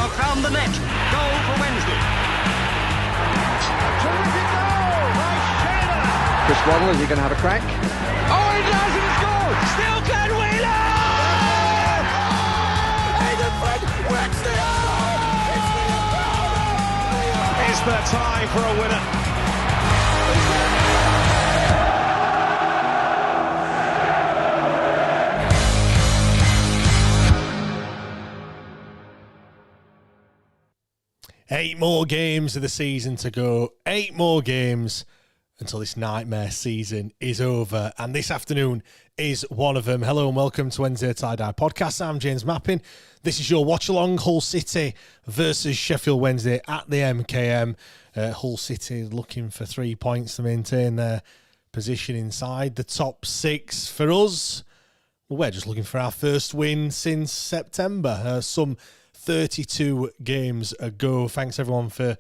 Taylor found the net. Goal for Wednesday. Terrific goal by Sheffield. Chris Waddle, is he going to have a crack? Oh, he does, and it's goal. Still Glenn Wheeler. Aidan Flint wrecks the goal. It's the goal. Is there time for a winner? Eight more games of the season to go. 8 more games until this nightmare season is over. And this afternoon is one of them. Hello and welcome to Wednesday Tie-Dye Podcast. I'm James Mappin. This is your watch-along. Hull City versus Sheffield Wednesday at the MKM. Hull City looking for 3 points to maintain their position inside the top 6. For us, well, we're just looking for our first win since September. Some 32 games ago. Thanks everyone for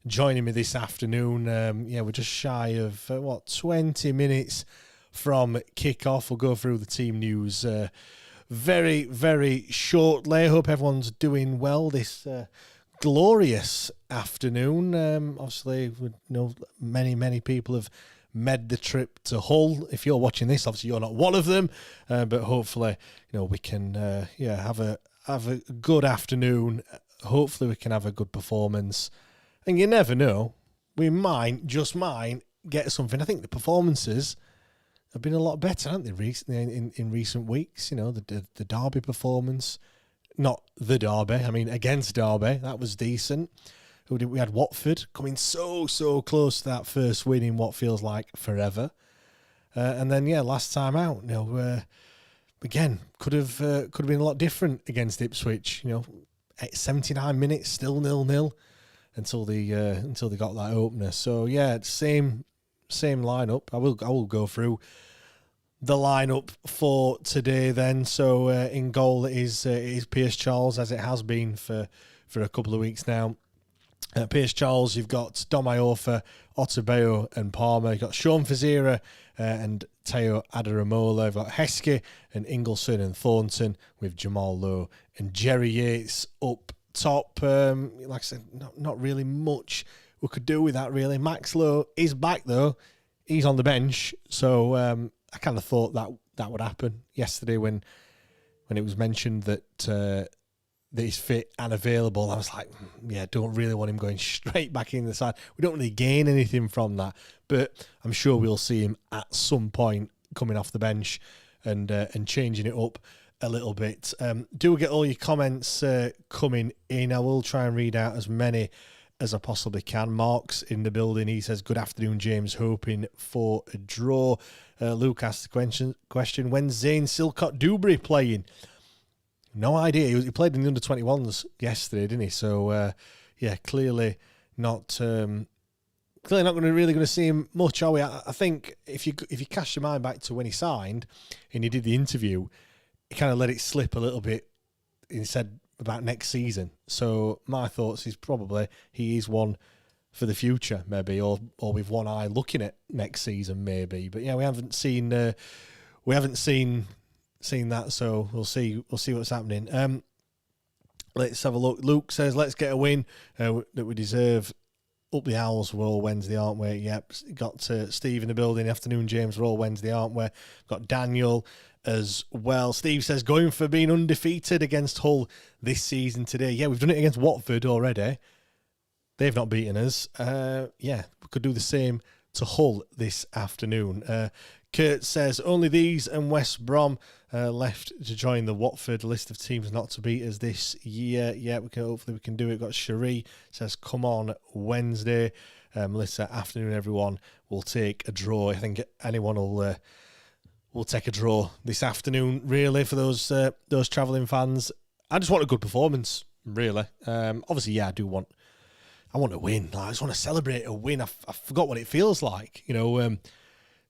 joining me this afternoon. We're just shy of 20 minutes from kick-off. We'll go through the team news very, very shortly. I hope everyone's doing well this glorious afternoon. Obviously, we know many people have made the trip to Hull. If you're watching this, obviously you're not one of them, but hopefully, we can have a good afternoon. Hopefully we can have a good performance. And you never know, we might get something. I think the performances have been a lot better, haven't they, recently in recent weeks? The Derby performance, not the Derby, I mean against Derby, that was decent. We had Watford coming so close to that first win in what feels like forever. And then, last time out, again, could have been a lot different against Ipswich. 79 minutes, still 0-0 until they got that opener. So same lineup. I will go through the lineup for today then. So in goal it is Pierce Charles, as it has been for a couple of weeks now. Pierce Charles, you've got Dom Iorfa, Otabeo and Palmer. You've got Sean Fazira and Teo Adaramola. You've got Heskey and Ingleson and Thornton with Jamal Lowe and Jerry Yates up top. Like I said, not really much we could do with that, really. Max Lowe is back, though. He's on the bench. So I kind of thought that would happen yesterday when it was mentioned that he's fit and available. I was like, don't really want him going straight back in the side. We don't really gain anything from that, but I'm sure we'll see him at some point coming off the bench and changing it up a little bit. Do get all your comments coming in. I will try and read out as many as I possibly can. Mark's in the building. He says, good afternoon, James, hoping for a draw. Luke asked the question, when's Zane Silcott-Dewberry playing? No idea. He played in the under-21s yesterday, didn't he? So, clearly not going to see him much, are we? I think if you cast your mind back to when he signed and he did the interview, he kind of let it slip a little bit. He said about next season. So my thoughts is probably he is one for the future, maybe, or with one eye looking at next season, maybe. But we haven't seen that, so we'll see what's happening. Let's have a look. Luke says, let's get a win that we deserve. Up the Owls, we're all Wednesday, aren't we? Yep. Got Steve in the building. Afternoon, James, we're all Wednesday, aren't we? Got Daniel as well. Steve says, going for being undefeated against Hull this season today. Yeah, we've done it against Watford already. They've not beaten us. We could do the same to Hull this afternoon. Kurt says, only these and West Brom left to join the Watford list of teams not to beat us this year. Yeah, hopefully we can do it. Got Cherie says, come on Wednesday. Melissa, afternoon everyone. We'll take a draw. I think anyone will take a draw this afternoon, really, for those travelling fans. I just want a good performance, really. Obviously, I want to win. I just want to celebrate a win. I forgot what it feels like.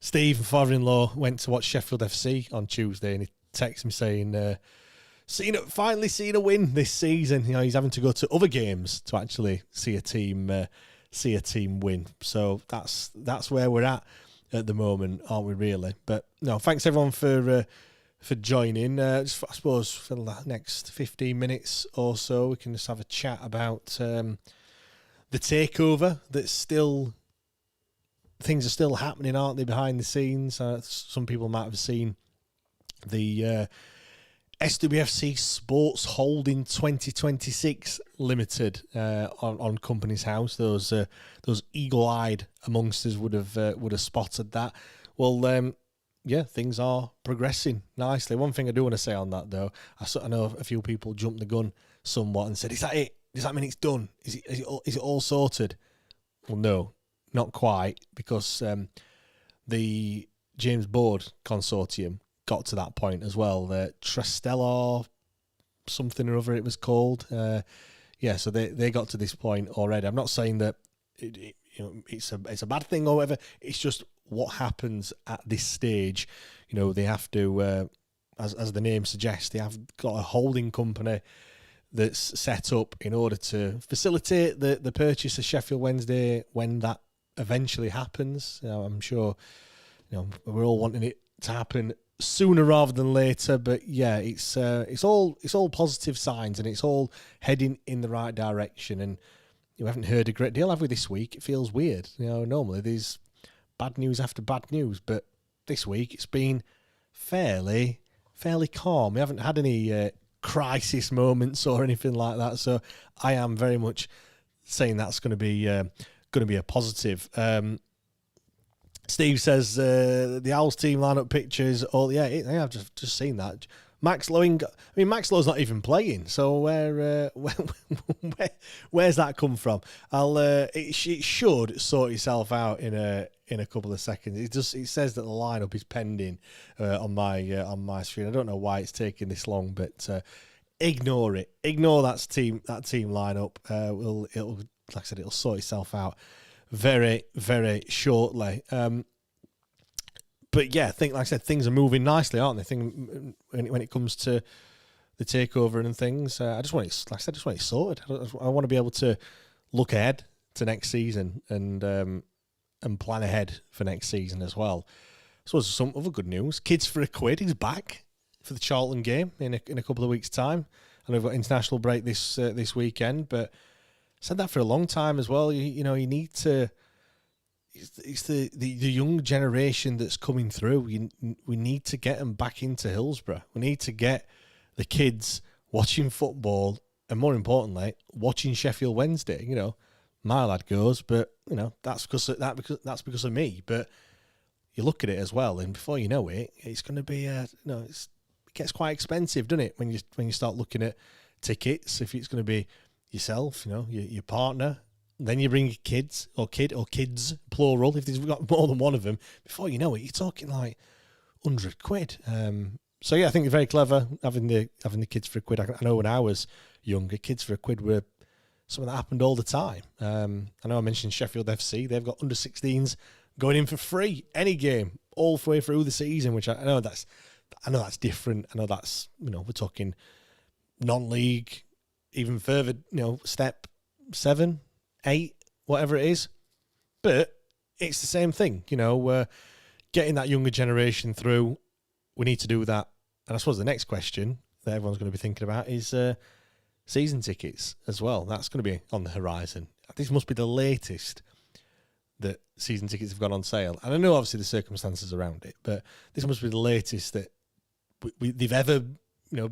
Steve, my father-in-law, went to watch Sheffield FC on Tuesday, and he texted me saying, finally seeing a win this season. He's having to go to other games to actually see a team win. So that's where we're at the moment, aren't we? Really, but no. Thanks everyone for for joining. Just, I suppose for the next 15 minutes or so, we can just have a chat about the takeover. That's still, things are still happening, aren't they, behind the scenes? Some people might have seen the SWFC Sports Holding 2026 Limited on Company's House. Those eagle-eyed amongst us would have spotted that. Well, yeah, things are progressing nicely. One thing I do want to say on that, though, I know a few people jumped the gun somewhat and said, "Is that it? Does that mean it's done? Is it all sorted?" Well, no, not quite, because the James Board Consortium got to that point as well. The Trestellar something or other it was called. So they got to this point already. I'm not saying that it's a bad thing or whatever. It's just what happens at this stage. They have to, as the name suggests, they have got a holding company that's set up in order to facilitate the purchase of Sheffield Wednesday when that eventually happens. I'm sure we're all wanting it to happen sooner rather than later, but yeah, it's all positive signs and it's all heading in the right direction. And we haven't heard a great deal, have we, this week? It feels weird. Normally there's bad news after bad news, but this week it's been fairly calm. We haven't had any crisis moments or anything like that, so I am very much saying that's going to be a positive. Steve says the Owls team lineup pictures. Oh yeah, I've just seen that. Max Lowe. Max Lowe's not even playing. So where's that come from? It should sort itself out in a couple of seconds. It says that the lineup is pending on my screen. I don't know why it's taking this long, but ignore it. Ignore that team lineup. It'll like I said, it'll sort itself out very, very shortly. But yeah, like I said, things are moving nicely, aren't they? When it comes to the takeover and things, I just want it sorted. I want to be able to look ahead to next season and plan ahead for next season as well. So some other good news: Kids for a Quid is back for the Charlton game in a couple of weeks' time. I know we've got international break this weekend, but said that for a long time as well. You need to. It's the young generation that's coming through. We need to get them back into Hillsborough. We need to get the kids watching football, and more importantly, watching Sheffield Wednesday. My lad goes, but that's because of me. But you look at it as well, and before you know it, it's going to be it gets quite expensive, doesn't it? When you start looking at tickets, if it's going to be yourself, your partner, then you bring your kids or kids plural. If there's got more than one of them, before you know it, you're talking like £100. So yeah, I think they're very clever having the kids for a quid. I know when I was younger, kids for a quid were something that happened all the time. I know I mentioned Sheffield FC. They've got under 16s going in for free any game all the way through the season, which I know that's different. I know that's we're talking non-league, even further, step 7, 8, whatever it is. But it's the same thing, we're getting that younger generation through. We need to do that. And I suppose the next question that everyone's going to be thinking about is season tickets as well. That's going to be on the horizon. This must be the latest that season tickets have gone on sale. And I know obviously the circumstances around it, but this must be the latest that they've ever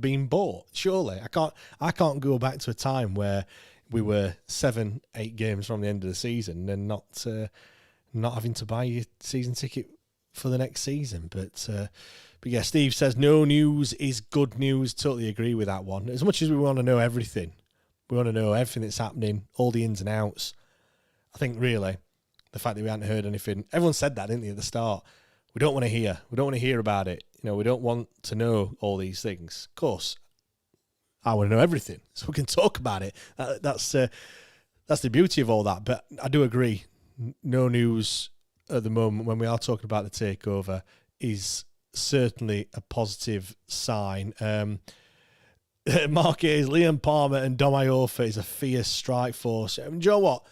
been bought. Surely I can't go back to a time where we were 7-8 games from the end of the season and not having to buy your season ticket for the next season. But yeah, Steve says no news is good news. Totally agree with that one. As much as we want to know everything, we want to know everything that's happening, all the ins and outs. I think really the fact that we hadn't heard anything, everyone said that, didn't they, at the start? We don't want to hear. We don't want to hear about it. We don't want to know all these things. Of course, I want to know everything, so we can talk about it. That's the beauty of all that. But I do agree, no news at the moment when we are talking about the takeover is certainly a positive sign. Mark is Liam Palmer and Dom Iorfa is a fierce strike force. Do you know what?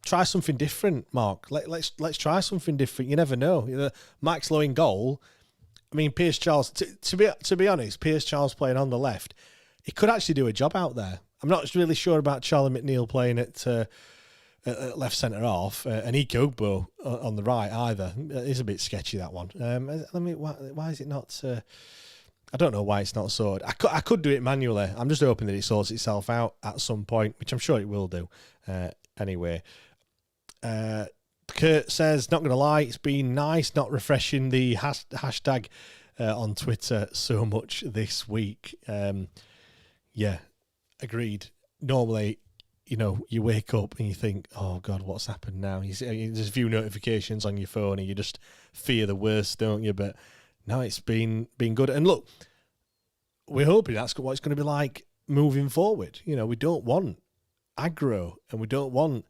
Try something different, Mark. Let's try something different. You never know. Max Lowe in goal I mean, Pierce Charles, to be honest, Pierce Charles playing on the left, he could actually do a job out there. I'm not really sure about Charlie McNeil playing at left centre half, and Ike Ogbo on the right either. It's a bit sketchy, that one. Why is it not? I don't know why it's not sorted. I could do it manually. I'm just hoping that it sorts itself out at some point, which I'm sure it will do. Anyway, Kurt says, not going to lie, it's been nice not refreshing the hashtag on Twitter so much this week. Yeah, agreed. Normally, you wake up and you think, oh God, what's happened now? There's a few notifications on your phone and you just fear the worst, don't you? But no, it's been good. And look, we're hoping that's what it's going to be like moving forward. We don't want aggro and we don't want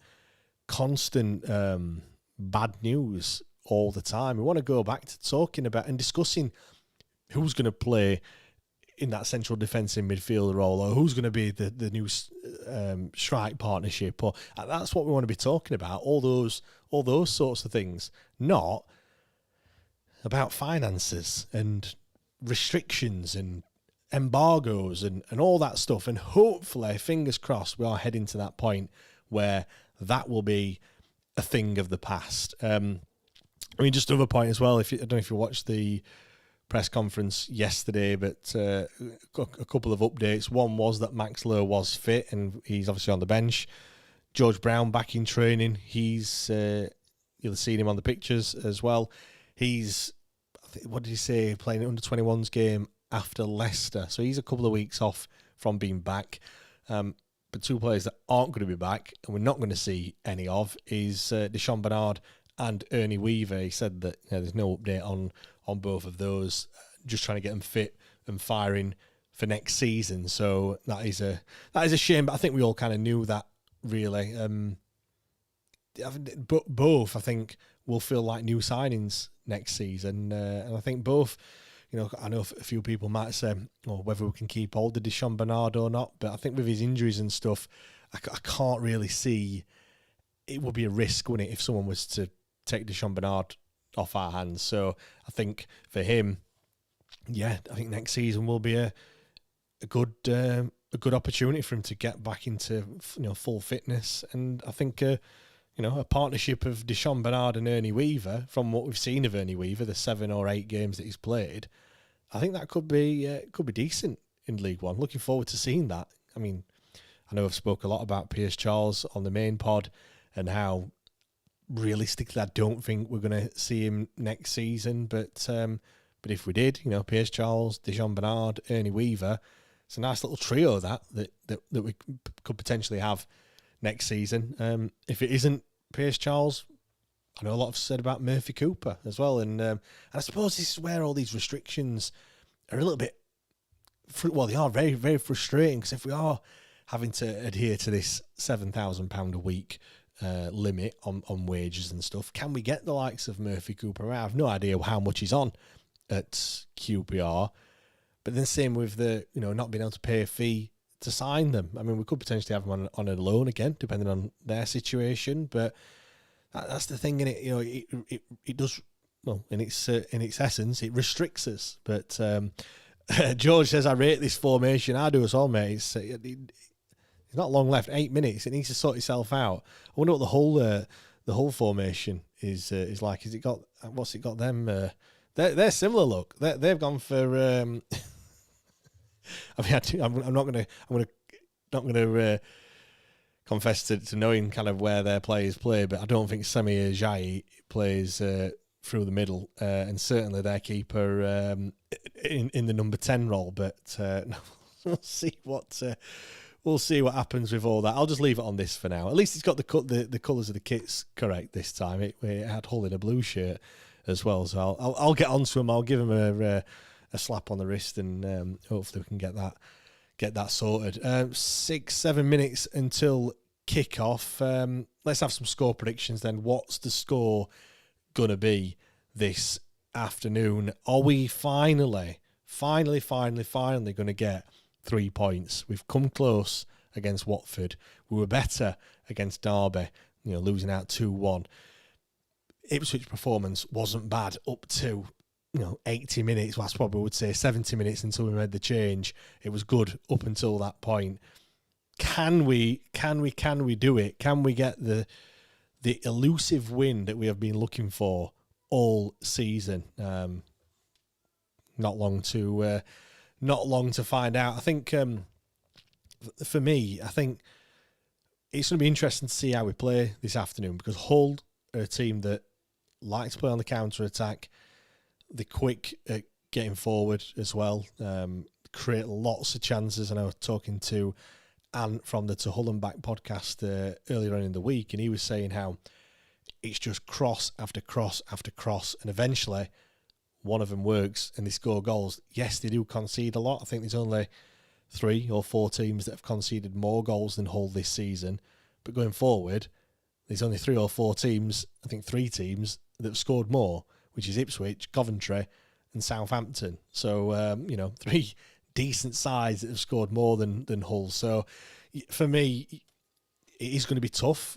constant bad news all the time. We want to go back to talking about and discussing who's going to play in that central defensive midfielder role, or who's going to be the new strike partnership, or that's what we want to be talking about. All those sorts of things, not about finances and restrictions and embargoes and all that stuff. And hopefully, fingers crossed, we are heading to that point where that will be a thing of the past. Just another point as well. I don't know if you watched the press conference yesterday, but a couple of updates. One was that Max Lowe was fit and he's obviously on the bench. George Brown back in training. He's you'll have seen him on the pictures as well. He's, what did he say, playing an under-21s game after Leicester. So he's a couple of weeks off from being back. But two players that aren't going to be back and we're not going to see any of is Deshaun Bernard and Ernie Weaver. He said that there's no update on both of those, just trying to get them fit and firing for next season. So that is a shame, but I think we all kind of knew that, really. Both, I think, will feel like new signings next season. And I think both, I know a few people might say, whether we can keep hold of Deshaun Bernard or not, but I think with his injuries and stuff, I can't really see, it would be a risk, wouldn't it, if someone was to take Deshaun Bernard off our hands. So I think for him, I think next season will be a good opportunity for him to get back into full fitness. And I think a partnership of Deshaun Bernard and Ernie Weaver, from what we've seen of Ernie Weaver, the 7 or 8 games that he's played, I think that could be decent in League One. Looking forward to seeing that. I mean, I know I've spoke a lot about Pierce Charles on the main pod and how realistically I don't think we're going to see him next season, but if we did, Pierce Charles, Deshaun Bernard, Ernie Weaver, it's a nice little trio that we could potentially have next season. If it isn't Pierce Charles, I know a lot have said about Murphy Cooper as well, and I suppose this is where all these restrictions are a little bit, they are very, very frustrating, because if we are having to adhere to this £7,000 a week limit on wages and stuff, can we get the likes of Murphy Cooper? I have no idea how much he's on at QPR, but then same with the not being able to pay a fee to sign them. I mean, we could potentially have them on a loan again, depending on their situation. But that's the thing, innit? It does, well, in its essence, it restricts us. But George says, I rate this formation. I do as well, mate. It's not long left. 8 minutes. It needs to sort itself out. I wonder what the whole formation is like. Has it got, what's it got them? They're similar look. They've gone for. I'm not gonna confess to knowing kind of where their players play, but I don't think Semi Ajayi plays through the middle, and certainly their keeper in the number 10 role. But we'll see what happens with all that. I'll just leave it on this for now. At least it's got the colours of the kits correct this time. It had Hull in a blue shirt as well, so I'll get onto him. I'll give him a slap on the wrist, and hopefully we can get that sorted. 6-7 minutes until kick-off. Let's have some score predictions then. What's the score going to be this afternoon? Are we finally going to get 3 points? We've come close against Watford. We were better against Derby, losing out 2-1. Ipswich performance wasn't bad up to 80 minutes, well, I probably would say 70 minutes until we made the change. It was good up until that point. Can we do it? Can we get the elusive win that we have been looking for all season? Not long to find out. I think for me, I think it's going to be interesting to see how we play this afternoon, because Hull are a team that like to play on the counter attack. They're quick at getting forward as well. Create lots of chances. And I was talking to Ant from the To Hull and Back podcast earlier on in the week, and he was saying how it's just cross after cross after cross, and eventually one of them works and they score goals. Yes, they do concede a lot. I think there's only 3 or 4 teams that have conceded more goals than Hull this season. But going forward, there's only 3 or 4 teams, I think 3 teams, that have scored more, which is Ipswich, Coventry and Southampton. So, 3 decent sides that have scored more than Hull. So, for me, it is going to be tough.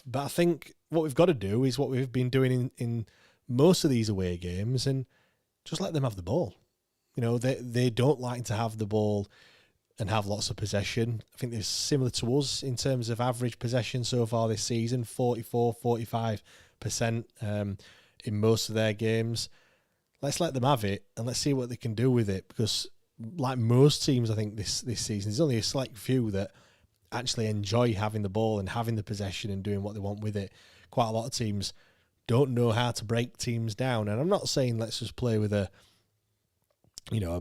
But I think what we've got to do is what we've been doing in most of these away games, and just let them have the ball. They don't like to have the ball and have lots of possession. I think they're similar to us in terms of average possession so far this season, 44-45% in most of their games. Let's let them have it and let's see what they can do with it, because like most teams, I think this season, there's only a select few that actually enjoy having the ball and having the possession and doing what they want with it. Quite a lot of teams don't know how to break teams down. And I'm not saying let's just play with a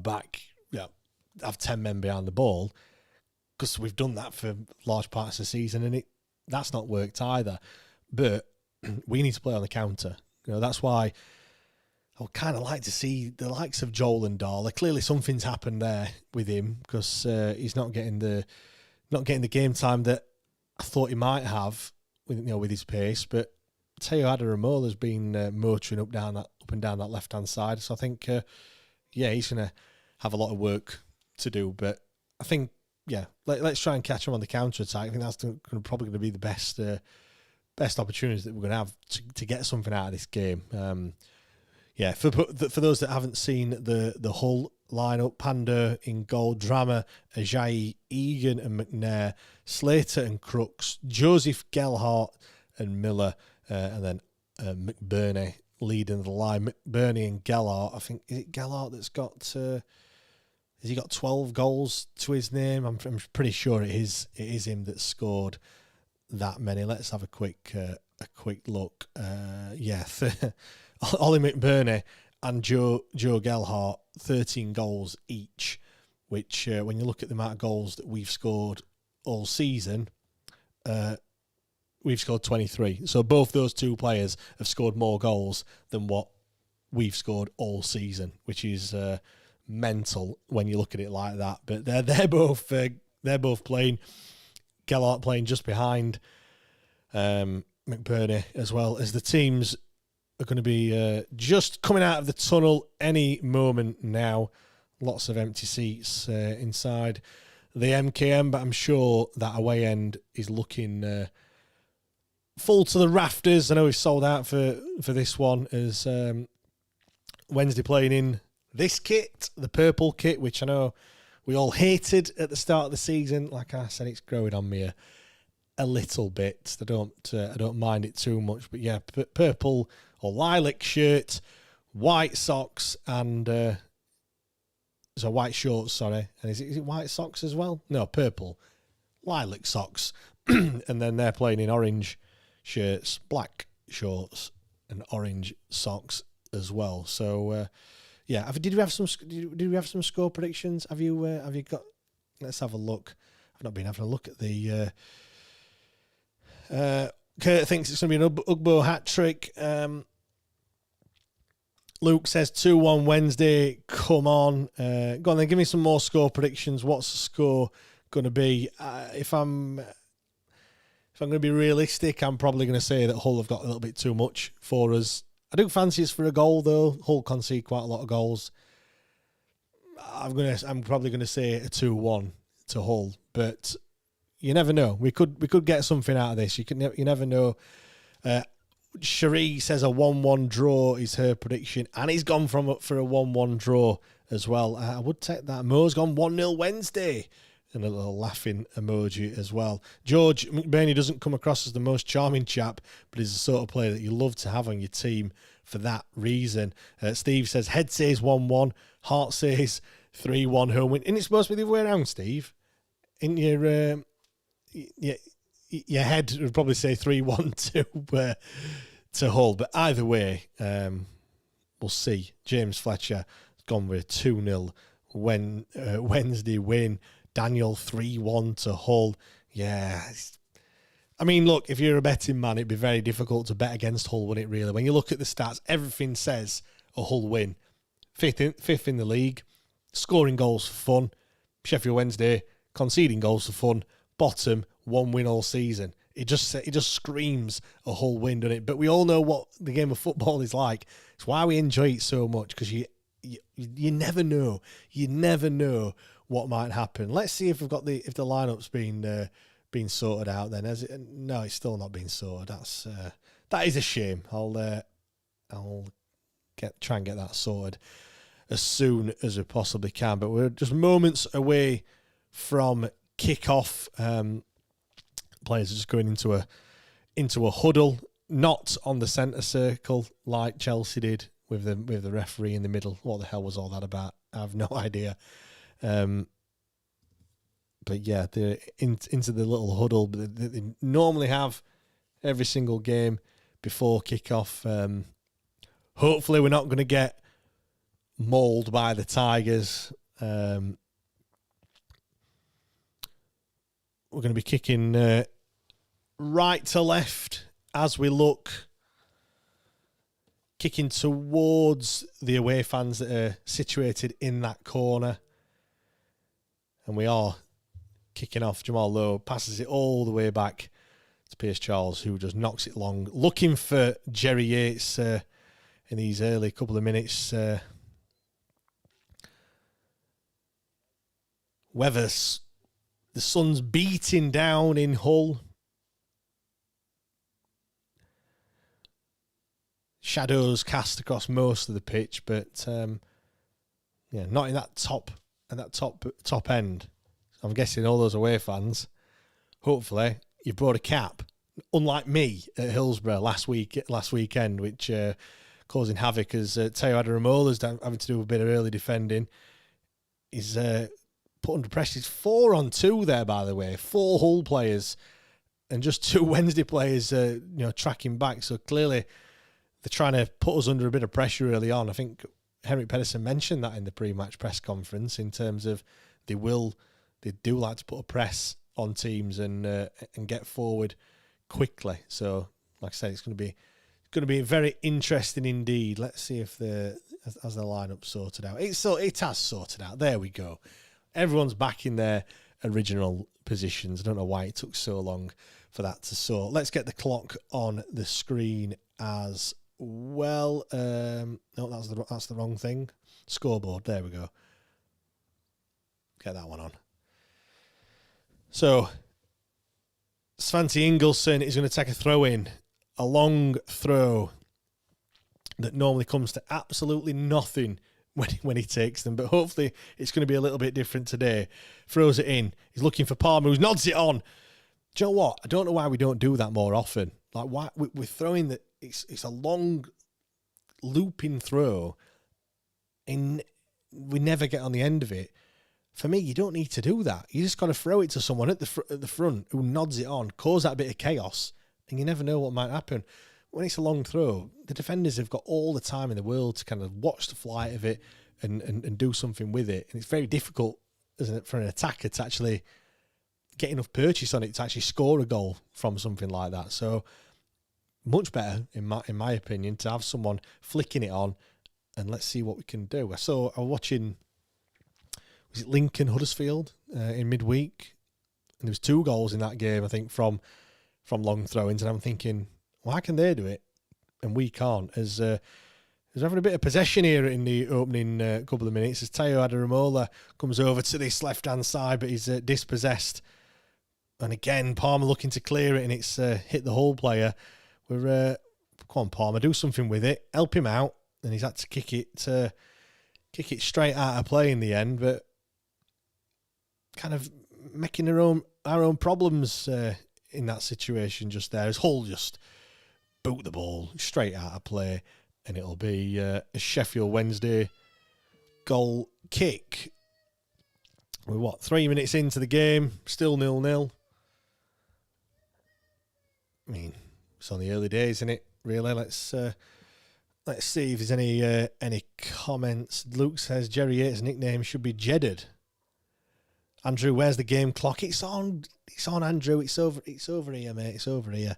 back, have 10 men behind the ball, because we've done that for large parts of the season and that's not worked either. But we need to play on the counter. That's why I would kind of like to see the likes of Joel and Darla. Clearly something's happened there with him, because he's not getting the game time that I thought he might have with his pace. But Teo Adaramola has been motoring up and down that left hand side. So I think he's going to have a lot of work to do. But I think let's try and catch him on the counter attack. I think that's probably going to be the best opportunities that we're going to have to get something out of this game. For those that haven't seen the Hull lineup: Panda in goal, Drama, Ajayi, Egan and McNair, Slater and Crooks, Joseph, Gelhart and Miller, and then McBurney leading the line. McBurney and Gelhart. I think, is it Gelhart that's got? Has he got 12 goals to his name? I'm pretty sure it is him that scored that many. Let's have a quick look. Ollie McBurney and Joe Gelhart, 13 goals each, which when you look at the amount of goals that we've scored all season, we've scored 23. So both those two players have scored more goals than what we've scored all season, which is mental when you look at it like that. But they're both playing. Gelhart playing just behind McBurney, as well as the teams are going to be just coming out of the tunnel any moment now. Lots of empty seats inside the MKM, but I'm sure that away end is looking full to the rafters. I know we've sold out for this one, as Wednesday playing in this kit, the purple kit, which I know we all hated at the start of the season. Like I said, it's growing on me a little bit. I don't mind it too much, but yeah, purple or lilac shirt, white socks, and so white shorts. Sorry, and is it white socks as well? No, purple, lilac socks, and then they're playing in orange shirts, black shorts, and orange socks as well. So did we have some score predictions? Have you got? Let's have a look. I've not been having a look at the. Kurt thinks it's going to be an Ugbo hat trick. Luke says 2-1 Wednesday. Come on. Go on then, give me some more score predictions. What's the score going to be? If I'm going to be realistic, I'm probably going to say that Hull have got a little bit too much for us. I do fancy us for a goal, though. Hull concede quite a lot of goals. I'm probably going to say a 2-1 to Hull, but you never know. We could get something out of this. You never know. Cherie says a 1-1 draw is her prediction, and he's gone for a 1-1 draw as well. I would take that. Mo's gone 1-0 Wednesday, and a little laughing emoji as well. George McBurney doesn't come across as the most charming chap, but he's the sort of player that you love to have on your team for that reason. Steve says head says 1-1, heart says 3-1 home win. Isn't it supposed to be the other way around, Steve? In your head would probably say 3-1 to Hull, but either way, we'll see. James Fletcher has gone with a 2-0 Wednesday win. Daniel 3-1 to Hull. Yeah. I mean, look, if you're a betting man, it'd be very difficult to bet against Hull, wouldn't it, really? When you look at the stats, everything says a Hull win. Fifth in the league, scoring goals for fun. Sheffield Wednesday, conceding goals for fun. Bottom, 1 win all season. It just screams a Hull win, doesn't it? But we all know what the game of football is like. It's why we enjoy it so much, because you never know. You never know what might happen. Let's see if if the lineup's been sorted out. Then no, it's still not been sorted. That is a shame. I'll try and get that sorted as soon as we possibly can. But we're just moments away from kick-off. Players are just going into a huddle, not on the centre circle like Chelsea did with the referee in the middle. What the hell was all that about? I have no idea. But yeah, they're into the little huddle that they normally have every single game before kick-off. Hopefully we're not going to get mauled by the Tigers. We're going to be kicking right to left as we look, kicking towards the away fans that are situated in that corner. And we are kicking off. Jamal Lowe passes it all the way back to Pierce Charles, who just knocks it long, looking for Jerry Yates in these early couple of minutes. Weathers. The sun's beating down in Hull. Shadows cast across most of the pitch, but not in that top end. I'm guessing all those away fans, hopefully, you brought a cap. Unlike me at Hillsborough last weekend, which causing havoc as Teo Adaromola's having to do a bit of early defending. He's put under pressure. It's 4-on-2 there, by the way. 4 Hull players and just 2 Wednesday players, tracking back. So clearly they're trying to put us under a bit of pressure early on. I think Henrik Pedersen mentioned that in the pre-match press conference in terms of they do like to put a press on teams and get forward quickly. So, like I said, it's going to be very interesting indeed. Let's see if as the lineup sorted out. It has sorted out. There we go. Everyone's back in their original positions. I don't know why it took so long for that to sort. Let's get the clock on the screen as well. No, that's the wrong thing. Scoreboard. There we go. Get that one on. So, Svante Ingelsson is going to take a throw in. A long throw that normally comes to absolutely nothing when he takes them, but hopefully it's going to be a little bit different today. Throws it in. He's looking for Palmer, who nods it on. Do you know what? I don't know why we don't do that more often. Like, why we're throwing that? It's a long looping throw, and we never get on the end of it. For me, you don't need to do that. You just got to throw it to someone at the front who nods it on, cause that bit of chaos, and you never know what might happen. When it's a long throw, the defenders have got all the time in the world to kind of watch the flight of it and do something with it. And it's very difficult, isn't it, for an attacker to actually get enough purchase on it to actually score a goal from something like that. So much better, in my opinion, to have someone flicking it on and let's see what we can do. I was watching, was it Lincoln Huddersfield in midweek? And there was 2 goals in that game, I think, from long throw-ins. And I'm thinking, why can they do it and we can't? As having a bit of possession here in the opening couple of minutes as Teo Adaramola comes over to this left-hand side, but he's dispossessed. And again, Palmer looking to clear it, and it's hit the Hull player. We're come on, Palmer, do something with it, help him out, and he's had to kick it straight out of play in the end, but kind of making our own problems in that situation just there. As Hull just boot the ball straight out of play, and it'll be a Sheffield Wednesday goal kick. We're 3 minutes into the game, still 0-0. I mean, it's on the early days, isn't it? Really, let's see if there's any comments. Luke says Jerry Yates' nickname should be Jedded. Andrew, where's the game clock? It's on, Andrew. It's over here, mate. It's over here.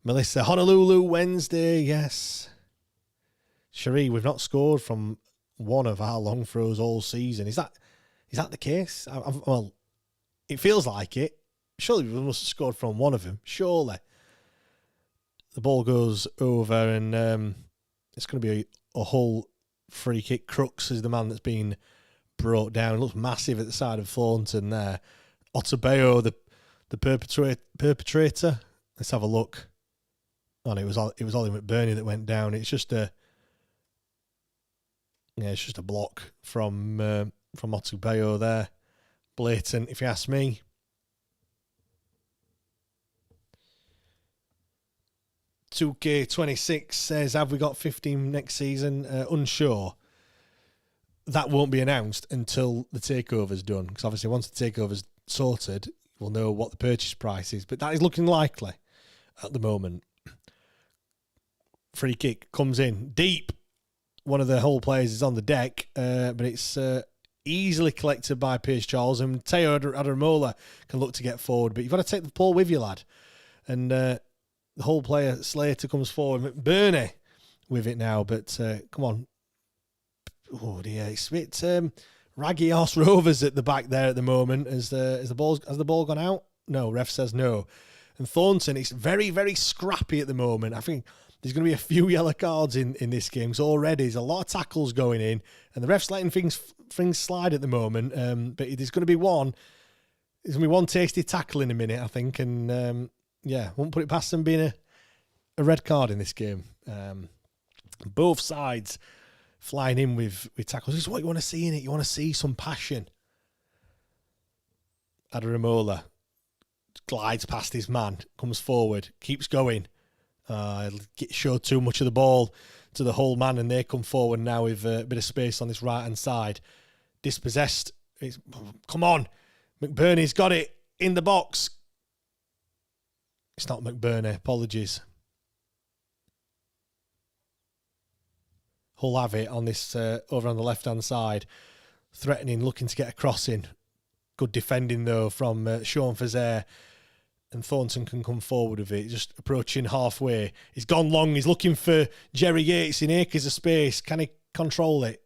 Melissa, Honolulu Wednesday, yes. Cherie, we've not scored from one of our long throws all season. Is that the case? Well, it feels like it. Surely we must have scored from one of them. Surely. The ball goes over, and it's going to be a Hull free kick. Crooks is the man that's been brought down. It looks massive at the side of Thornton there. Otabeo, the perpetrator. Let's have a look. Oh, no, it was Ollie McBurney that went down. It's just a block from Otabeo there. Blatant, if you ask me. $2K26 says, have we got 15 next season? Unsure. That won't be announced until the takeover's done, because obviously once the takeover's sorted, we'll know what the purchase price is. But that is looking likely at the moment. Free kick comes in deep. One of the Hull players is on the deck, but it's easily collected by Pierce Charles, and Teo Adaramola can look to get forward, but you've got to take the ball with you, lad. And the Hull player Slater comes forward. McBurney with it now, but come on. Oh dear, it's a bit raggy arse Rovers at the back there at the moment. Has the ball gone out? No, ref says no. And Thornton, it's very, very scrappy at the moment. I think there's going to be a few yellow cards in this game. So already there's a lot of tackles going in, and the ref's letting things slide at the moment. But there's going to be one. There's going to be one tasty tackle in a minute, I think, and won't put it past them being a red card in this game. Both sides flying in with tackles. This is what you want to see in it. You want to see some passion. Adaramola glides past his man, comes forward, keeps going. Showed too much of the ball to the Hull man, and they come forward now with a bit of space on this right-hand side. Dispossessed. Come on. McBurney's got it in the box. It's not McBurney. Apologies. Hull have it on this over on the left-hand side. Threatening, looking to get a crossing. Good defending, though, from Sean Fazaire. And Thornton can come forward with it, just approaching halfway. He's gone long. He's looking for Jerry Yates in acres of space. Can he control it?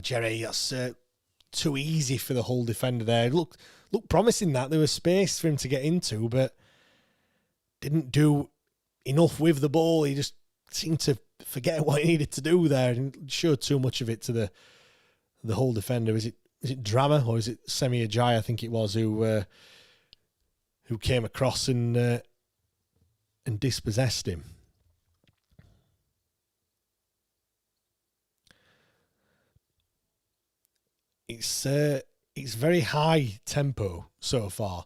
Jerry, that's too easy for the Hull defender there. Looked promising that. There was space for him to get into, but didn't do enough with the ball. He just seemed to forget what he needed to do there and showed too much of it to the Hull defender. Is it Drama or is it Semi Ajayi, I think it was, who came across and dispossessed him. It's very high tempo so far.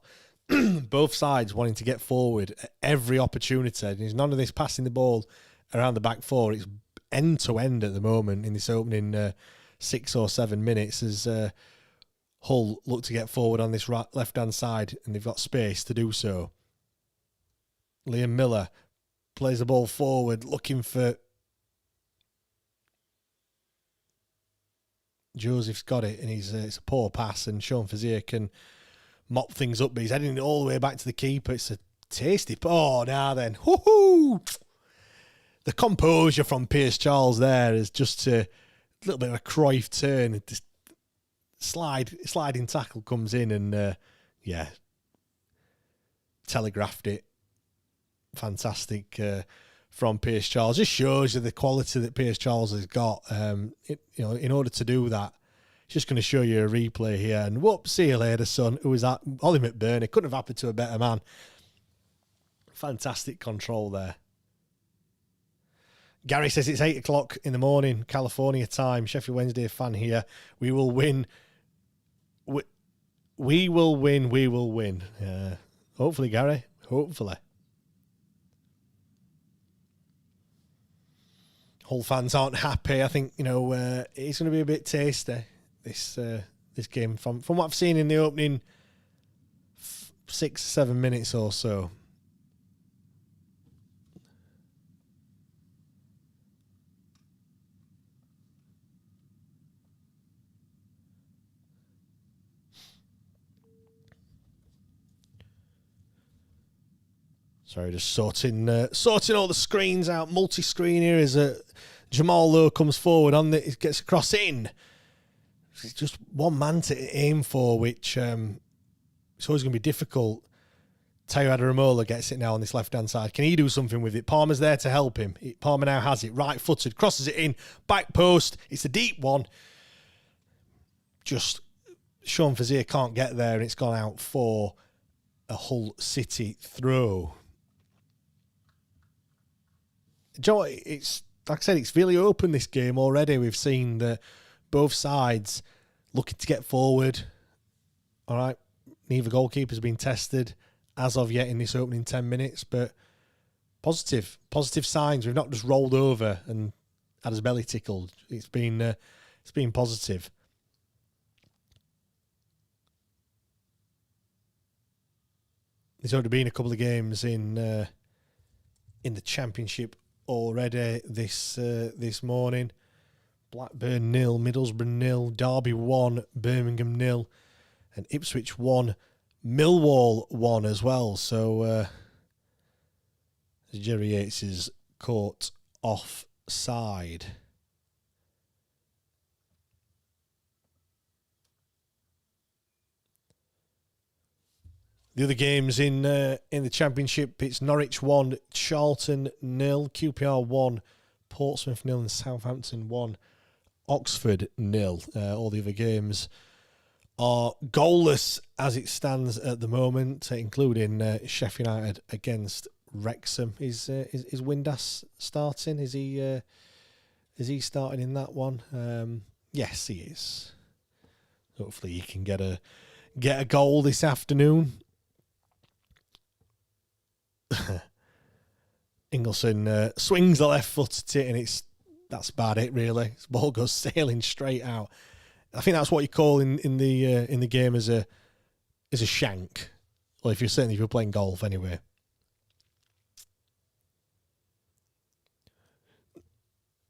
Both sides wanting to get forward at every opportunity. There's none of this passing the ball around the back four. It's end to end at the moment in this opening 6 or 7 minutes as Hull look to get forward on this left-hand side, and they've got space to do so. Liam Miller plays the ball forward, looking for... Joseph's got it, and it's a poor pass, and Sean Fazaire can mop things up, but he's heading it all the way back to the keeper. It's a tasty... Oh, now then. Woohoo! The composure from Pierce Charles there is just a little bit of a Cruyff turn. Just sliding tackle comes in and, telegraphed it. Fantastic from Pierce Charles. Just shows you the quality that Pierce Charles has got. In order to do that, it's just going to show you a replay here. And whoop, see you later, son. Who was that? Ollie McBurney. Couldn't have happened to a better man. Fantastic control there. Gary says it's 8 o'clock in the morning, California time. Sheffield Wednesday fan here. We will win. We will win. We will win. Hopefully, Gary. Hopefully. Hull fans aren't happy. I think, it's going to be a bit tasty, this game. From what I've seen in the opening 6-7 minutes or so. Sorry, just sorting all the screens out. Multi-screen here as Jamal Lowe comes forward on it gets a cross in. It's just one man to aim for, which it's always going to be difficult. Tayo Adaramola gets it now on this left-hand side. Can he do something with it? Palmer's there to help him. Palmer now has it, right-footed, crosses it in, back post. It's a deep one. Just Sean Fazier can't get there, and it's gone out for a Hull City throw. Joe, it's like I said, it's really open, this game already. We've seen that both sides looking to get forward. All right, neither goalkeeper's been tested as of yet in this opening 10 minutes, but positive signs. We've not just rolled over and had his belly tickled. It's been positive. There's already been a couple of games in the Championship already this morning. Blackburn 0, Middlesbrough 0, Derby 1, Birmingham 0, and Ipswich 1, Millwall 1 as well. So Jerry Yates is caught offside. The other games in the Championship, it's Norwich 1, Charlton 0, QPR 1, Portsmouth 0, and Southampton 1, Oxford 0. All the other games are goalless as it stands at the moment, including Sheffield United against Wrexham. Is Windass starting? Is he starting in that one? Yes, he is. Hopefully, he can get a goal this afternoon. Ingleson swings the left foot at it, and that's about it really. This ball goes sailing straight out. I think that's what you call in the game as a shank. Well, if you're playing golf anyway.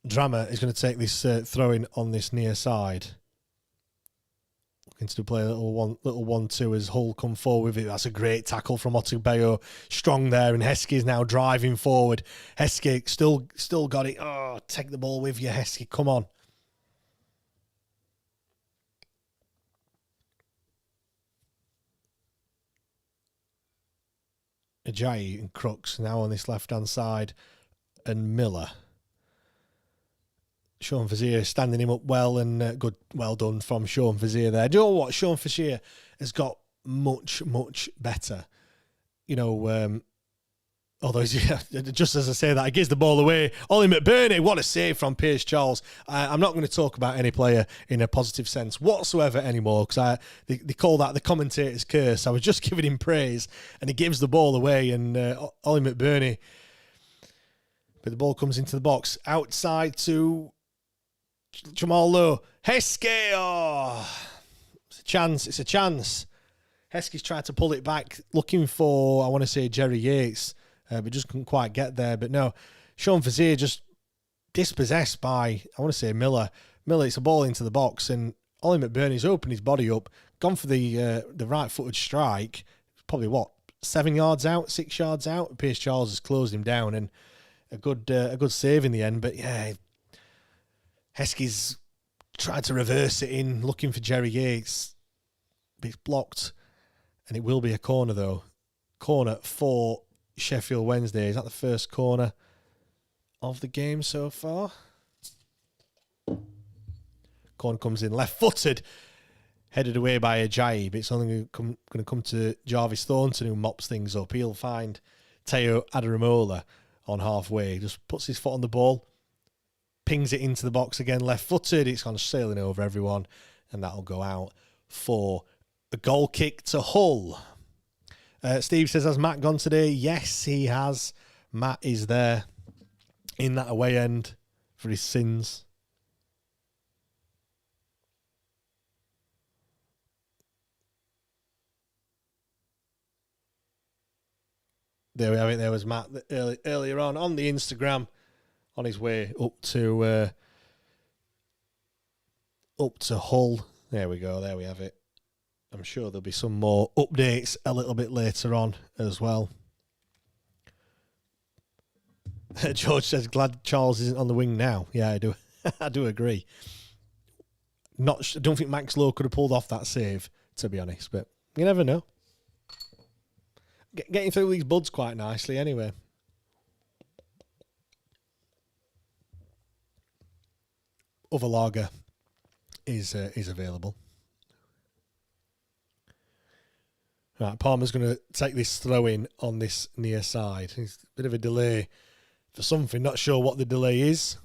Drama is going to take this throw in on this near side. Looking to play a little 1-2 as Hull come forward with it. That's a great tackle from Otubeyo. Strong there, and Heskey is now driving forward. Heskey still got it. Oh, take the ball with you, Heskey. Come on. Ajayi and Crooks now on this left-hand side, and Miller. Sean Fazier standing him up well, and well done from Sean Fazier there. Do you know what? Sean Fazier has got much, much better. Although, just as I say that, he gives the ball away. Ollie McBurney, what a save from Piers Charles. I'm not going to talk about any player in a positive sense whatsoever anymore, because they call that the commentator's curse. I was just giving him praise, and he gives the ball away, and Ollie McBurney. But the ball comes into the box. Outside to Jamal Lowe. Heskey! Oh, it's a chance. Heskey's tried to pull it back, looking for, I want to say, Jerry Yates, but just couldn't quite get there. But no, Sean Fazier just dispossessed by, I want to say, Miller. Miller, it's a ball into the box, and Ollie McBurney's opened his body up, gone for the right-footed strike. Probably, 7 yards out, 6 yards out? Piers Charles has closed him down, and a good save in the end. But yeah, Heskey's tried to reverse it in, looking for Jerry Yates. But it's blocked, and it will be a corner, though. Corner for Sheffield Wednesday. Is that the first corner of the game so far? Corner comes in left-footed, headed away by Ajayi, but it's only going to come to Jarvis Thornton, who mops things up. He'll find Teo Adaramola on halfway. He just puts his foot on the ball, pings it into the box again, left-footed. It's gone sailing over everyone, and that'll go out for a goal kick to Hull. Steve says, has Matt gone today? Yes, he has. Matt is there in that away end for his sins. There we have it. There was Matt earlier on the Instagram on his way up to Hull. There we go. There we have it. I'm sure there'll be some more updates a little bit later on as well. George says, glad Charles isn't on the wing now. Yeah, I do. I do agree. I don't think Max Lowe could have pulled off that save, to be honest, but you never know. Getting through these buds quite nicely anyway. Other lager is available. Right, Palmer's going to take this throw in on this near side. It's a bit of a delay for something. Not sure what the delay is.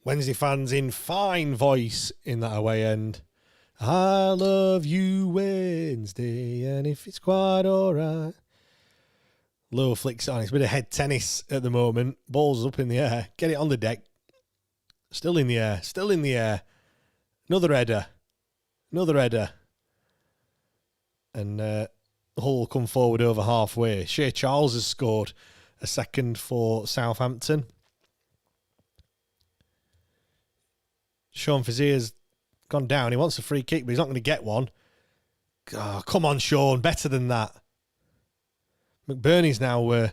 Wednesday fans in fine voice in that away end. I love you Wednesday, and if it's quite all right. Low flicks on. It's a bit of head tennis at the moment. Ball's up in the air. Get it on the deck. Still in the air. Still in the air. Another header. Another header. And Hull will come forward over halfway. Shea Charles has scored a second for Southampton. Sean Fazier's gone down. He wants a free kick, but he's not going to get one. Oh, come on, Sean. Better than that. McBurney's now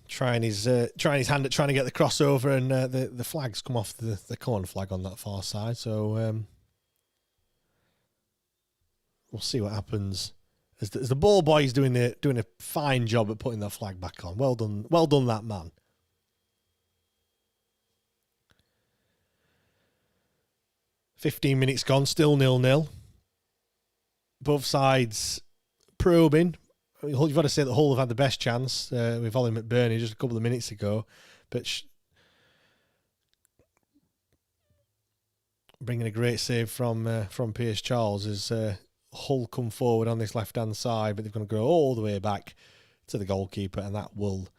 trying his hand at trying to get the crossover, and the flags come off the corner flag on that far side. So we'll see what happens as the ball boy is doing a fine job at putting that flag back on. Well done, that man. $15 minutes gone, still 0-0. Both sides probing. You've got to say that Hull have had the best chance with Ollie McBurney just a couple of minutes ago. But bringing a great save from Piers Charles as Hull come forward on this left-hand side, but they're going to go all the way back to the goalkeeper, and that won't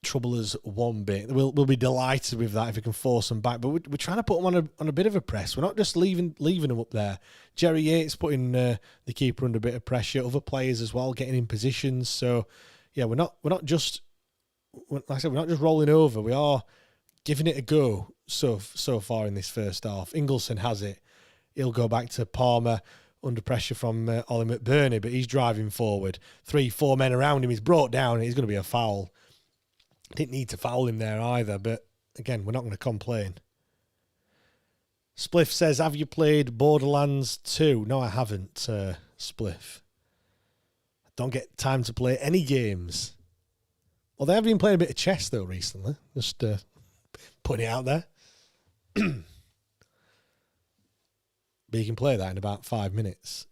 trouble us one bit. We'll be delighted with that if we can force them back. But we're trying to put them on a bit of a press. We're not just leaving them up there. Jerry Yates putting the keeper under a bit of pressure. Other players as well getting in positions. So yeah, we're not just, like I said, we're not just rolling over. We are giving it a go so far in this first half. Ingleson has it. He'll go back to Palmer under pressure from Ollie McBurney, but he's driving forward. 3-4 men around him. He's brought down. He's going to be a foul. Didn't need to foul him there either, but again, we're not going to complain. Spliff says, have you played Borderlands 2? No, I haven't, Spliff. I don't get time to play any games. Well, they have been playing a bit of chess, though, recently. Just putting it out there. But you can play that in about 5 minutes.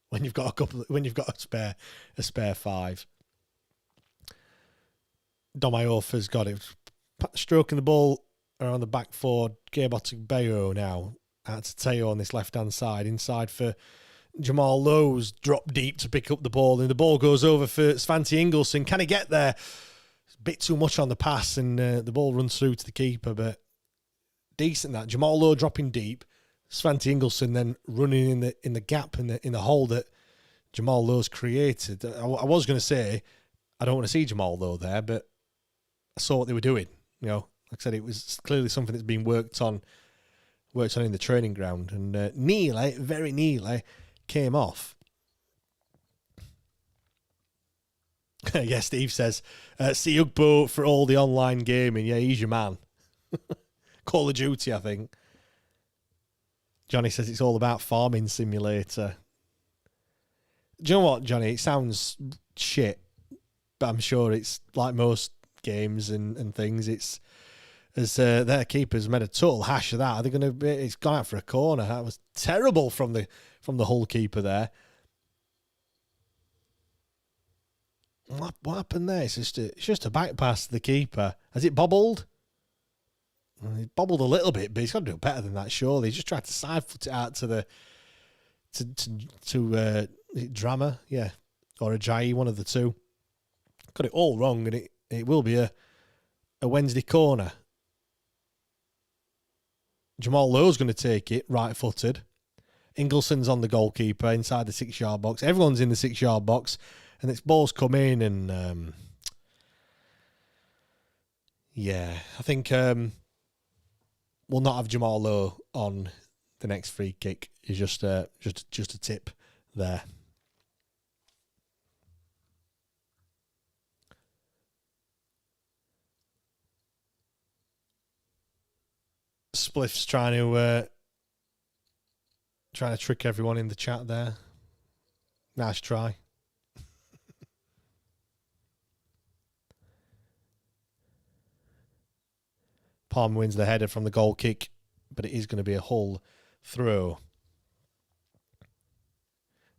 when you've got a spare 5. Domayoff has got it. Stroking the ball around the back for Gabotic Bayo now. Out to Teo on this left-hand side. Inside for Jamal Lowe's drop deep to pick up the ball. And the ball goes over for Svante Ingleson. Can he get there? It's a bit too much on the pass, and the ball runs through to the keeper. But decent that. Jamal Lowe dropping deep. Svante Ingleson then running in the gap in the hole that Jamal Lowe's created. I was going to say I don't want to see Jamal Lowe there, but I saw what they were doing. You know, like I said, it was clearly something that's been worked on in the training ground, and very nearly came off. Yeah, Steve says, see Ugbo for all the online gaming. Yeah, he's your man. Call of Duty, I think. Johnny says it's all about farming simulator. Do you know what, Johnny? It sounds shit, but I'm sure it's like most games and things. It's as their keeper's made a total hash of that. Are they going to be? It's gone out for a corner. That was terrible from the Hull keeper there. What happened there? It's just a back pass to the keeper. Has it bobbled? Well, it bobbled a little bit, but he's got to do better than that. Surely he's just tried to side foot it out to the Drama, yeah, or Ajayi, one of the two. Got it all wrong, and it will be a Wednesday corner. Jamal Lowe's going to take it, right-footed. Ingleson's on the goalkeeper inside the 6-yard box. Everyone's in the 6-yard box, and this ball's come in, and I think we'll not have Jamal Lowe on the next free kick. Is just a tip there. Spliff's trying to trick everyone in the chat there. Nice try. Palmer wins the header from the goal kick, but it is going to be a Hull throw.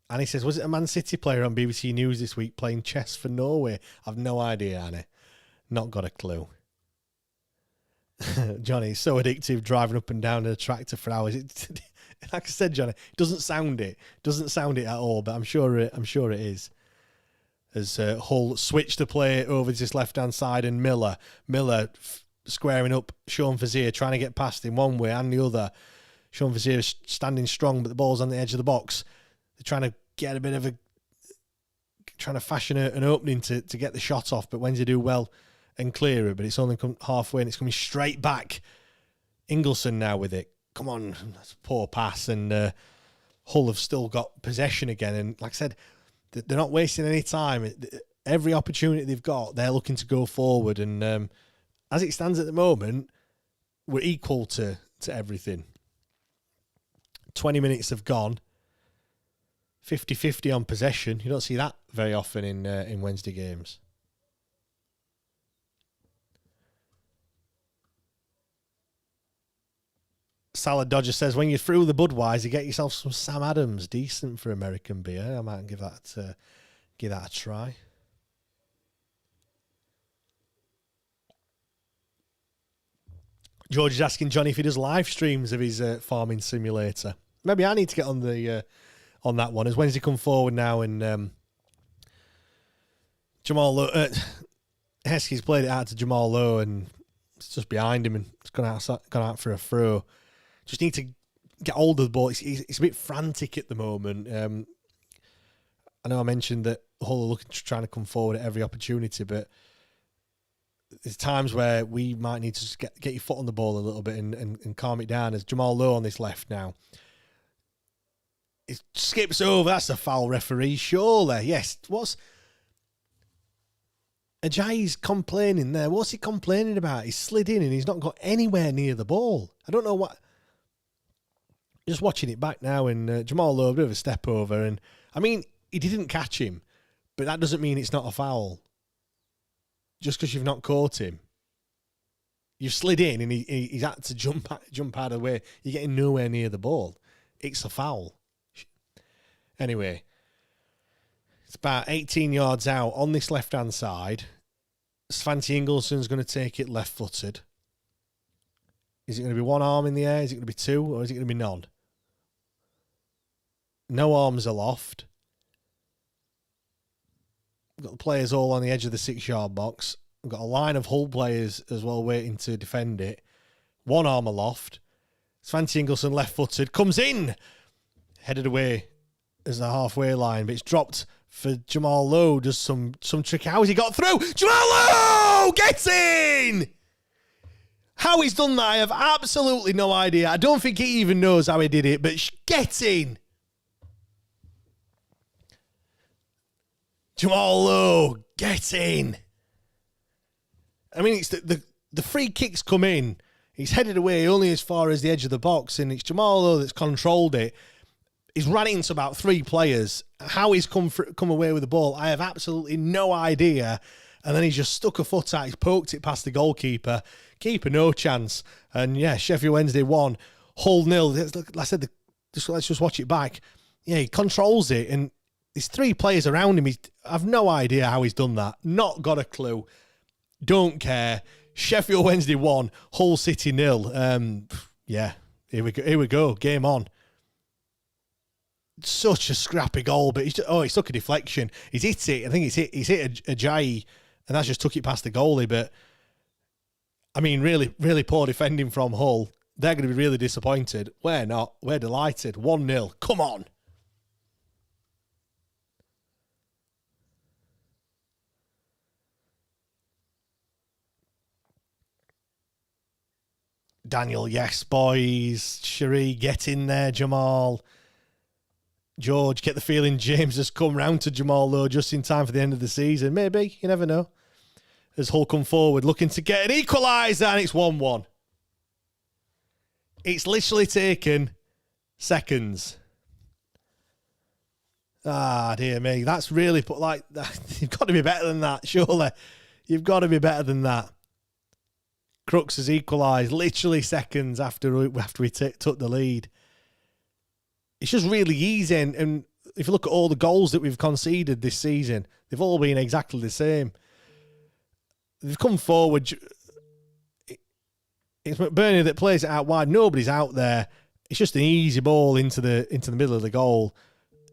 Annie says, was it a Man City player on BBC News this week playing chess for Norway? I've no idea, Annie. Not got a clue. Johnny, it's so addictive driving up and down in a tractor for hours. Like I said, Johnny, it doesn't sound it at all, but I'm sure it is. As Hull switch to play over to this left-hand side, and Miller squaring up Sean Fazier, trying to get past him one way and the other. Sean Fazier is standing strong, but the ball's on the edge of the box. They're trying to get trying to fashion an opening to get the shot off, but Wednesday do well and clear it, but it's only come halfway and it's coming straight back. Ingleson now with it. Come on, that's a poor pass, and Hull have still got possession again. And like I said, they're not wasting any time. Every opportunity they've got, they're looking to go forward. And as it stands at the moment, we're equal to everything. 20 minutes have gone. 50-50 on possession. You don't see that very often in Wednesday games. Salad Dodger says, when you're through the Budweiser, get yourself some Sam Adams. Decent for American beer. I might give that a try. George is asking Johnny if he does live streams of his farming simulator. Maybe I need to get on on that one. As Wednesday come forward now, and Jamal Lowe, Heskey's played it out to Jamal Lowe, and it's just behind him, and it's gone out for a throw. Just need to get hold of the ball. It's a bit frantic at the moment. I know I mentioned that Hull are trying to come forward at every opportunity, but there's times where we might need to just get your foot on the ball a little bit and calm it down. As Jamal Lowe on this left now, it skips over. That's a foul, referee. Surely, yes. What's Ajayi's complaining there? What's he complaining about? He's slid in and he's not got anywhere near the ball. I don't know what. Just watching it back now, and Jamal Lowe, a bit of a step over, and I mean, he didn't catch him, but that doesn't mean it's not a foul. Just because you've not caught him, you've slid in, and he's had to jump out of the way. You're getting nowhere near the ball. It's a foul. Anyway, it's about 18 yards out on this left-hand side. Svante Ingleson's going to take it left-footed. Is it going to be one arm in the air? Is it going to be two? Or is it going to be none? No arms aloft. We've got the players all on the edge of the 6-yard box. We've got a line of Hull players as well waiting to defend it. One arm aloft. Svante Ingleson left-footed. Comes in! Headed away as the halfway line, but it's dropped for Jamal Lowe. Does some trick. How has he got through? Jamal Lowe gets in! How he's done that, I have absolutely no idea. I don't think he even knows how he did it, but get in! Jamal Lowe, get in! I mean, it's the free kicks come in. He's headed away only as far as the edge of the box, and it's Jamal Lowe that's controlled it. He's run into about 3 players. How he's come away with the ball, I have absolutely no idea. and then he just stuck a foot out, he's poked it past the goalkeeper. Keeper, no chance. And yeah, Sheffield Wednesday 1, Hull 0. Like I said, let's just watch it back. Yeah, he controls it, and there's 3 players around him. I've no idea how he's done that. Not got a clue. Don't care. Sheffield Wednesday 1, Hull City 0. Yeah, here we go. Game on. Such a scrappy goal, but he took a deflection. He's hit it. I think he's hit a Jai, and that's just took it past the goalie. But I mean, really, really poor defending from Hull. They're going to be really disappointed. We're not. We're delighted. 1-0. Come on. Daniel, yes, boys. Cherie, get in there, Jamal. George, get the feeling James has come round to Jamal, though, just in time for the end of the season. Maybe. You never know. As Hull come forward, looking to get an equaliser, and it's 1-1. It's literally taken seconds. Ah, dear me. That's really put like... You've got to be better than that, surely. You've got to be better than that. Crooks has equalised literally seconds after we took the lead. It's just really easy, and if you look at all the goals that we've conceded this season, they've all been exactly the same. They've come forward. It's McBurney that plays it out wide. Nobody's out there. It's just an easy ball into the middle of the goal.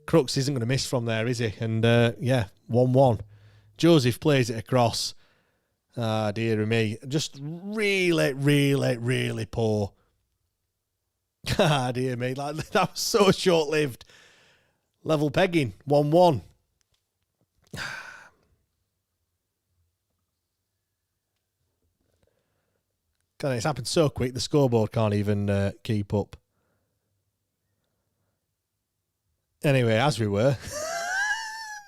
Crooks isn't going to miss from there, is he? And 1-1. Joseph plays it across. Ah, dear me. Just really, really, really poor. Ah, dear me. That was so short-lived. Level pegging. 1-1. God, it's happened so quick, the scoreboard can't even keep up. Anyway, as we were.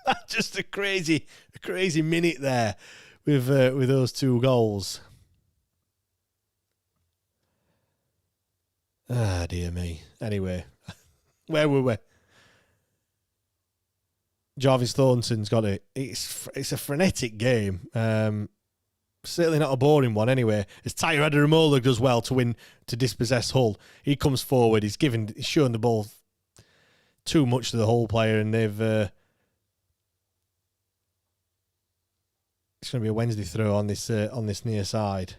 That's just a crazy minute there with those 2 goals. Ah, dear me. Anyway, where were we? Jarvis Thornton's got it. It's a frenetic game. Certainly not a boring one anyway. As Tayo Adaramola does well to dispossess Hull. He comes forward. He's shown the ball too much to the Hull player, and they've... it's going to be a Wednesday throw on this near side.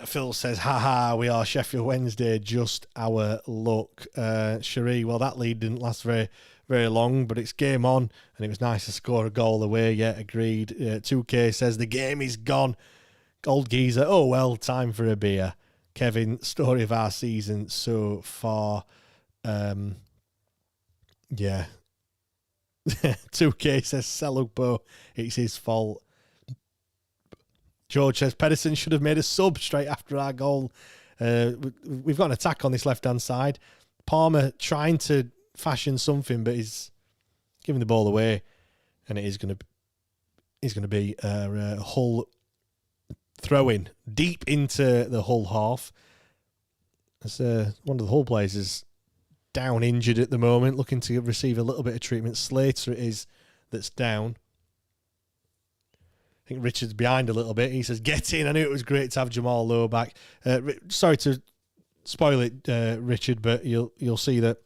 Phil says, haha, we are Sheffield Wednesday, just our luck. Cherie, well, that lead didn't last very, very long, but it's game on, and it was nice to score a goal away. Yeah, agreed. 2K says, the game is gone. Old geezer, oh, well, time for a beer. Kevin, story of our season so far. Yeah. 2K says, Selugbo, it's his fault. George says, Pedersen should have made a sub straight after our goal. We've got an attack on this left-hand side. Palmer trying to fashion something, but he's giving the ball away. And it is going to be Hull throw-in deep into the Hull half. As one of the Hull players is down injured at the moment, looking to receive a little bit of treatment. Slater it is that's down. I think Richard's behind a little bit. He says, get in. I knew it was great to have Jamal Lowe back. Sorry to spoil it, Richard, but you'll see that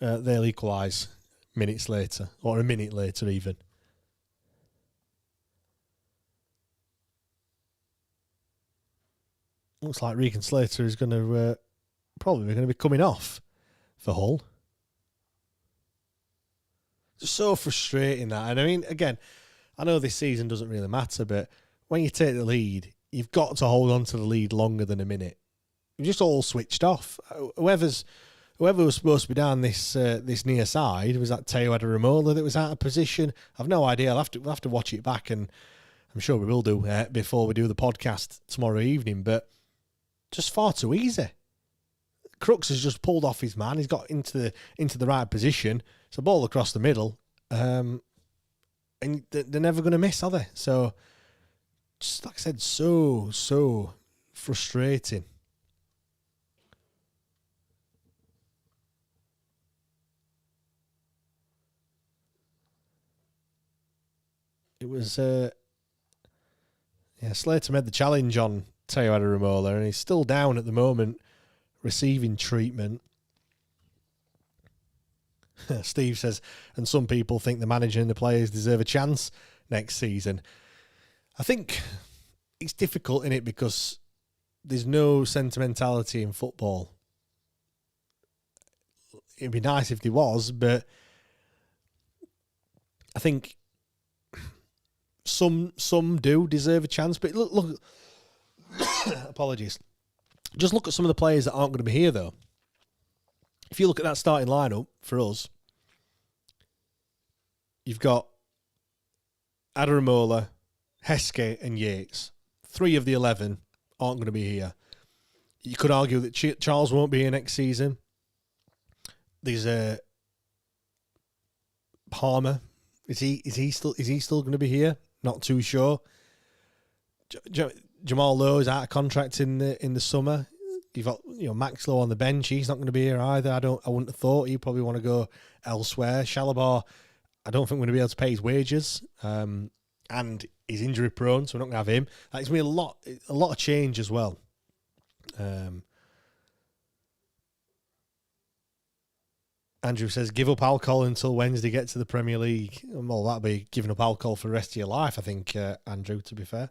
they'll equalise minutes later, or a minute later even. Looks like Regan Slater is going to probably going to be coming off for Hull. It's so frustrating that. And I mean, again, I know this season doesn't really matter, but when you take the lead, you've got to hold on to the lead longer than a minute. You've just all switched off. Whoever was supposed to be down this near side, was that Tayo Adaramola that was out of position? I've no idea. We'll have to watch it back, and I'm sure we will do before we do the podcast tomorrow evening. But just far too easy. Crooks has just pulled off his man. He's got into the right position. It's a ball across the middle. And they're never going to miss, are they? So, just like I said, so frustrating. It was, Slater made the challenge on Teo Adaramola, and he's still down at the moment, receiving treatment. Steve says, and some people think the manager and the players deserve a chance next season. I think it's difficult in it because there's no sentimentality in football. It'd be nice if there was, but I think some do deserve a chance. But look apologies. Just look at some of the players that aren't going to be here, though. If you look at that starting lineup for us, you've got Adaramola, Heskey and Yates. 3 of the 11 aren't going to be here. You could argue that Charles won't be here next season. There's Palmer. Is he still going to be here? Not too sure. Jamal Lowe is out of contract in the summer. You've got Max Lowe on the bench. He's not going to be here either. I wouldn't have thought. He'd probably want to go elsewhere. Shalabar, I don't think we're going to be able to pay his wages. And he's injury prone, so we're not going to have him. That's going to be a lot of change as well. Andrew says, give up alcohol until Wednesday, get to the Premier League. Well, that'll be giving up alcohol for the rest of your life, I think, Andrew, to be fair.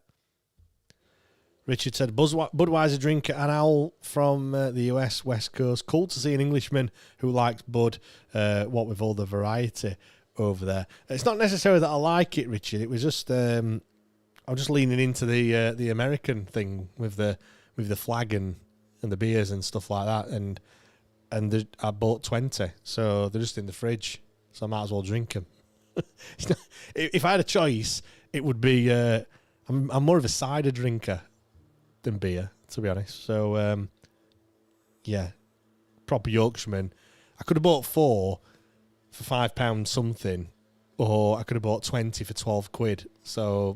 Richard said, Budweiser drinker and owl from the US West Coast. Cool to see an Englishman who likes Bud, what with all the variety over there. It's not necessarily that I like it, Richard. It was just, I'm just leaning into the American thing with the flag and the beers and stuff like that. And I bought 20, so they're just in the fridge, so I might as well drink them. If I had a choice, it would be, I'm more of a cider drinker than beer, to be honest. So, proper Yorkshireman. I could have bought 4 for £5 something, or I could have bought 20 for 12 quid. So,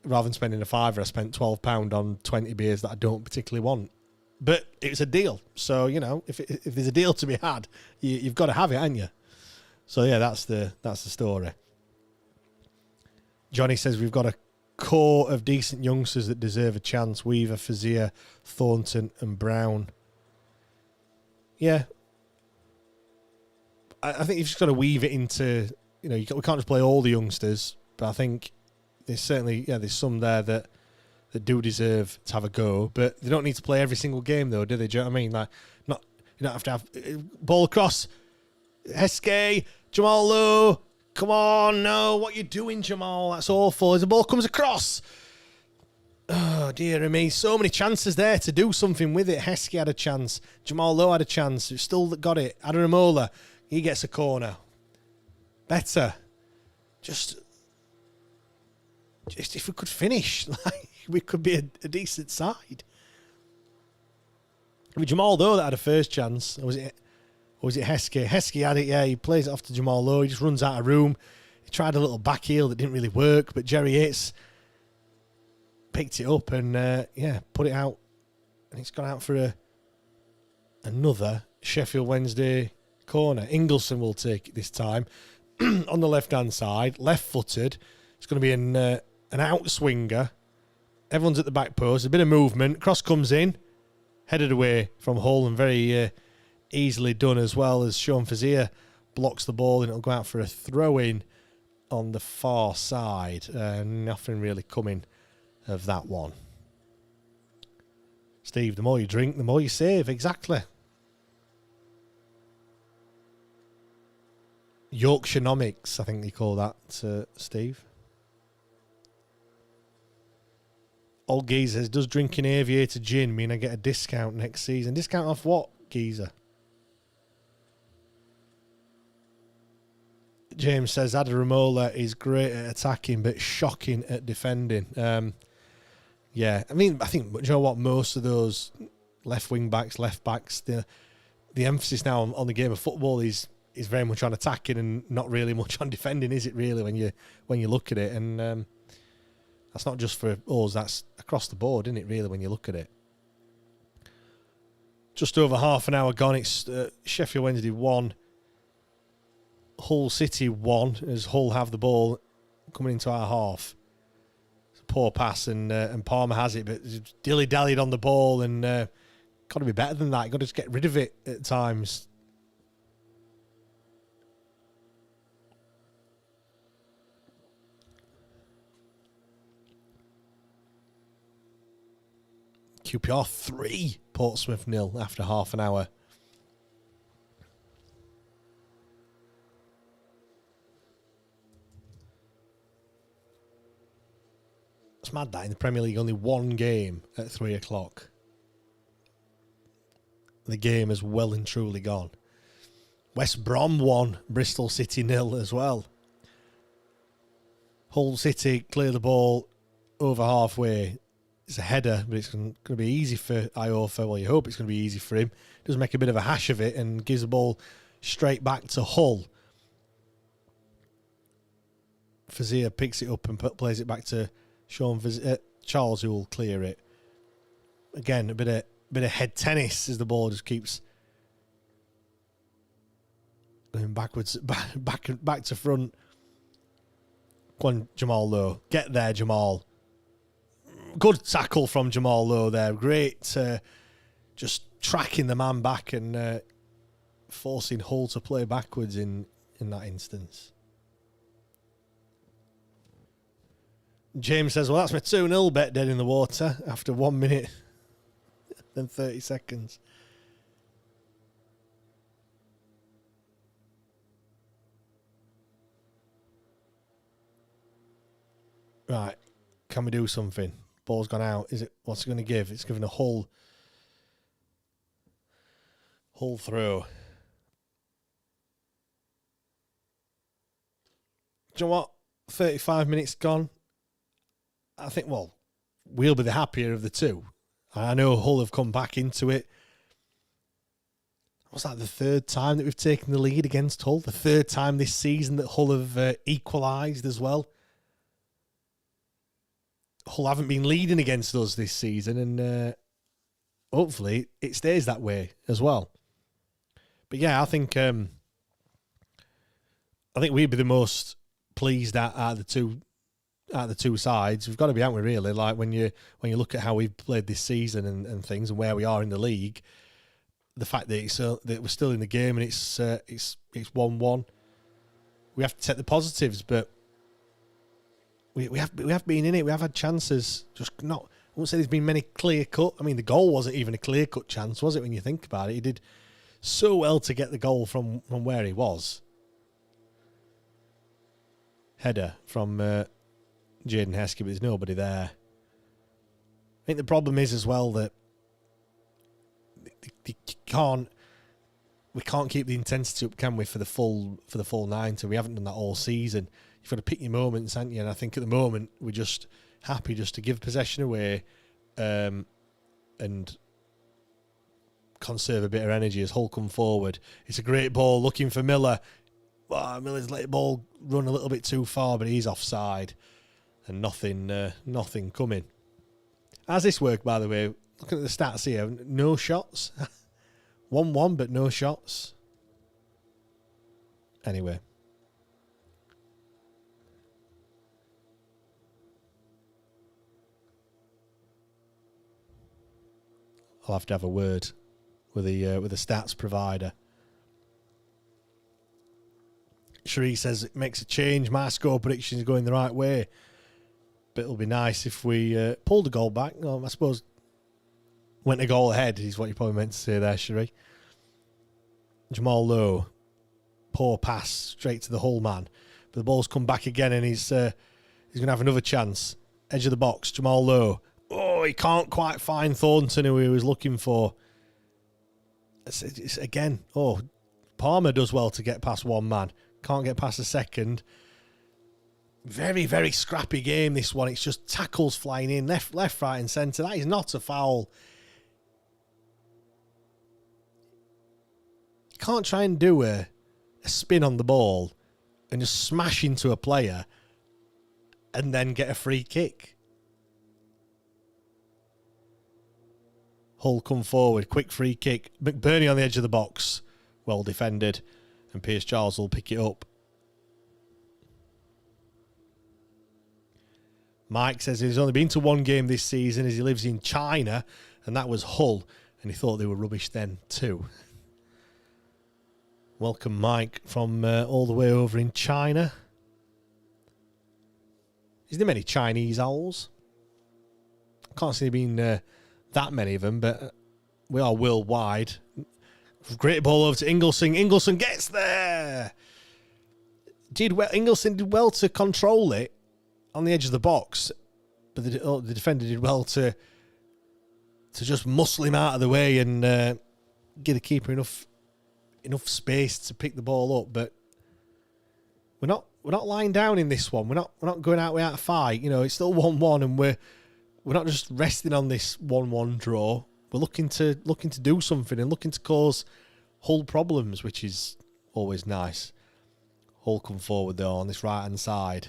rather than spending a fiver, I spent £12 on 20 beers that I don't particularly want. But it's a deal. So, if there's a deal to be had, you've got to have it, haven't you? So, yeah, that's the story. Johnny says we've got a core of decent youngsters that deserve a chance. Weaver, Fazier, Thornton and Brown. Yeah. I think you've just got to weave it into, we can't just play all the youngsters, but I think there's certainly, there's some there that do deserve to have a go, but they don't need to play every single game, though, do they? Do you know what I mean? Like, you don't have to have ball across. Heskey, Jamal Lowe, come on, no, what you doing, Jamal? That's awful. As the ball comes across. Oh, dear me. So many chances there to do something with it. Heskey had a chance. Jamal Lowe had a chance. Still got it. Adaramola, he gets a corner. Better. Just if we could finish, we could be a decent side. With Jamal Lowe that had a first chance. Or was it Heskey? Heskey had it, yeah. He plays it off to Jamal Lowe. He just runs out of room. He tried a little back heel that didn't really work, but Jerry Yates picked it up and, put it out. And it's gone out for another Sheffield Wednesday corner. Ingleson will take it this time. On the left-hand side, left-footed. It's going to be an outswinger. Everyone's at the back post. A bit of movement. Cross comes in. Headed away from Hull and very easily done, as well as Sean Fazier blocks the ball and it'll go out for a throw-in on the far side. Nothing really coming of that one. Steve, the more you drink, the more you save. Exactly. Yorkshirenomics, I think they call that, Steve. Old Geezer says, does drinking Aviator gin mean I get a discount next season? Discount off what, Geezer? James says, Adaramola is great at attacking but shocking at defending. Yeah, I think, you know what, most of those left wing backs, left backs, the emphasis now on the game of football is very much on attacking and not really much on defending, is it really, when you look at it? And that's not just for us, that's across the board, isn't it, really, when you look at it? Just over half an hour gone. It's Sheffield Wednesday 1, Hull City 1, as Hull have the ball coming into our half. It's a poor pass, and Palmer has it, but dilly-dallied on the ball, and got to be better than that. Got to just get rid of it at times. QPR 3, Portsmouth 0 after half an hour. It's mad that in the Premier League only one game at 3 o'clock. The game is well and truly gone. West Brom 1, Bristol City 0 as well. Hull City clear the ball over halfway. It's a header, but it's going to be easy for Iofa. Well, you hope it's going to be easy for him. Does make a bit of a hash of it and gives the ball straight back to Hull. Fazia picks it up and plays it back to Charles, who will clear it. Again, a bit of head tennis as the ball just keeps going backwards, back to front. Go on, Jamal Lowe. Get there, Jamal. Good tackle from Jamal Lowe there. Great, just tracking the man back and forcing Hull to play backwards in that instance. James says, well, that's my 2-0 bet dead in the water after 1 minute and 30 seconds. Right. Can we do something? Ball's gone out. What's it going to give? It's giving a Hull throw. Do you know what? 35 minutes gone. I think, well, we'll be the happier of the two. I know Hull have come back into it. Was that the third time that we've taken the lead against Hull? The third time this season that Hull have equalised as well. Hull haven't been leading against us this season, and hopefully it stays that way as well. But yeah, I think we'd be the most pleased at the two sides. We've got to be, haven't we? Really, like when you look at how we've played this season and things, and where we are in the league, the fact that that we're still in the game and it's 1-1. We have to take the positives, but. We have been in it. We have had chances. Just not. I won't say there's been many clear cut. I mean, the goal wasn't even a clear cut chance, was it? When you think about it, he did so well to get the goal from where he was. Header from Jaden Heskey, but there's nobody there. I think the problem is as well that we can't keep the intensity up, can we? For the full 90. We haven't done that all season. You've got to pick your moments, haven't you? And I think at the moment we're just happy just to give possession away and conserve a bit of energy as Hull come forward. It's a great ball looking for Miller. Oh, Miller's let the ball run a little bit too far, but he's offside and nothing coming. How's this work, by the way? Looking at the stats here, no shots. 1-1, but no shots. Anyway. I'll have to have a word with the stats provider. Cherie says it makes a change. My score prediction is going the right way, but it'll be nice if we pulled the goal back. I suppose went a goal ahead is what you probably meant to say there, Cherie. Jamal Lowe, poor pass straight to the Hull man, but the ball's come back again, and he's going to have another chance. Edge of the box, Jamal Lowe. Oh, he can't quite find Thornton, who he was looking for. It's again, Palmer does well to get past one man. Can't get past the second. Very, very scrappy game, this one. It's just tackles flying in, left, right and centre. That is not a foul. You can't try and do a spin on the ball and just smash into a player and then get a free kick. Hull come forward, quick free kick. McBurney on the edge of the box. Well defended. And Pierce Charles will pick it up. Mike says he's only been to one game this season as he lives in China, and that was Hull, and he thought they were rubbish then too. Welcome, Mike, from all the way over in China. Is there many Chinese owls? Can't see there being that many of them, but we are worldwide. Great ball over to Ingelsson. Ingelsson gets there. Ingelsson did well to control it on the edge of the box, but the defender did well to just muscle him out of the way and give the keeper enough space to pick the ball up. But we're not lying down in this one. We're not going out without a fight. You know, it's still 1-1, and we're not just resting on this 1-1 draw. We're looking to do something and looking to cause Hull problems, which is always nice. Hull come forward though on this right hand side.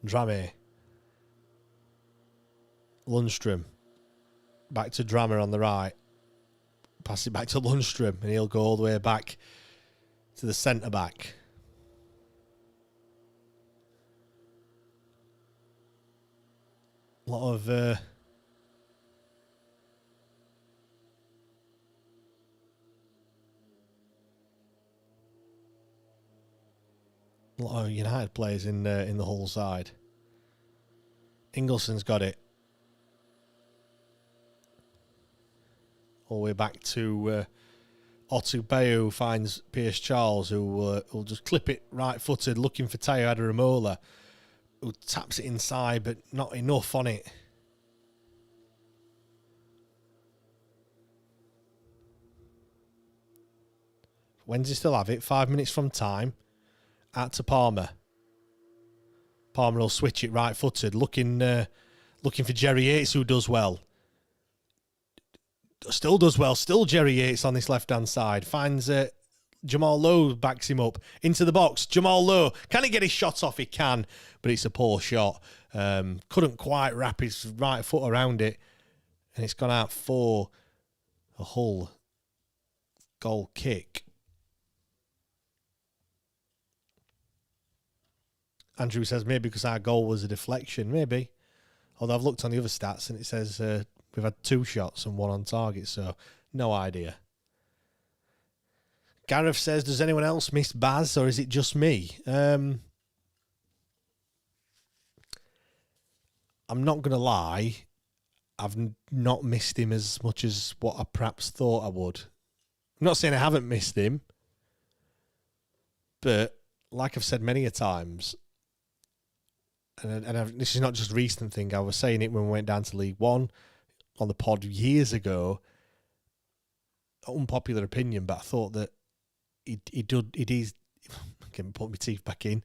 Dramé. Lundstrom. Back to Dramé on the right. Pass it back to Lundstrom, and he'll go all the way back to the centre back. A lot of United players in the Hull side. Ingelson's got it. All the way back to Otupeo, who finds Pierce Charles, who will just clip it right-footed, looking for Tayo Adaramola, who taps it inside, but not enough on it. Wednesday still have it. 5 minutes from time. Out to Palmer. Palmer will switch it right-footed, looking for Jerry Yates, who does well. Still does well. Still Jerry Yates on this left-hand side. Finds Jamal Lowe, backs him up into the box. Jamal Lowe, can he get his shot off? He can, but it's a poor shot. Couldn't quite wrap his right foot around it, and it's gone out for a Hull goal kick. Andrew says maybe because our goal was a deflection. Maybe. Although I've looked on the other stats and it says we've had 2 shots and 1 on target, so no idea. Gareth says, does anyone else miss Baz, or is it just me? I'm not going to lie. I've not missed him as much as what I perhaps thought I would. I'm not saying I haven't missed him, but like I've said many a times, and this is not just a recent thing, I was saying it when we went down to League One on the pod years ago. Unpopular opinion, but I thought that he is. Can put my teeth back in.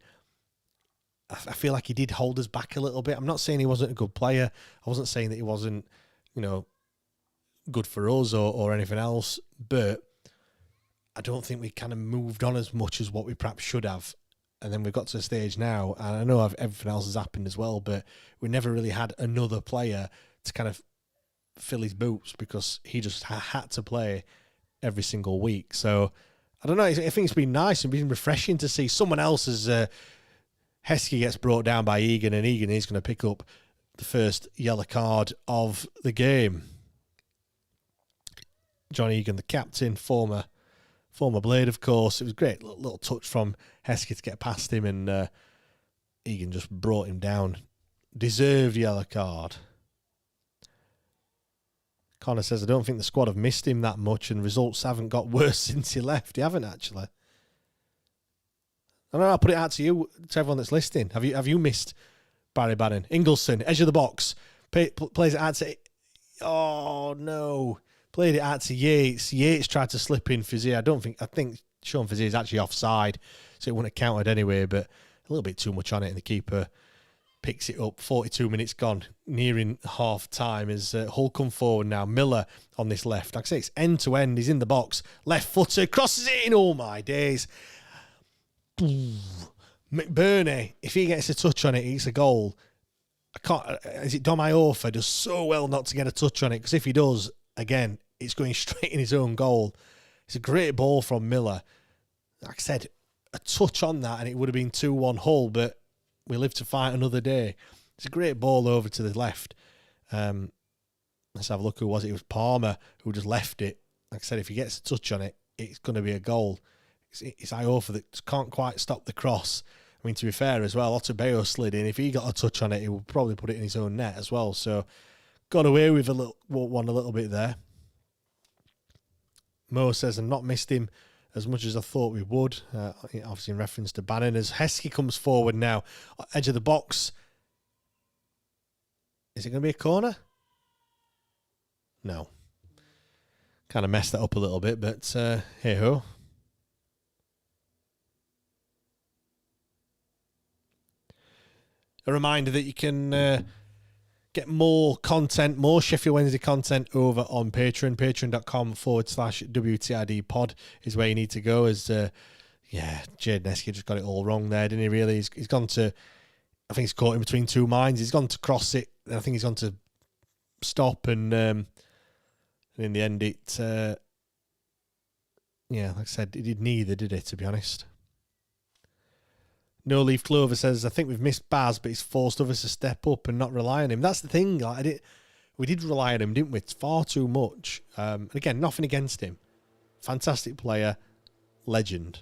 I feel like he did hold us back a little bit. I'm not saying he wasn't a good player. I wasn't saying that he wasn't, good for us or anything else. But I don't think we kind of moved on as much as what we perhaps should have. And then we've got to a stage now, and I know everything else has happened as well, but we never really had another player to kind of fill his boots because he just had to play every single week. So I don't know. I think it's been nice and been refreshing to see someone else as Heskey gets brought down by Egan, and Egan is going to pick up the first yellow card of the game. John Egan, the captain, former Blade, of course. It was a great little touch from Heskey to get past him, and Egan just brought him down. Deserved yellow card. Connor says, I don't think the squad have missed him that much, and results haven't got worse since he left. He haven't, actually. I don't know, I'll put it out to you, to everyone that's listening. Have you missed Barry Bannon? Ingelsson, edge of the box, plays it out to... Oh, no. Played it out to Yates. Yates tried to slip in Fizier. I think Sean Fizier is actually offside, so it wouldn't have counted anyway, but a little bit too much on it, and the keeper picks it up. 42 minutes gone, nearing half time as Hull come forward now. Miller on this left. Like I say, it's end to end. He's in the box. Left footer, crosses it in. Oh my days. McBurney, if he gets a touch on it, it's a goal. Is it Dom Iorfa does so well not to get a touch on it, because if he does, again, it's going straight in his own goal. It's a great ball from Miller. Like I said, a touch on that and it would have been 2-1 Hull, but we live to fight another day. It's a great ball over to the left. Let's have a look. Who was it? It was Palmer who just left it. Like I said, if he gets a touch on it, it's going to be a goal. It's Iofa that can't quite stop the cross. I mean, to be fair as well, Otabeo slid in. If he got a touch on it, he would probably put it in his own net as well. So got away with one a little bit there. Mo says, I've not missed him as much as I thought we would. Obviously in reference to Bannon. As Heskey comes forward now, edge of the box. Is it going to be a corner? No. Kind of messed that up a little bit, but hey-ho. A reminder that you can get more content, more Sheffield Wednesday content over on Patreon. Patreon.com/WTID pod is where you need to go. As Jaden Heskey just got it all wrong there, didn't he, really? He's gone to, I think he's caught in between two minds. He's gone to cross it, and I think he's gone to stop, and in the end it, like I said, it did neither, did it, to be honest? No Leaf Clover says, I think we've missed Baz, but he's forced others to step up and not rely on him. That's the thing. We did rely on him, didn't we? It's far too much. And again, nothing against him. Fantastic player, legend.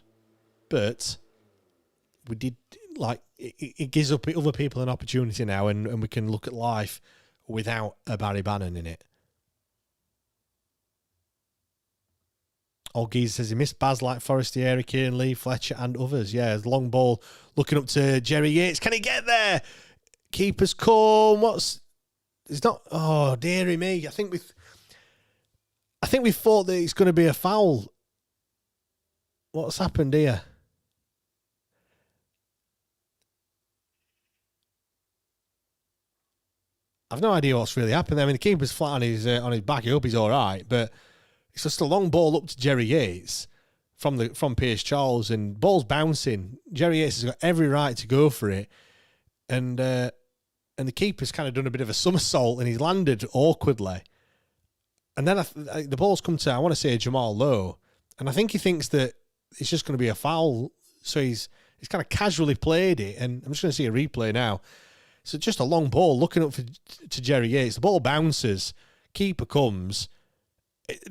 But we did, it gives up other people an opportunity now, and we can look at life without a Barry Bannon in it. Geezer says he missed Baz like Forestieri, Kieran Lee, Fletcher and others. Yeah, long ball looking up to Jerry Yates. Can he get there? Keeper's come. It's not... Oh, dearie me. I think we thought that it's going to be a foul. What's happened here? I've no idea what's really happened. I mean, the keeper's flat on his back. I hope he's all right, but it's just a long ball up to Jerry Yates from Pierce Charles, and ball's bouncing. Jerry Yates has got every right to go for it, and the keeper's kind of done a bit of a somersault, and he's landed awkwardly. And then the ball's come to, I want to say, Jamal Lowe, and I think he thinks that it's just going to be a foul, so he's kind of casually played it, and I'm just going to see a replay now. So just a long ball looking up to Jerry Yates. The ball bounces, keeper comes.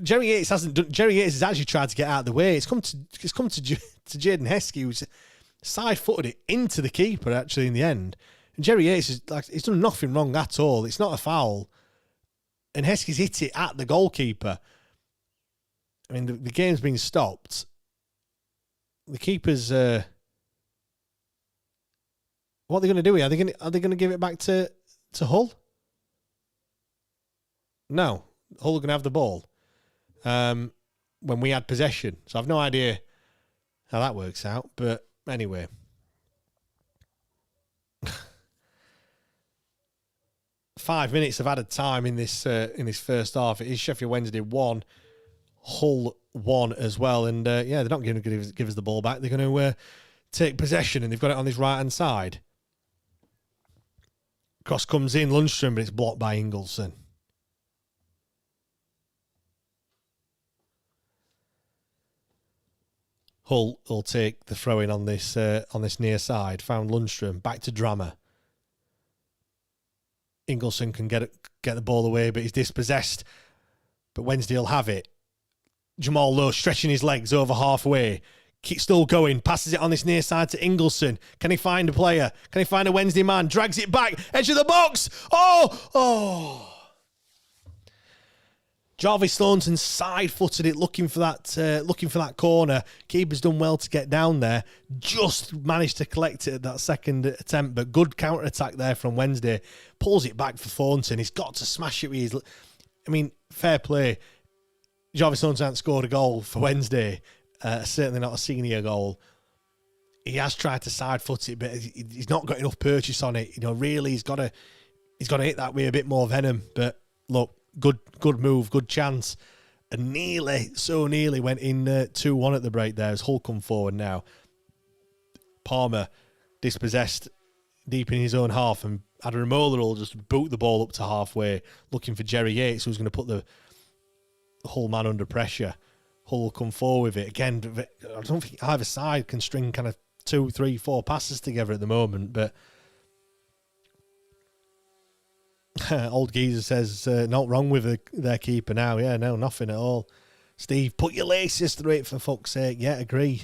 Jerry Yates has actually tried to get out of the way. It's come to Jaden Heskey, who's side-footed it into the keeper actually in the end. And Jerry Yates he's done nothing wrong at all. It's not a foul, and Heskey's hit it at the goalkeeper. I mean, the game's been stopped. The keeper's what are they going to do here? Are they going to give it back to Hull? No, Hull are going to have the ball. When we had possession. So I've no idea how that works out. But anyway. 5 minutes of added time in this first half. It is Sheffield Wednesday 1, Hull 1 as well. And they're not going to give us the ball back. They're going to take possession, and they've got it on this right-hand side. Cross comes in, Lundstrom, but it's blocked by Ingelsson. Hull will take the throw-in on this near side. Found Lundstrom. Back to Drama. Ingelsson can get the ball away, but he's dispossessed. But Wednesday will have it. Jamal Lowe stretching his legs over halfway. Still going. Passes it on this near side to Ingelsson. Can he find a player? Can he find a Wednesday man? Drags it back. Edge of the box. Oh! Jarvis Thornton side-footed it, looking for that corner. Keeper's done well to get down there. Just managed to collect it at that second attempt, but good counter-attack there from Wednesday. Pulls it back for Thornton. He's got to smash it with his... I mean, fair play. Jarvis Thornton hasn't scored a goal for Wednesday. Certainly not a senior goal. He has tried to side-foot it, but he's not got enough purchase on it. Really, he's got to hit that with a bit more venom. But look, good move, good chance. And so nearly went in 2-1 at the break there as Hull come forward now. Palmer dispossessed deep in his own half, and Adaramola will just boot the ball up to halfway, looking for Jerry Yates, who's going to put the Hull man under pressure. Hull will come forward with it. Again, I don't think either side can string kind of 2, 3, 4 passes together at the moment, but Old Geezer says, not wrong with their keeper now. Yeah, no, nothing at all. Steve, put your laces through it for fuck's sake. Yeah, agree.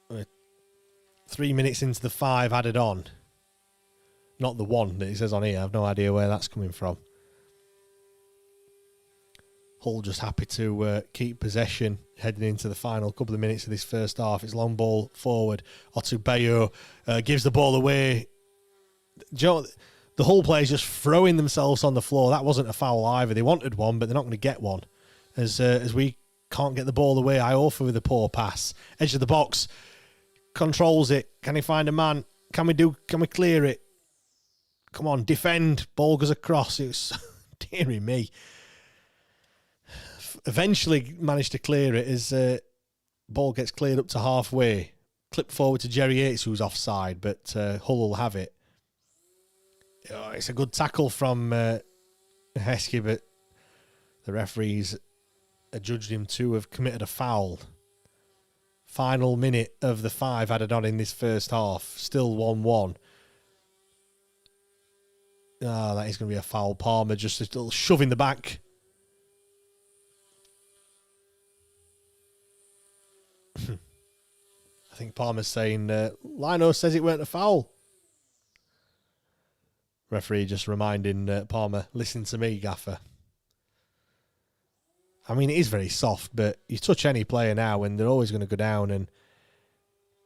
We're 3 minutes into the 5 added on. Not the 1 that it says on here. I have no idea where that's coming from. Hull just happy to keep possession heading into the final couple of minutes of this first half. It's long ball forward. Otubeyo gives the ball away. Joe, the Hull players just throwing themselves on the floor. That wasn't a foul either. They wanted one, but they're not going to get one. As we can't get the ball away. Iorfa with a poor pass. Edge of the box. Controls it. Can he find a man? Can we clear it? Come on, defend. Ball goes across. It's dearie me. Eventually managed to clear it as ball gets cleared up to halfway. Clip forward to Jerry Yates, who's offside, but Hull will have it. Oh, it's a good tackle from Heskey, but the referees adjudged him to have committed a foul. Final minute of the 5 added on in this first half. Still 1-1. Oh, that is going to be a foul. Palmer just a little shove in the back. I think Palmer's saying, Lino says it weren't a foul. Referee just reminding Palmer, listen to me, gaffer. I mean, it is very soft, but you touch any player now and they're always going to go down. And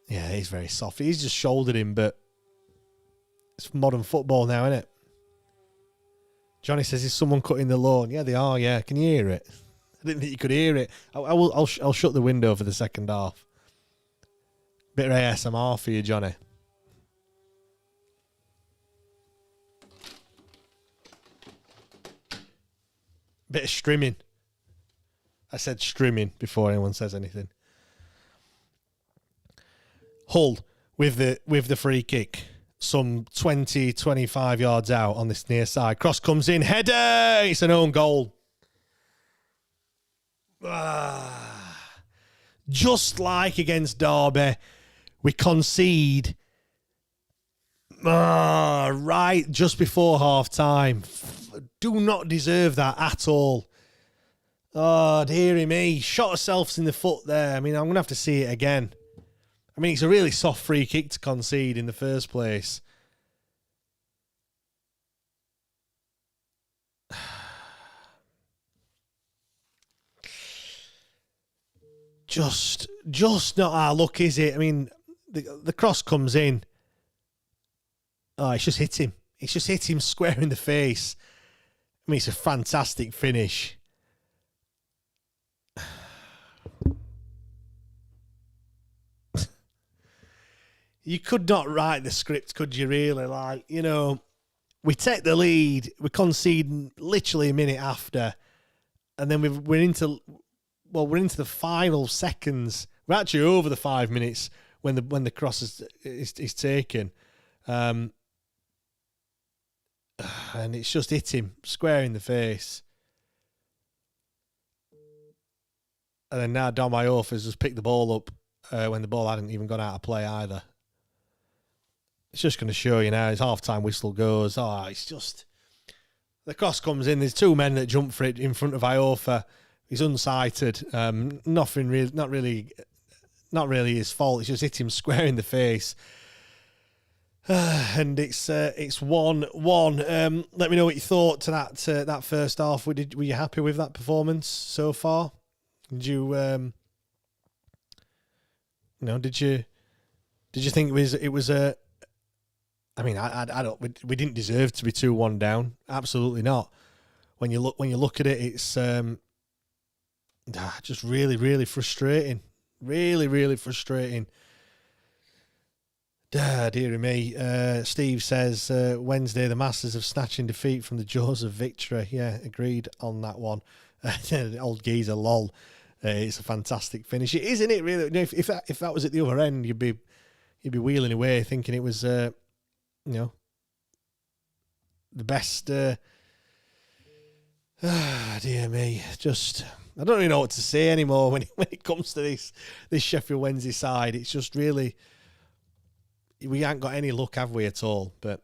yeah, it is very soft. He's just shouldered him, but it's modern football now, isn't it? Johnny says, is someone cutting the lawn? Yeah, they are, yeah. Can you hear it? I didn't think you could hear it. I'll shut the window for the second half. Bit of ASMR for you, Johnny. Bit of streaming. I said streaming before anyone says anything. Hull with the free kick. Some 20, 25 yards out on this near side. Cross comes in. Header! It's an own goal. Just like against Derby, we concede right just before half time. Do not deserve that at all. Oh, dearie me. Shot ourselves in the foot there. I mean, I'm going to have to see it again. I mean, it's a really soft free kick to concede in the first place. Just not our luck, is it? I mean, the cross comes in. Oh, it's just hit him. It's just hit him square in the face. I mean, it's a fantastic finish. You could not write the script, could you really? Like, you know, we take the lead, we concede literally a minute after, and then we're into the final seconds. We're actually over the 5 minutes when the cross is taken. And it's just hit him square in the face. And then now Dom Iorfa has just picked the ball up when the ball hadn't even gone out of play either. It's just going to show you now. His half-time whistle goes. Oh, it's just... The cross comes in. There's two men that jump for it in front of Iorfa. He's unsighted. Not really his fault. It's just hit him square in the face. And it's 1-1. Let me know what you thought to that first half. Were you happy with that performance so far? Did you did you think it was a? I mean, I don't. We didn't deserve to be 2-1 down. Absolutely not. When you look at it, it's just really, really frustrating. Really, really frustrating. Dear me. Steve says, Wednesday, the Masters of snatching defeat from the jaws of victory. Yeah, agreed on that one. Old geezer, lol. It's a fantastic finish. Isn't it, really? If that was at the other end, you'd be wheeling away thinking it was, the best. Dear me. Just I don't really know what to say anymore when it comes to this Sheffield Wednesday side. It's just really, we haven't got any luck, have we, at all? But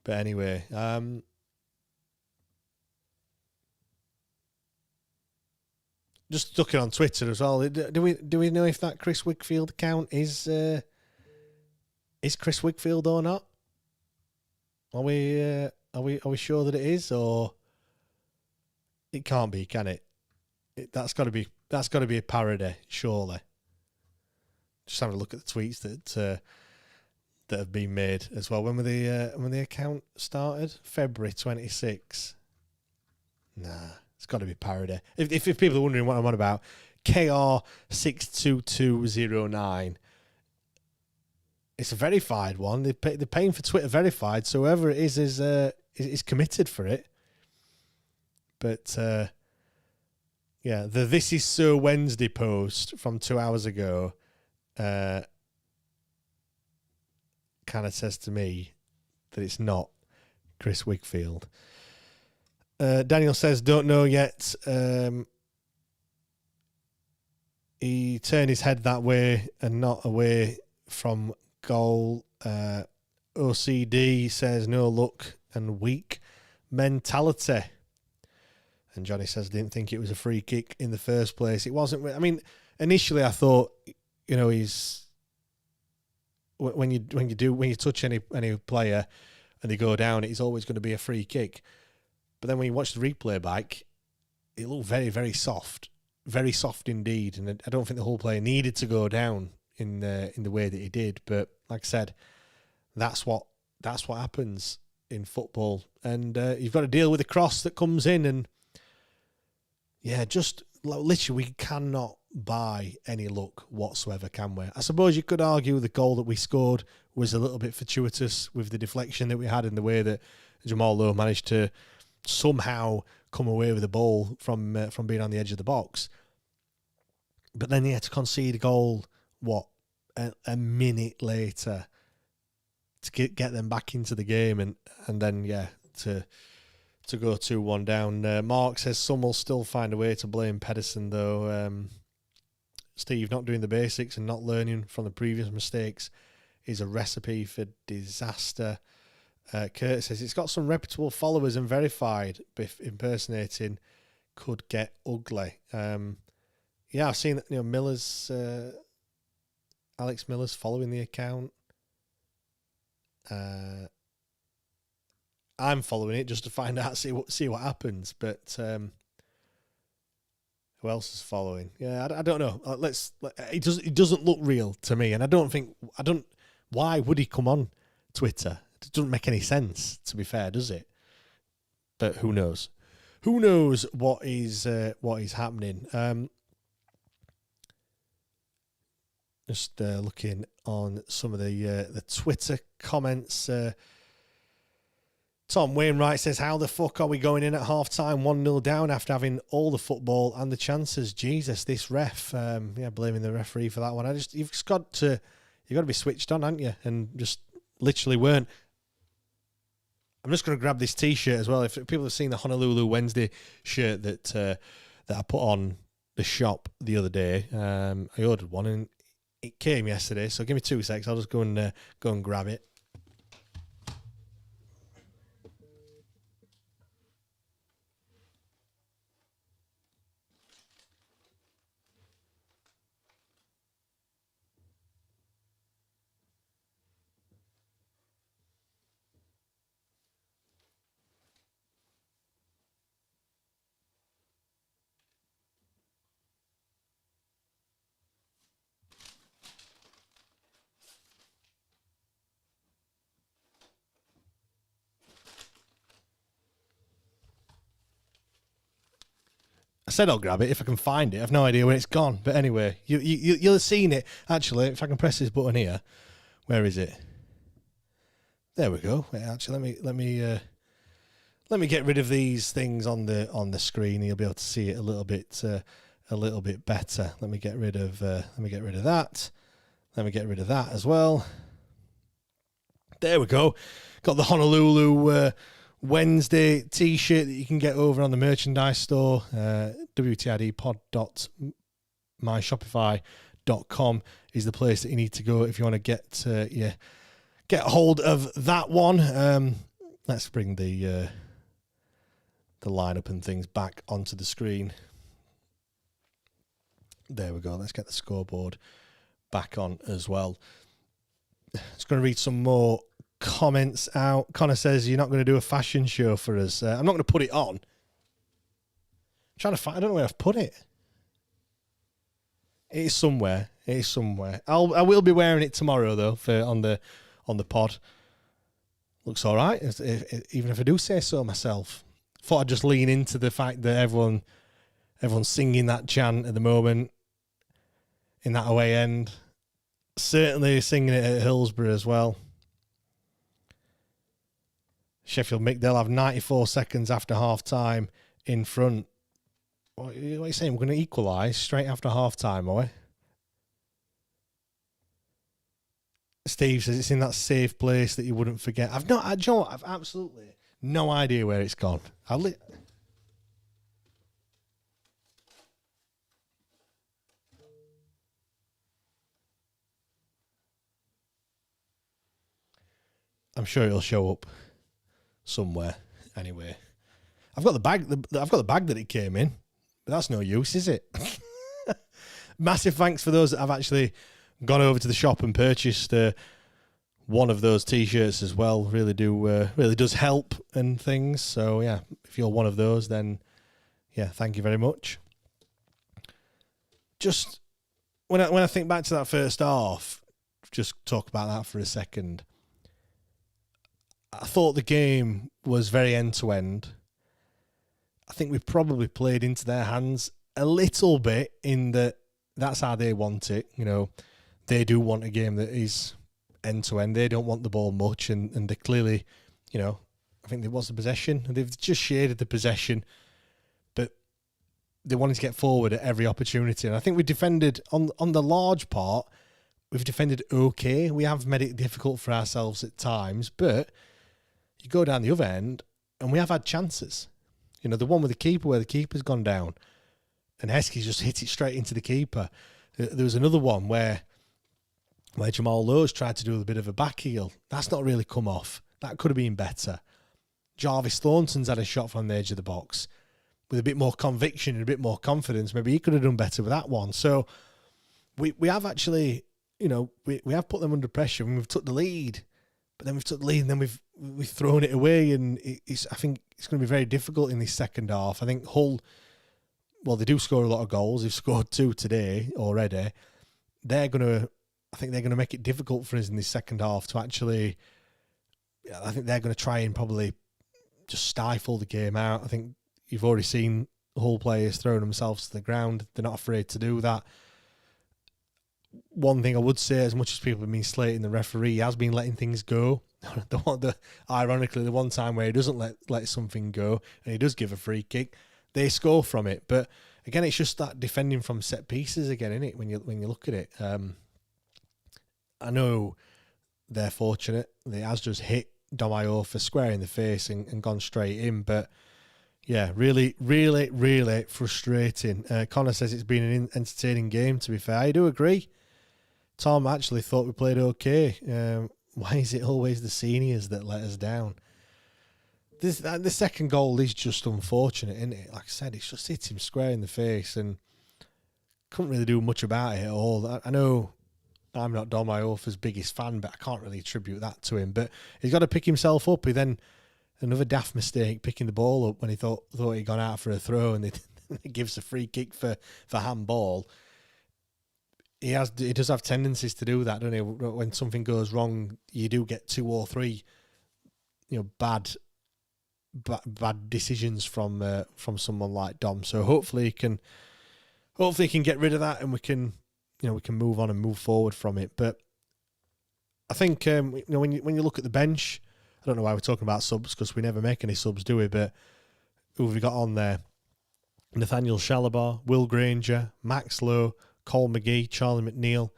anyway, just looking on Twitter as well. Do we know if that Chris Wigfield account is Chris Wigfield or not? Are we sure that it is, or it can't be, can it? That's got to be a parody, surely. Just having a look at the tweets that have been made as well. When the account started, February 26. Nah, it's got to be parody. If people are wondering what I'm on about, KR62209. It's a verified one. They're paying for Twitter verified, so whoever it is committed for it. But yeah, the This Is So Wednesday post from 2 hours ago kind of says to me that it's not Chris Wigfield. Daniel says, don't know yet. He turned his head that way and not away from goal. OCD says, no luck and weak mentality. And Johnny says, didn't think it was a free kick in the first place. It wasn't. I mean, initially I thought, he's when you touch any player and they go down, it's always going to be a free kick. But then when you watch the replay back, it looked very, very soft indeed. And I don't think the whole player needed to go down in the way that he did. But like I said, that's what happens in football, and you've got to deal with the cross that comes in. And yeah, just literally, we cannot buy any luck whatsoever, can we? I suppose you could argue the goal that we scored was a little bit fortuitous with the deflection that we had and the way that Jamal Lowe managed to somehow come away with the ball from being on the edge of the box. But then he had to concede a goal, a minute later to get them back into the game, and then, yeah, to go 2-1 down. Mark says some will still find a way to blame Pedersen, though. Steve, not doing the basics and not learning from the previous mistakes is a recipe for disaster. Kurt says it's got some reputable followers and verified, but impersonating could get ugly. Yeah, I've seen that. Miller's Alex Miller's following the account. I'm following it just to find out, see what happens. But who else is following? Yeah, I don't know. It doesn't look real to me, and I don't. Why would he come on Twitter? It doesn't make any sense, to be fair, does it? But who knows? Who knows what is happening? Just looking on some of the Twitter comments. Tom Wainwright says, how the fuck are we going in at half-time 1-0 down after having all the football and the chances? Jesus, this ref. Blaming the referee for that one. You've got to be switched on, haven't you? And just literally weren't. I'm just going to grab this T-shirt as well. If people have seen the Honolulu Wednesday shirt that I put on the shop the other day, I ordered one and it came yesterday. So give me 2 seconds. I'll just go and grab it. I said I'll grab it if I can find it. I've no idea where it's gone. But anyway, you'll have seen it. Actually, if I can press this button here, where is it? There we go. Wait, actually, let me get rid of these things on the screen. You'll be able to see it a little bit better. Let me get rid of that. Let me get rid of that as well. There we go. Got the Honolulu Wednesday t-shirt that you can get over on the merchandise store, wtidpod.myshopify.com is the place that you need to go if you want to get hold of that one. Let's bring the lineup and things back onto the screen. There we go. Let's get the scoreboard back on as well. Just going to read some more comments out. Connor says, you're not going to do a fashion show for us. I'm not going to put it on. I'm trying to find, I don't know where I've put it. It is somewhere. I will be wearing it tomorrow though on the pod. Looks all right, even if I do say so myself. Thought I'd just lean into the fact that everyone's singing that chant at the moment in that away end. Certainly singing it at Hillsborough as well. Sheffield Mick, they'll have 94 seconds after half-time in front. What are you saying? We're going to equalise straight after half-time, are we? Steve says it's in that safe place that you wouldn't forget. I've absolutely no idea where it's gone. I'm sure it'll show up somewhere. Anyway, I've got the bag. I've got the bag that it came in, but that's no use, is it? Massive thanks for those that have actually gone over to the shop and purchased one of those t-shirts as well. Really does help and things. So yeah, if you're one of those, then yeah, thank you very much. Just when I think back to that first half, just talk about that for a second. I thought the game was very end-to-end. I think we probably played into their hands a little bit in that that's how they want it. You know, they do want a game that is end-to-end. They don't want the ball much, and they clearly, you know, I think there was the possession. They've just shaded the possession, but they wanted to get forward at every opportunity. And I think we defended, on the large part, we've defended okay. We have made it difficult for ourselves at times, but you go down the other end, and we have had chances. You know, the one with the keeper where the keeper's gone down, and Heskey's just hit it straight into the keeper. There was another one where Jamal Lowe's tried to do a bit of a back heel. That's not really come off. That could have been better. Jarvis Thornton's had a shot from the edge of the box with a bit more conviction and a bit more confidence. Maybe he could have done better with that one. So we have actually, you know, we have put them under pressure and we've took the lead. But then we've took the lead and then we've thrown it away, and I think it's going to be very difficult in this second half. I think Hull, well, they do score a lot of goals. They've scored 2 today already. I think they're going to make it difficult for us in this second half to actually, I think they're going to try and probably just stifle the game out. I think you've already seen Hull players throwing themselves to the ground. They're not afraid to do that. One thing I would say, as much as people have been slating the referee, he has been letting things go. Ironically, the one time where he doesn't let something go and he does give a free kick, they score from it. But again, it's just that defending from set pieces again, isn't it? When you look at it, I know they're fortunate. It has just hit Dom Iorfa square in the face and gone straight in. But yeah, really, really, really frustrating. Connor says it's been an entertaining game, to be fair. I do agree. Tom actually thought we played okay. Why is it always the seniors that let us down? The second goal is just unfortunate, isn't it? Like I said, it's just hit him square in the face and couldn't really do much about it at all. I know I'm not Dom Iorfa's biggest fan, but I can't really attribute that to him. But he's got to pick himself up. He then, another daft mistake, picking the ball up when he thought he'd gone out for a throw, and it gives a free kick for handball. He does have tendencies to do that, doesn't he? When something goes wrong, you do get 2 or 3, you know, bad decisions from someone like Dom. So hopefully he can get rid of that, and we can move on and move forward from it. But I think when you look at the bench, I don't know why we're talking about subs, because we never make any subs, do we? But who have we got on there? Nathaniel Shalabar, Will Granger, Max Lowe, Cole McGee, Charlie McNeil,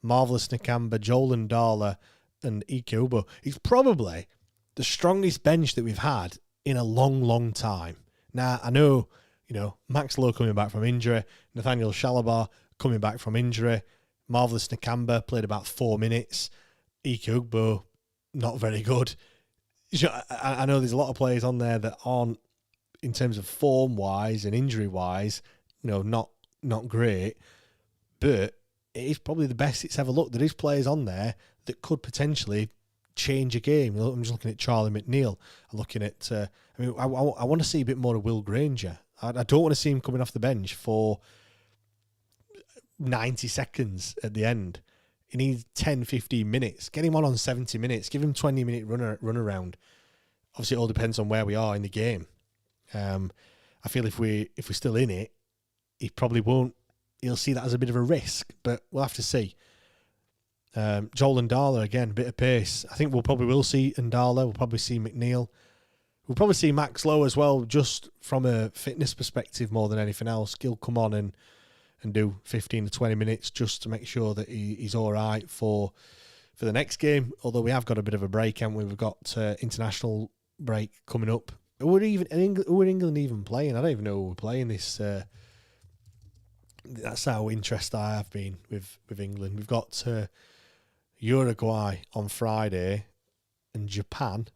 Marvellous Nakamba, Joel Ndala, and Ike Ubo. It's probably the strongest bench that we've had in a long, long time. Now, I know, Max Lowe coming back from injury, Nathaniel Shalabar coming back from injury, Marvelous Nakamba played about 4 minutes, Ike Ugbo, not very good. I know there's a lot of players on there that aren't, in terms of form-wise and injury-wise, not great, but it is probably the best it's ever looked. There is players on there that could potentially change a game. I'm just looking at Charlie McNeil. I'm looking at, I want to see a bit more of Will Granger. I don't want to see him coming off the bench for 90 seconds at the end. He needs 10, 15 minutes. Get him on 70 minutes. Give him 20-minute run around. Obviously, it all depends on where we are in the game. I feel if we're still in it, he probably won't. He'll see that as a bit of a risk, but we'll have to see. Joel Ndala, again, a bit of pace. I think we'll probably see Ndala. We'll probably see McNeil. We'll probably see Max Lowe as well, just from a fitness perspective more than anything else. He'll come on and do 15 to 20 minutes just to make sure that he's all right for the next game. Although we have got a bit of a break, haven't we? We've got international break coming up. Who are England even playing? I don't even know who we're playing this. That's how interested I have been with England. We've got Uruguay on Friday and Japan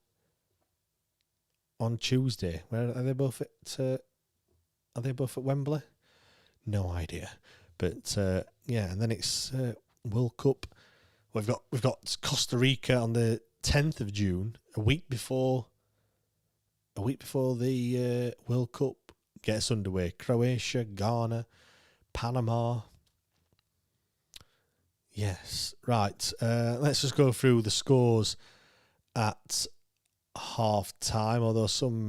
on Tuesday. Where are they both at? Are they both at Wembley? No idea. But and then it's World Cup. We've got Costa Rica on the 10th of June, a week before the World Cup gets underway. Croatia, Ghana, Panama. Yes, right. Let's just go through the scores at half time. Although some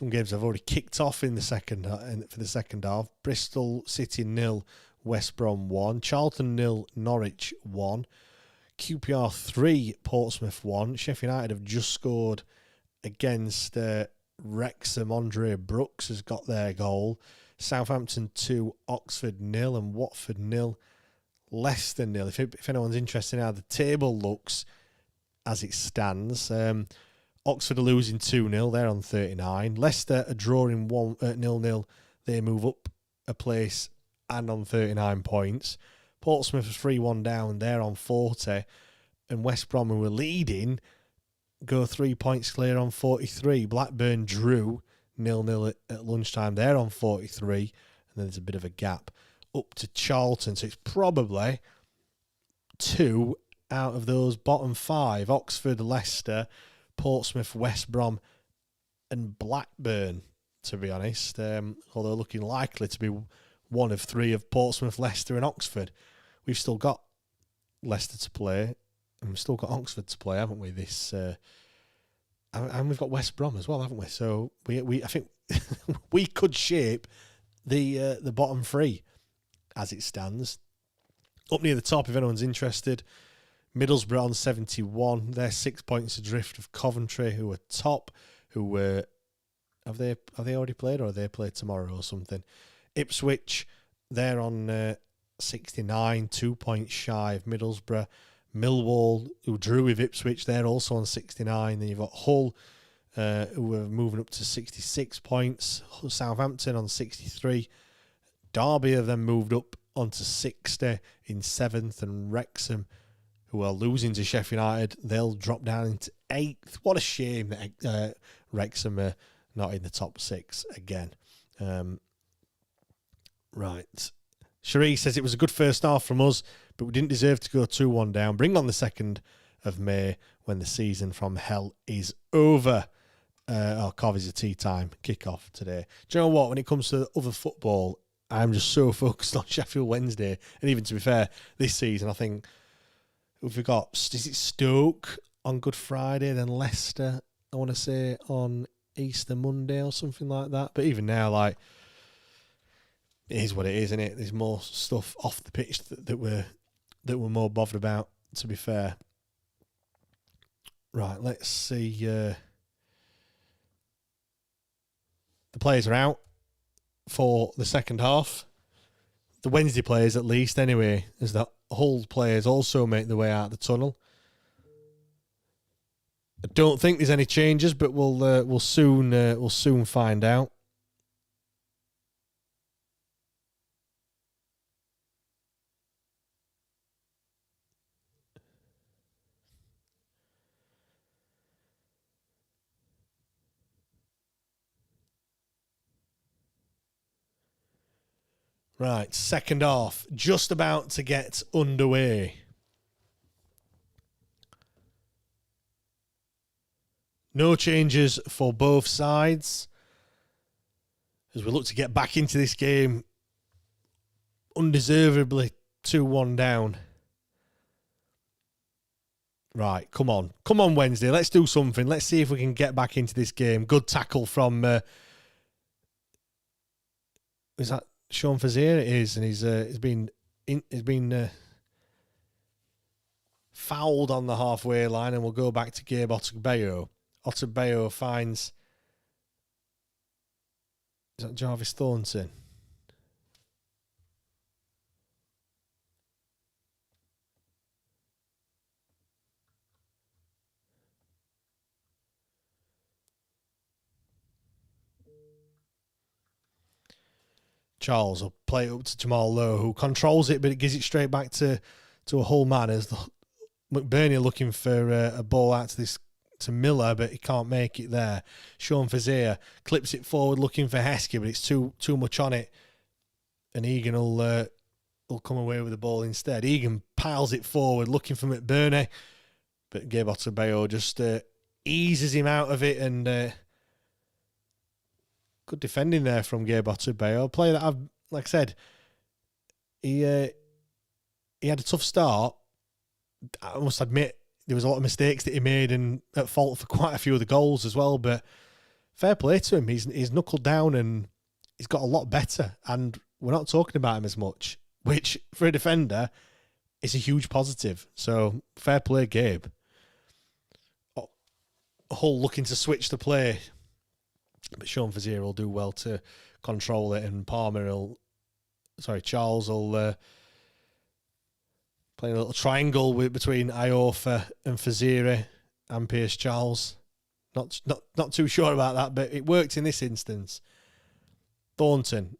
games have already kicked off in the for the second half. Bristol City 0, West Brom 1, Charlton 0, Norwich 1, QPR 3, Portsmouth 1. Sheffield United have just scored against Wrexham. Andre Brooks has got their goal. Southampton 2, Oxford 0, and Watford 0, Leicester 0. If anyone's interested in how the table looks as it stands, Oxford are losing 2-0. They're on 39. Leicester are drawing 0-0. They move up a place and on 39 points. Portsmouth is 3-1 down. They're on 40. And West Brom, who are leading, go 3 points clear on 43. Blackburn drew 0-0 at lunchtime. They're on 43. And then there's a bit of a gap up to Charlton. So it's probably 2 out of those bottom 5. Oxford, Leicester, Portsmouth, West Brom and Blackburn, to be honest. Although looking likely to be one of 3 of Portsmouth, Leicester and Oxford. We've still got Leicester to play and we've still got Oxford to play, haven't we? And we've got West Brom as well, haven't we? So we I think we could shape the bottom 3 as it stands. Up near the top, if anyone's interested, Middlesbrough on 71. They're 6 points adrift of Coventry, who are top. Who have they already played, or have they played tomorrow or something? Ipswich, they're on 69, 2 points shy of Middlesbrough. Millwall, who drew with Ipswich, they're also on 69. Then you've got Hull, who are moving up to 66 points. Southampton on 63. Derby have then moved up onto 60 in 7th, and Wrexham, who are losing to Sheffield United, they'll drop down into 8th. What a shame that Wrexham are not in the top 6 again. Right. Cherie says it was a good first half from us, but we didn't deserve to go 2-1 down. Bring on the 2nd of May when the season from hell is over. Covy's a tea time kickoff today. Do you know what? When it comes to other football, I'm just so focused on Sheffield Wednesday. And even to be fair, this season, I think we've got, is it Stoke on Good Friday, then Leicester, I want to say, on Easter Monday or something like that. But even now, like, it is what it is, isn't it? There's more stuff off the pitch that we're more bothered about, to be fair. Right, let's see. The players are out for the second half. The Wednesday players, at least, anyway, as the Hull players also make their way out of the tunnel. I don't think there's any changes, but we'll soon find out. Right, second half, just about to get underway. No changes for both sides as we look to get back into this game undeservedly 2-1 down. Right, come on. Come on, Wednesday. Let's do something. Let's see if we can get back into this game. Good tackle from... is that Sean Fazier? It is, and he's been fouled on the halfway line, and we'll go back to Gabe Otegbayo. Otegbayo finds... Is that Jarvis Thornton? Charles will play it up to Jamal Lowe, who controls it, but it gives it straight back to a Hull man as McBurney looking for a ball out to Miller, but he can't make it there. Sean Fazier clips it forward looking for Heskey, but it's too much on it, and Egan will come away with the ball instead. Egan piles it forward looking for McBurney, but Gabe Otegbayo just eases him out of it, and good defending there from Gabe Otegbayo. A player that like I said, he had a tough start. I must admit, there was a lot of mistakes that he made and at fault for quite a few of the goals as well, but fair play to him. He's knuckled down and he's got a lot better, and we're not talking about him as much, which for a defender is a huge positive. So fair play, Gabe. Hull looking to switch the play, but Sean Fazier will do well to control it, and Charles will play a little triangle between Iorfa and Fazier and Pierce Charles. Not too sure about that, but it worked in this instance. Thornton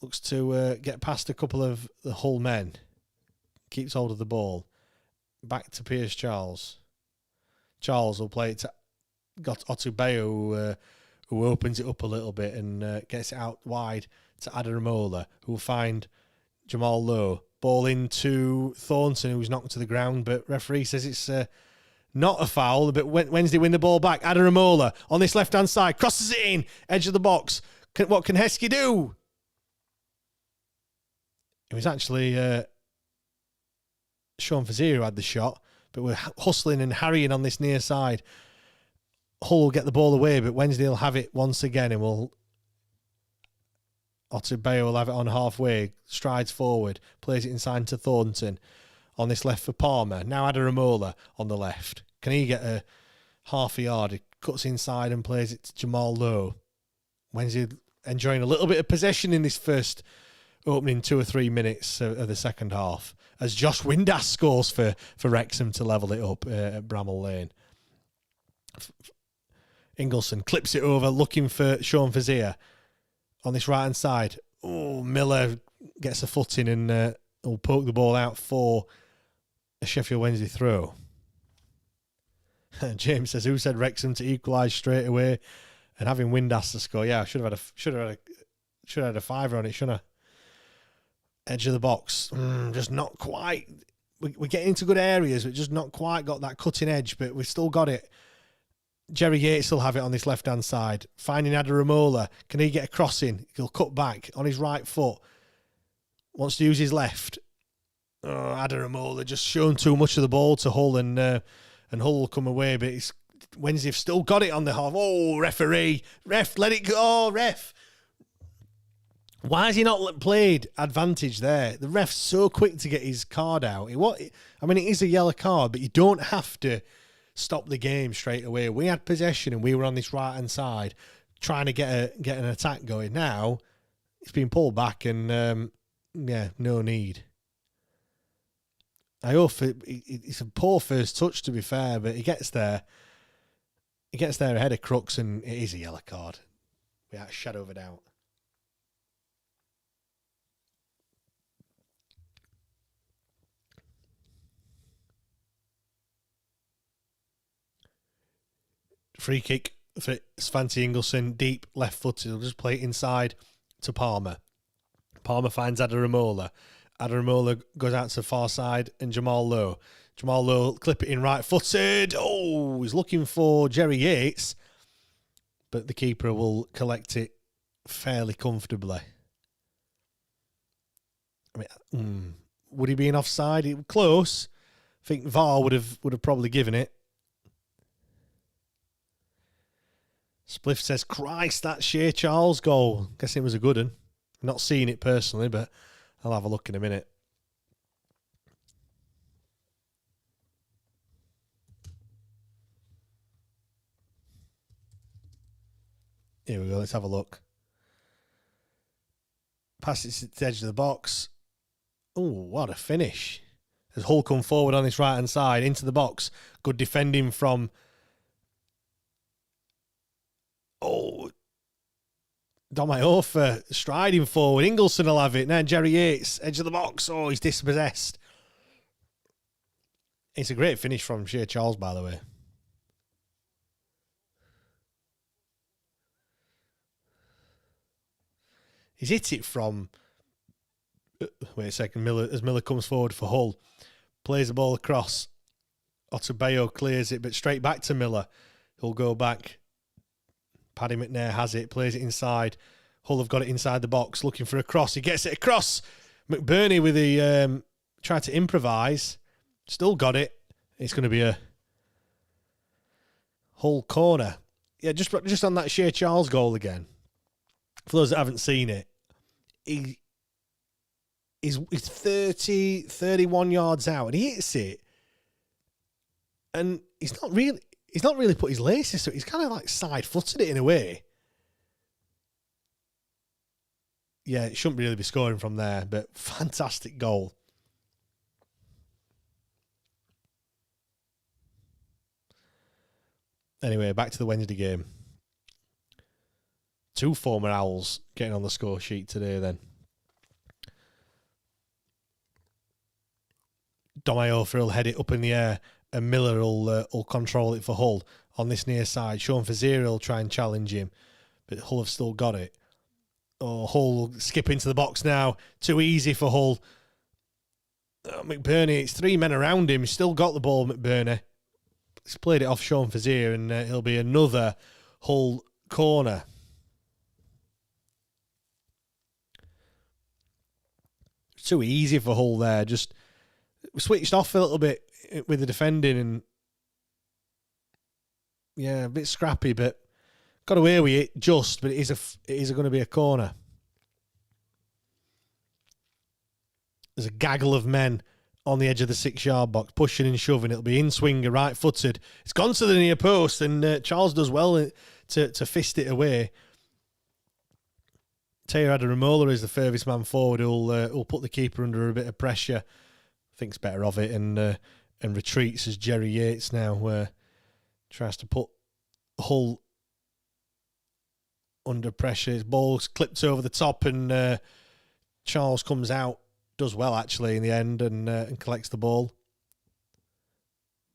looks to get past a couple of the Hull men. Keeps hold of the ball. Back to Pierce Charles. Charles will play it to Otegbayo, who opens it up a little bit and gets it out wide to Adaramola, who will find Jamal Lowe. Ball into Thornton, who's knocked to the ground, but referee says it's not a foul. But Wednesday win the ball back. Adaramola on this left-hand side, crosses it in, edge of the box. What can Heskey do? It was actually Sean Fazier who had the shot, but we're hustling and harrying on this near side. Hull will get the ball away, but Wednesday will have it once again, and Otegbayo will have it on halfway, strides forward, plays it inside to Thornton. On this left for Palmer. Now Adaramola on the left. Can he get a half a yard? He cuts inside and plays it to Jamal Lowe. Wednesday enjoying a little bit of possession in this first opening 2 or 3 minutes of the second half, as Josh Windass scores for Wrexham to level it up at Bramall Lane. Ingleson clips it over, looking for Sean Fazier on this right-hand side. Oh, Miller gets a foot in and will poke the ball out for a Sheffield Wednesday throw. James says, who said Wrexham to equalise straight away and having Windass to score? Yeah, I should have had a fiver on it, shouldn't I? Edge of the box. Just not quite. We're getting into good areas, but just not quite got that cutting edge, but we've still got it. Jerry Yates will have it on this left-hand side. Finding Adaramola. Can he get a crossing? He'll cut back on his right foot. Wants to use his left. Oh, Adaramola just shown too much of the ball to Hull, and Hull will come away, but Wednesday have still got it on the half. Oh, referee. Ref, let it go. Ref. Why has he not played advantage there? The ref's so quick to get his card out. It is a yellow card, but you don't have to stop the game straight away. We had possession and we were on this right-hand side trying to get an attack going. Now, it's been pulled back and, no need. It's a poor first touch, to be fair, but he gets there. He gets there ahead of Crooks, and it is a yellow card, without a shadow of a doubt. Free kick for Svante Ingelsson, deep left footed. He'll just play it inside to Palmer. Palmer finds Adaramola. Adaramola goes out to the far side, and Jamal Lowe. Jamal Lowe clip it in right footed. Oh, he's looking for Jerry Yates, but the keeper will collect it fairly comfortably. I mean, would he be in offside? It was close. I think VAR would have probably given it. Spliff says, Christ, that Shea Charles goal. Guess it was a good one. Not seeing it personally, but I'll have a look in a minute. Here we go, let's have a look. Pass it to the edge of the box. Oh, what a finish. As Hull come forward on this right-hand side, into the box. Good defending from... Oh, Domayofa striding forward. Ingelsson will have it. Now Jerry Yates, edge of the box. Oh, he's dispossessed. It's a great finish from Shea Charles, by the way. He's hit it from... Wait a second. Miller comes forward for Hull. Plays the ball across. Otabayo clears it, but straight back to Miller. He'll go back. Paddy McNair has it, plays it inside. Hull have got it inside the box, looking for a cross. He gets it across. McBurney with the tried to improvise, still got it. It's going to be a Hull corner. Yeah, just on that Shea Charles goal again. For those that haven't seen it, he's 31 yards out, and he hits it, and he's not really put his laces to it. He's kind of like side-footed it in a way. Yeah, it shouldn't really be scoring from there, but fantastic goal. Anyway, back to the Wednesday game. 2 former Owls getting on the score sheet today then. Domayofa will head it up in the air, and Miller will control it for Hull on this near side. Sean Faziri will try and challenge him, but Hull have still got it. Oh, Hull will skip into the box now. Too easy for Hull. Oh, McBurney, it's 3 men around him. He's still got the ball, McBurney. He's played it off Sean Faziri, and it'll be another Hull corner. Too easy for Hull there. Just switched off a little bit with the defending, and yeah, a bit scrappy, but got away with it just. But it is going to be a corner. There's a gaggle of men on the edge of the 6-yard box, pushing and shoving. It'll be in swinger, right-footed. It's gone to the near post, and Charles does well to fist it away. Teo Adaramola is the furthest man forward who'll put the keeper under a bit of pressure. Thinks better of it and retreats as Jerry Yates now tries to put Hull under pressure. His ball's clipped over the top, and Charles comes out. Does well, actually, in the end, and collects the ball.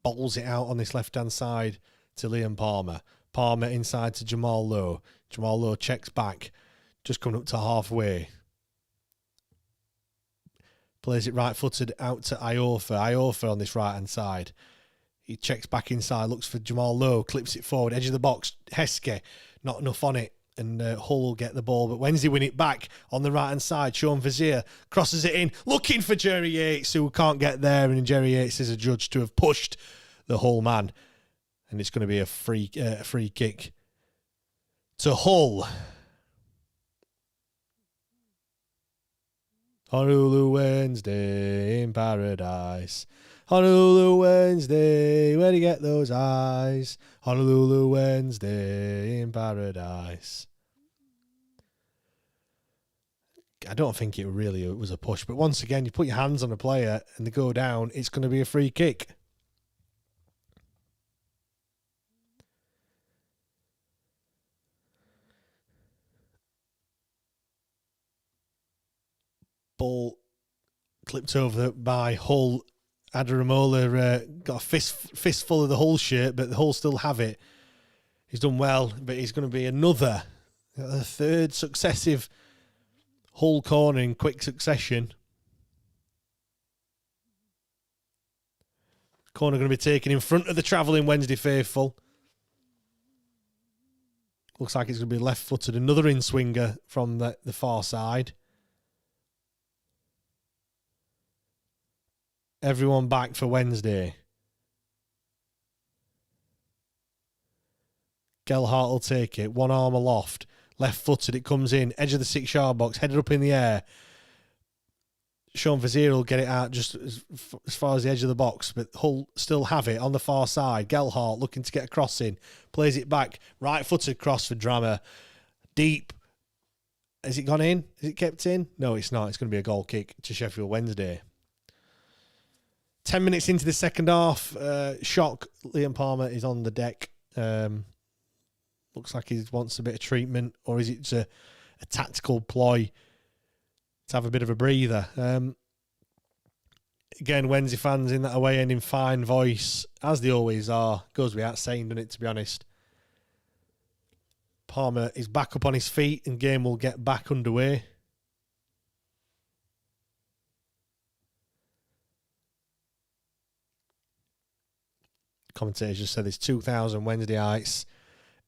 Bowls it out on this left-hand side to Liam Palmer. Palmer inside to Jamal Lowe. Jamal Lowe checks back. Just coming up to halfway. Plays it right-footed out to Iorfa. Iorfa on this right-hand side. He checks back inside, looks for Jamal Lowe, clips it forward, edge of the box. Heskey, not enough on it, and Hull will get the ball. But Wednesday win it back on the right-hand side. Sean Vizier crosses it in, looking for Jerry Yates, who can't get there, and Jerry Yates is adjudged to have pushed the Hull man. And it's going to be a free kick to Hull. Honolulu Wednesday in paradise. Honolulu Wednesday, where do you get those eyes? Honolulu Wednesday in paradise. I don't think it really was a push. But once again, you put your hands on a player and they go down, it's going to be a free kick. Ball clipped over by Hull. Adaramola got a fistful of the Hull shirt, but the Hull still have it. He's done well, but he's going to be another, the third successive Hull corner in quick succession. Corner going to be taken in front of the travelling Wednesday faithful. Looks like it's going to be left-footed. Another in-swinger from the far side. Everyone back for Wednesday. Gelhart will take it. One arm aloft. Left-footed. It comes in. Edge of the 6-yard box. Headed up in the air. Sean Vizier will get it out just as far as the edge of the box, but Hull still have it on the far side. Gelhart looking to get a cross in. Plays it back. Right-footed cross for Drama. Deep. Has it gone in? Is it kept in? No, it's not. It's going to be a goal kick to Sheffield Wednesday. 10 minutes into the second half, shock. Liam Palmer is on the deck. Looks like he wants a bit of treatment, or is it a tactical ploy to have a bit of a breather? Again, Wednesday fans in that away end in fine voice, as they always are. Goes without saying, doesn't it, to be honest. Palmer is back up on his feet and game will get back underway. Commentators just said there's 2,000 Wednesdayites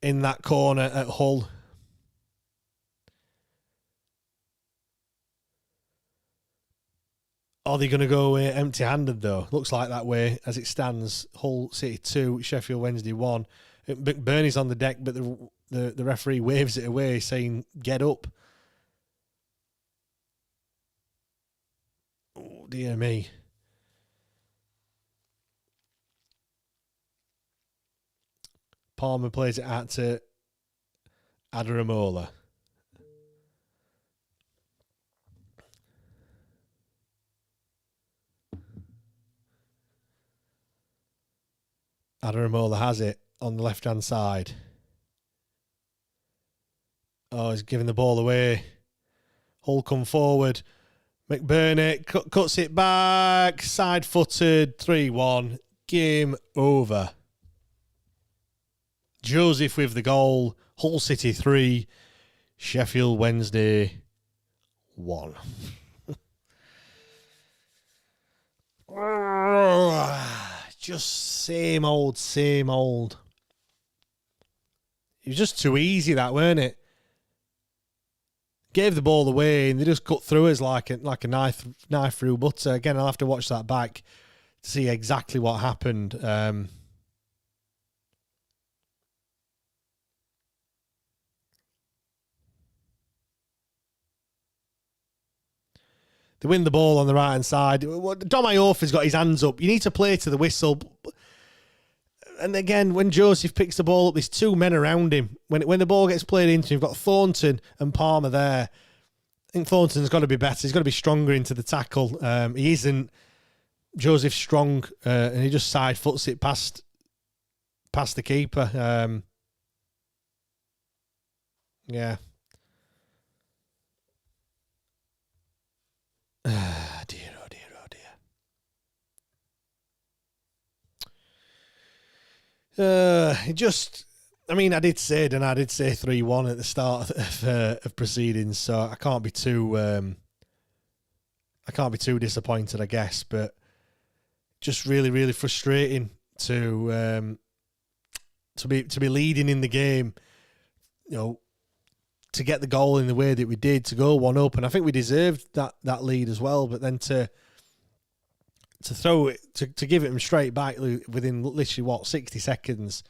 in that corner at Hull. Are they going to go empty-handed, though? Looks like that way as it stands. Hull City 2, Sheffield Wednesday 1. McBurney's on the deck, but the referee waves it away, saying, get up. Oh, dear me. Palmer plays it out to Adaramola. Adaramola has it on the left-hand side. Oh, he's giving the ball away. Hull come forward. McBurney cuts it back. Side-footed. 3-1. Game over. Joseph with the goal. Hull City 3. Sheffield Wednesday 1. Just same old, same old. It was just too easy, that, weren't it? Gave the ball away and they just cut through us like a knife through butter. Again, I'll have to watch that back to see exactly what happened. They win the ball on the right-hand side. Dom Iorfa's got his hands up. You need to play to the whistle. And again, when Joseph picks the ball up, there's two men around him. When the ball gets played into him, you've got Thornton and Palmer there. I think Thornton's got to be better. He's got to be stronger into the tackle. He isn't. Joseph's strong, and he just side foots it past the keeper. Yeah. Oh dear. I did say 3-1 at the start of proceedings, so I can't be too disappointed, I guess. But just really, really frustrating to be leading in the game, to get the goal in the way that we did, to go 1-up, and I think we deserved that lead as well. But then to throw it, to give it them straight back within literally 60 seconds.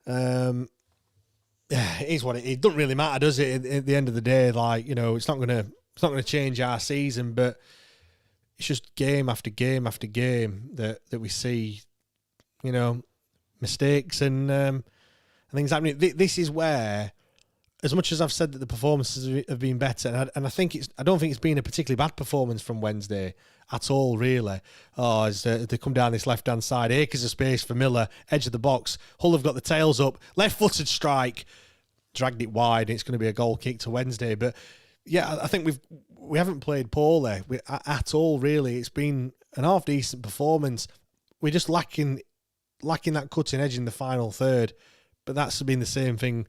It is what it is. It doesn't really matter, does it? At the end of the day, it's not gonna change our season, but it's just game after game after game that we see, mistakes and things happening. This is where as much as I've said that the performances have been better, and I don't think it's been a particularly bad performance from Wednesday at all, really. Oh, as they come down this left-hand side, acres of space for Miller, edge of the box. Hull have got the tails up, left-footed strike, dragged it wide. It's going to be a goal kick to Wednesday. But yeah, I think we haven't played poorly at all, really. It's been an half-decent performance. We're just lacking that cutting edge in the final third. But that's been the same thing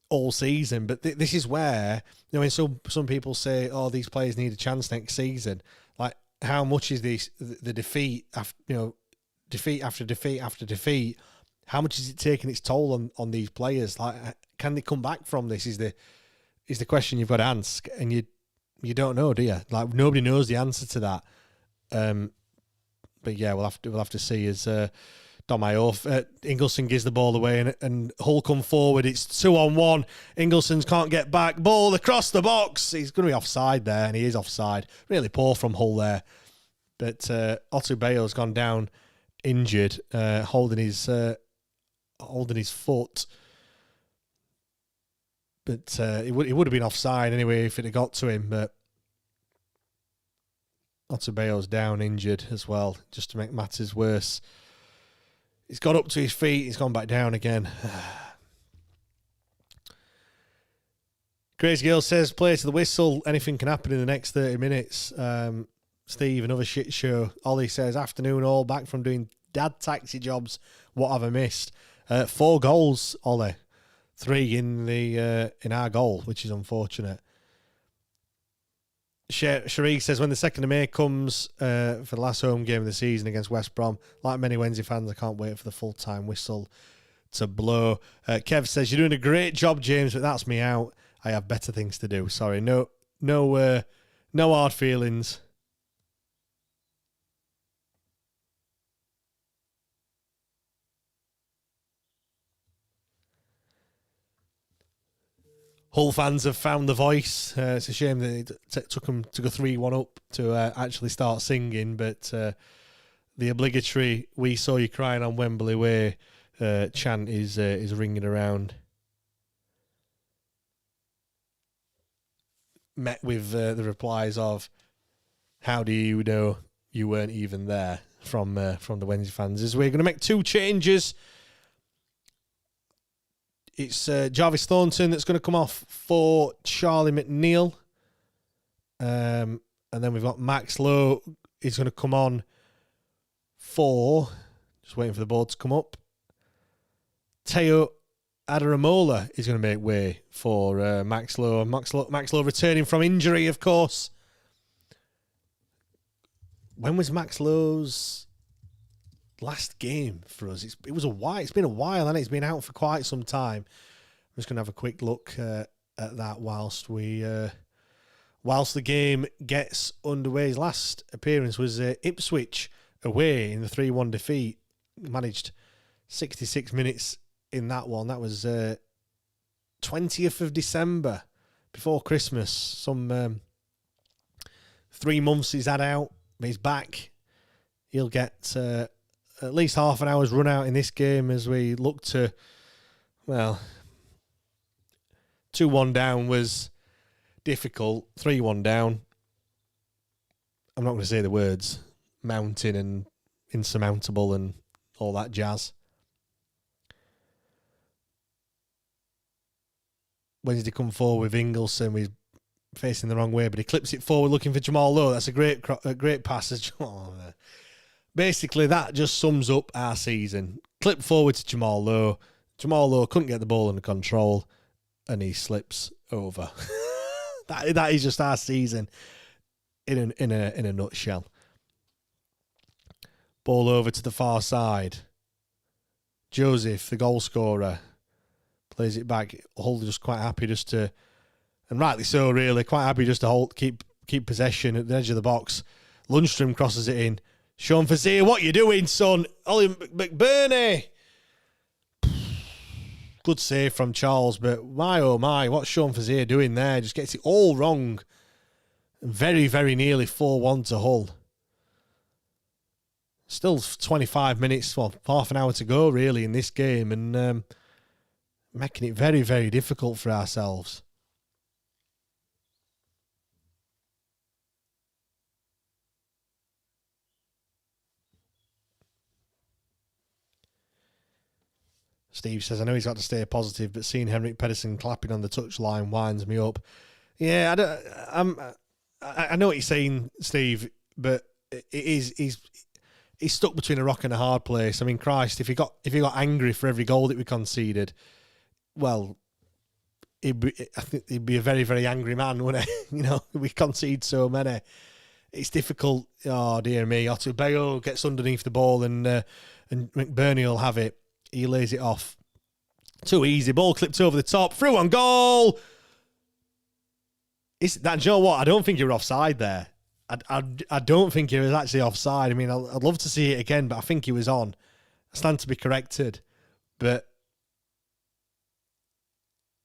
all season. But this is where, when some people say, oh, these players need a chance next season. Like, how much is the defeat after, defeat after defeat after defeat? How much is it taking its toll on these players? Like, can they come back from this? Is the question you've got to ask, and you don't know, do you? Like, nobody knows the answer to that. But yeah, we'll have to see as Ingelsson gives the ball away and Hull come forward. It's 2-on-1. Ingelsson can't get back. Ball across the box. He's going to be offside there, and he is offside. Really poor from Hull there. But Otto Bayo's gone down injured, holding his foot. But it would have been offside anyway if it had got to him. But Otto Bayo's down injured as well, just to make matters worse. He's got up to his feet. He's gone back down again. Crazy Girl says, play to the whistle. Anything can happen in the next 30 minutes. Steve, another shit show. Ollie says, afternoon all, back from doing dad taxi jobs. What have I missed? 4 goals, Ollie. 3 in our goal, which is unfortunate. Cherie says, when the 2nd of May comes for the last home game of the season against West Brom, like many Wednesday fans, I can't wait for the full-time whistle to blow. Kev says, you're doing a great job, James, but that's me out. I have better things to do. Sorry, no hard feelings. Hull fans have found the voice. It's a shame that it took them to go 3-1 up to actually start singing, but the obligatory "We Saw You Crying on Wembley Way" chant is ringing around. Met with the replies of, "How do you know you weren't even there?" from the Wednesday fans. As we're going to make 2 changes. It's Jarvis Thornton that's going to come off for Charlie McNeil. And then we've got Max Lowe. He's going to come on for, just waiting for the board to come up, Teo Adaramola is going to make way for Max Lowe. Max Lowe returning from injury, of course. When was Max Lowe's last game for us? It's been a while, and it's been out for quite some time. I'm just going to have a quick look at that whilst the game gets underway. His last appearance was Ipswich away in the 3-1 defeat. Managed 66 minutes in that one. That was 20th of December, before Christmas. Some 3 months he's had out, but he's back. He'll get at least half an hour's run out in this game as we look to, 2-1 down was difficult. 3-1 down, I'm not going to say the words mountain and insurmountable and all that jazz. Wednesday come forward with Ingelsson. We're facing the wrong way, but he clips it forward looking for Jamal Lowe. That's a great pass. Basically, that just sums up our season. Clip forward to Jamal Lowe. Jamal Lowe couldn't get the ball under control, and he slips over. that is just our season in a nutshell. Ball over to the far side. Joseph, the goal scorer, plays it back. Hull just quite happy just to, and rightly so, really, quite happy just to keep possession at the edge of the box. Lundstrom crosses it in. Sean Fazia, what you doing, son? Ollie McBurney. Good save from Charles, but my oh my, what's Sean Fazia doing there? Just gets it all wrong. Very, very nearly 4-1 to Hull. Still 25 minutes, half an hour to go, really, in this game. And making it very, very difficult for ourselves. Steve says, I know he's got to stay positive, but seeing Henrik Pedersen clapping on the touchline winds me up. Yeah, I know what you're saying, Steve, but he's stuck between a rock and a hard place. I mean, Christ, if he got angry for every goal that we conceded, well, I think he'd be a very, very angry man, wouldn't he? We concede so many. It's difficult. Oh, dear me. Otto Bayo gets underneath the ball and McBurney will have it. He lays it off. Too easy. Ball clipped over the top. Through on goal. Do you know what? I don't think you were offside there. I don't think he was actually offside. I mean, I'd love to see it again, but I think he was on. I stand to be corrected. But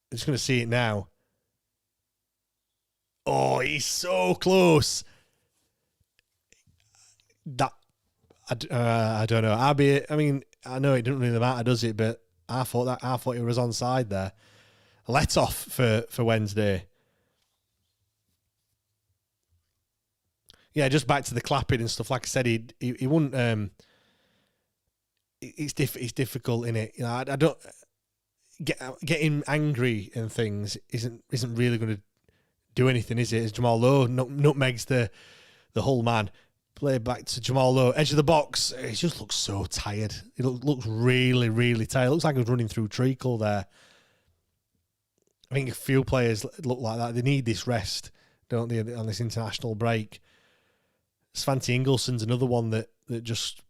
I'm just going to see it now. Oh, he's so close. I don't know. I know it doesn't really matter, does it? But I thought it was onside there. Let off for Wednesday. Yeah, just back to the clapping and stuff. Like I said, he wouldn't. It's difficult, innit? I don't getting angry and things isn't really going to do anything, is it? As Jamal Lowe nutmegs the Hull man. Play back to Jamal Lowe, edge of the box. He just looks so tired. He looks really, really tired. It looks like he was running through treacle there. I think a few players look like that. They need this rest, don't they, on this international break. Svante Ingolson's another one that just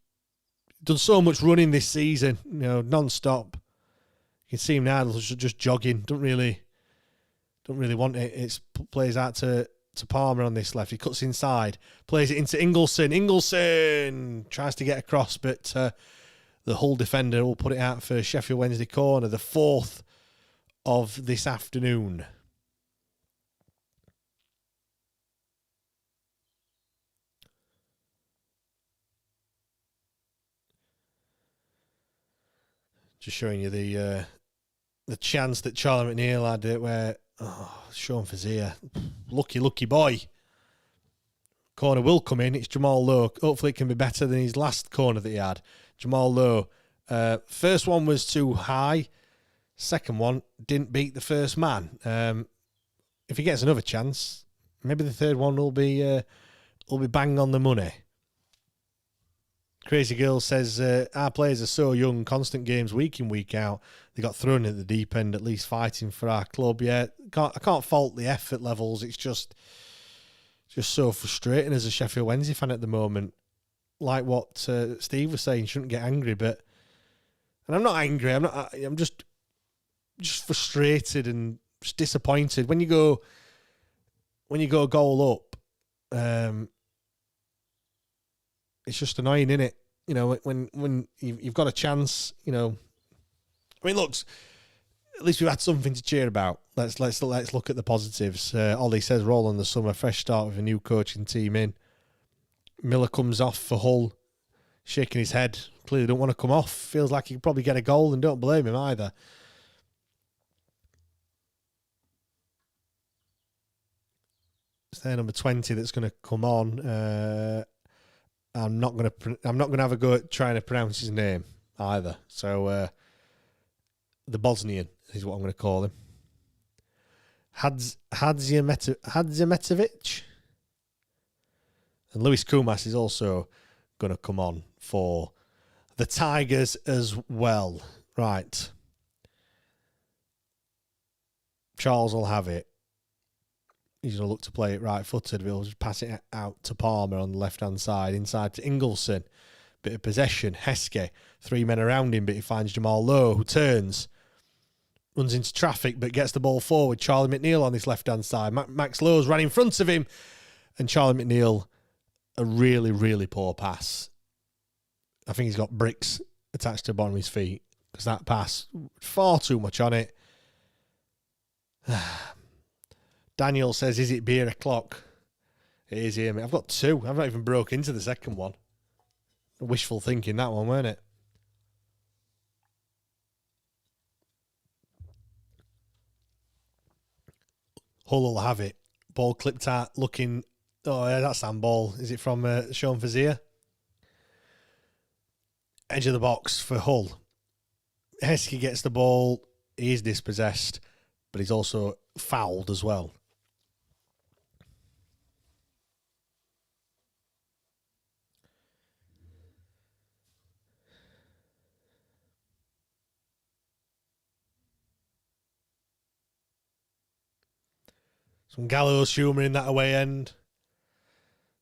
done so much running this season, non-stop. You can see him now just jogging. Don't really want it. It plays out to Palmer on this left. He cuts inside, plays it into Ingolson. Ingolson tries to get across, but the Hull defender will put it out for Sheffield Wednesday corner, the fourth of this afternoon. Just showing you the chance that Charlie McNeil had where Sean Fazier, lucky boy. Corner will come in. It's Jamal Lowe. Hopefully it can be better than his last corner that he had. Jamal Lowe. First one was too high. Second one didn't beat the first man. If he gets another chance, maybe the third one will be bang on the money. Crazy Girl says, our players are so young, constant games week in, week out. They got thrown at the deep end, at least fighting for our club. Yeah, I can't fault the effort levels. It's just so frustrating as a Sheffield Wednesday fan at the moment. Like what Steve was saying, shouldn't get angry, and I'm not angry. I'm just frustrated and just disappointed. When you go a goal up, it's just annoying, isn't it? When you've got a chance, I mean, look, at least we've had something to cheer about. Let's look at the positives. Ollie says, roll on the summer, fresh start with a new coaching team in. Miller comes off for Hull, shaking his head. Clearly don't want to come off. Feels like he could probably get a goal, and don't blame him either. It's their number 20 that's going to come on. I'm not going to have a go at trying to pronounce his name either. So the Bosnian is what I'm going to call him. Hadzimetovic. And Luis Kumas is also going to come on for the Tigers as well. Right. Charles will have it. He's going to look to play it right-footed. We'll just pass it out to Palmer on the left-hand side. Inside to Ingolson. Bit of possession. Heskey. 3 men around him, but he finds Jamal Lowe, who turns. Runs into traffic, but gets the ball forward. Charlie McNeil on this left-hand side. Max Lowe's ran in front of him. And Charlie McNeil, a really, really poor pass. I think he's got bricks attached to the bottom of his feet. Because that pass, far too much on it. Daniel says, is it beer o'clock? It is here, mate. I've got 2. I've not even broke into the second one. Wishful thinking, that one, weren't it? Hull will have it. Ball clipped out, looking. Oh, yeah, that's handball. Is it from Sean Fazier? Edge of the box for Hull. Heskey gets the ball. He is dispossessed, but he's also fouled as well. Some gallows humour in that away end.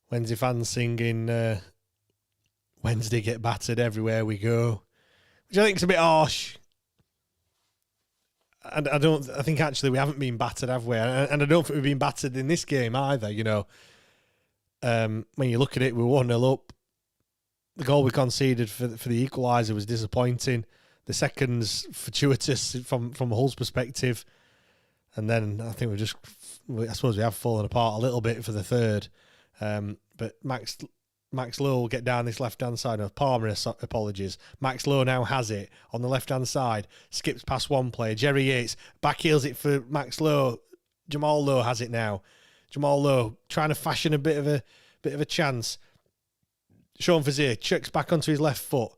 Wednesday fans singing Wednesday get battered everywhere we go, which I think is a bit harsh. And I think actually we haven't been battered, have we? And I don't think we've been battered in this game either, you know. When you look at it, we're 1-0 up. The goal we conceded for the equaliser was disappointing. The second's fortuitous from Hull's perspective. And then I think I suppose we have fallen apart a little bit for the third. But Max Lowe will get down this left-hand side. No, Palmer, apologies. Max Lowe now has it on the left-hand side. Skips past one player. Jerry Yates backheels it for Max Lowe. Jamal Lowe has it now. Jamal Lowe trying to fashion a bit of a chance. Sean Fazier checks back onto his left foot.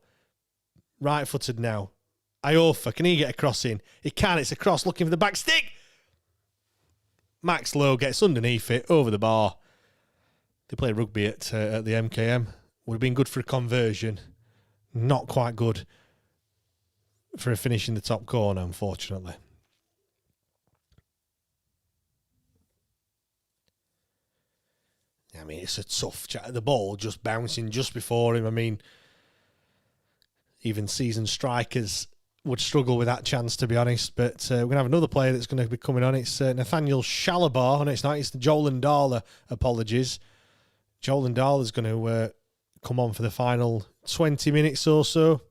Right-footed now. Iofa, can he get a cross in? He can. It's a cross looking for the back stick. Max Lowe gets underneath it, over the bar. They play rugby at the MKM. Would have been good for a conversion. Not quite good for a finish in the top corner, unfortunately. I mean, it's a tough chat. The ball just bouncing just before him. I mean, even seasoned strikers would struggle with that chance, to be honest. But we're going to have another player that's going to be coming on. It's Nathaniel Shalabar. No, it's not. It's Joel Ndala. Apologies. Joel Ndala is going to come on for the final 20 minutes or so.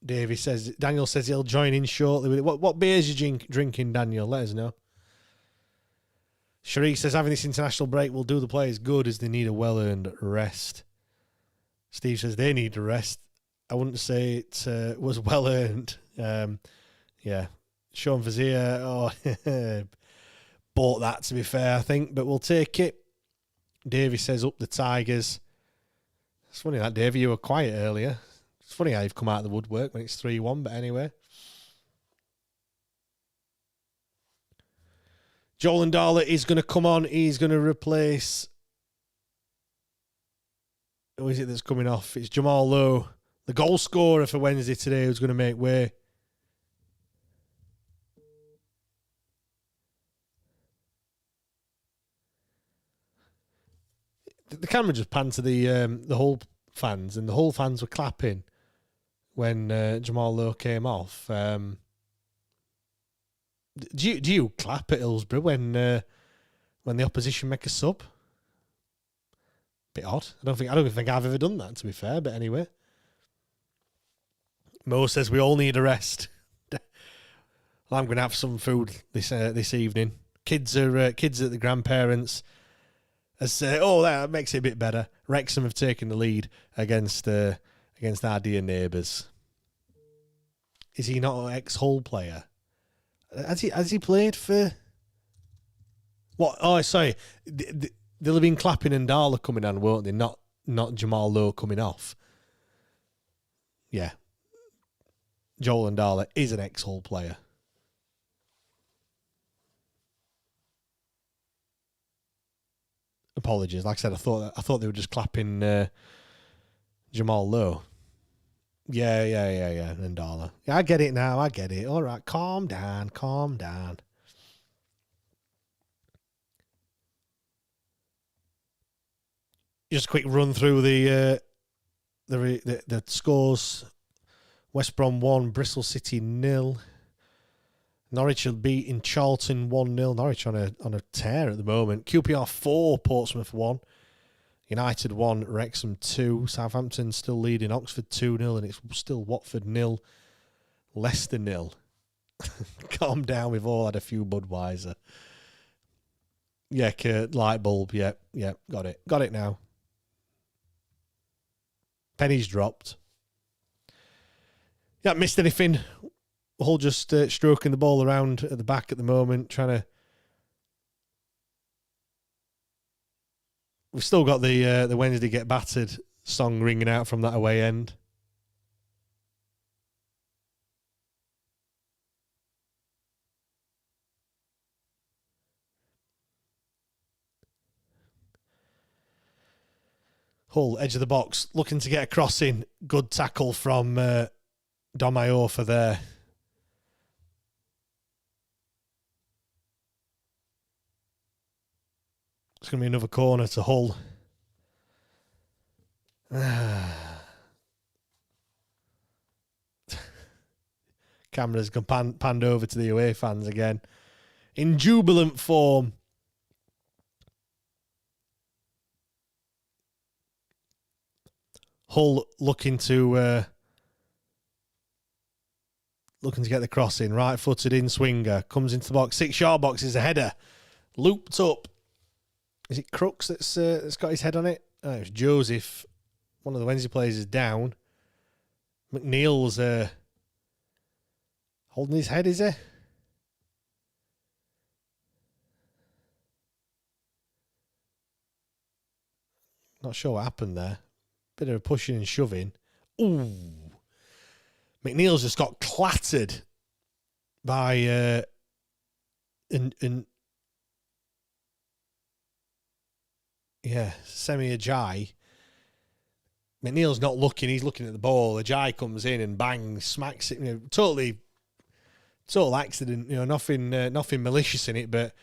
Daniel says he'll join in shortly with it. What beers you drinking, Daniel? Let us know. Sharif says having this international break will do the players good as they need a well-earned rest. Steve says they need a rest. I wouldn't say it was well-earned. Yeah. Sean Fazier bought that, to be fair, I think, but we'll take it. Davey says up the Tigers. It's funny that, Davey, you were quiet earlier. It's funny how you've come out of the woodwork when it's 3-1, but anyway. Joel Ndala is going to come on. He's going to replace... Who is it that's coming off? It's Jamal Lowe, the goal scorer for Wednesday today, who's going to make way. The camera just panned to the Hull fans, and the Hull fans were clapping when Jamal Lowe came off. Do you clap at Hillsborough when the opposition make a sub? Bit odd. I don't think I've ever done that, to be fair. But anyway, Mo says we all need a rest. I'm going to have some food this evening. Kids are at the grandparents. That makes it a bit better. Wrexham have taken the lead against our dear neighbours. Is he not an ex-Hull player? Has he played for what? Oh, sorry. They'll have been clapping and Ndala coming on, won't they? Not Jamal Lowe coming off. Yeah. Joel Ndala is an ex-Hull player. Apologies. Like I said, I thought they were just clapping Jamal Lowe. Yeah. Ndala. Yeah, I get it now. I get it. All right, calm down. Just a quick run through the scores. West Brom 1, Bristol City 0. Norwich are beating Charlton 1-0. Norwich on a tear at the moment. QPR 4, Portsmouth 1. United 1, Wrexham 2. Southampton still leading Oxford 2-0, and it's still Watford 0, Leicester 0. Calm down, we've all had a few Budweiser. Yeah, Kurt, light bulb, yeah, got it now. Pennies dropped. You haven't missed anything Hull just stroking the ball around at the back at the moment, trying to... We've still got the Wednesday Get Battered song ringing out from that away end. Hull, edge of the box, looking to get a cross in. Good tackle from Dom Iorfa there. It's going to be another corner to Hull. Cameras gone panned over to the away fans again. In jubilant form. Hull looking to get the cross in. Right-footed in swinger. Comes into the box. 6-yard box is a header. Looped up. Is it Crooks that's got his head on it? Oh, it was Joseph. One of the Wednesday players is down. McNeil's holding his head, is he? Not sure what happened there. Bit of a pushing and shoving. Ooh. McNeil's just got clattered by Semi Ajayi. McNeil's not looking, he's looking at the ball. Ajayi comes in and bang, smacks it. Total accident, nothing malicious in it, but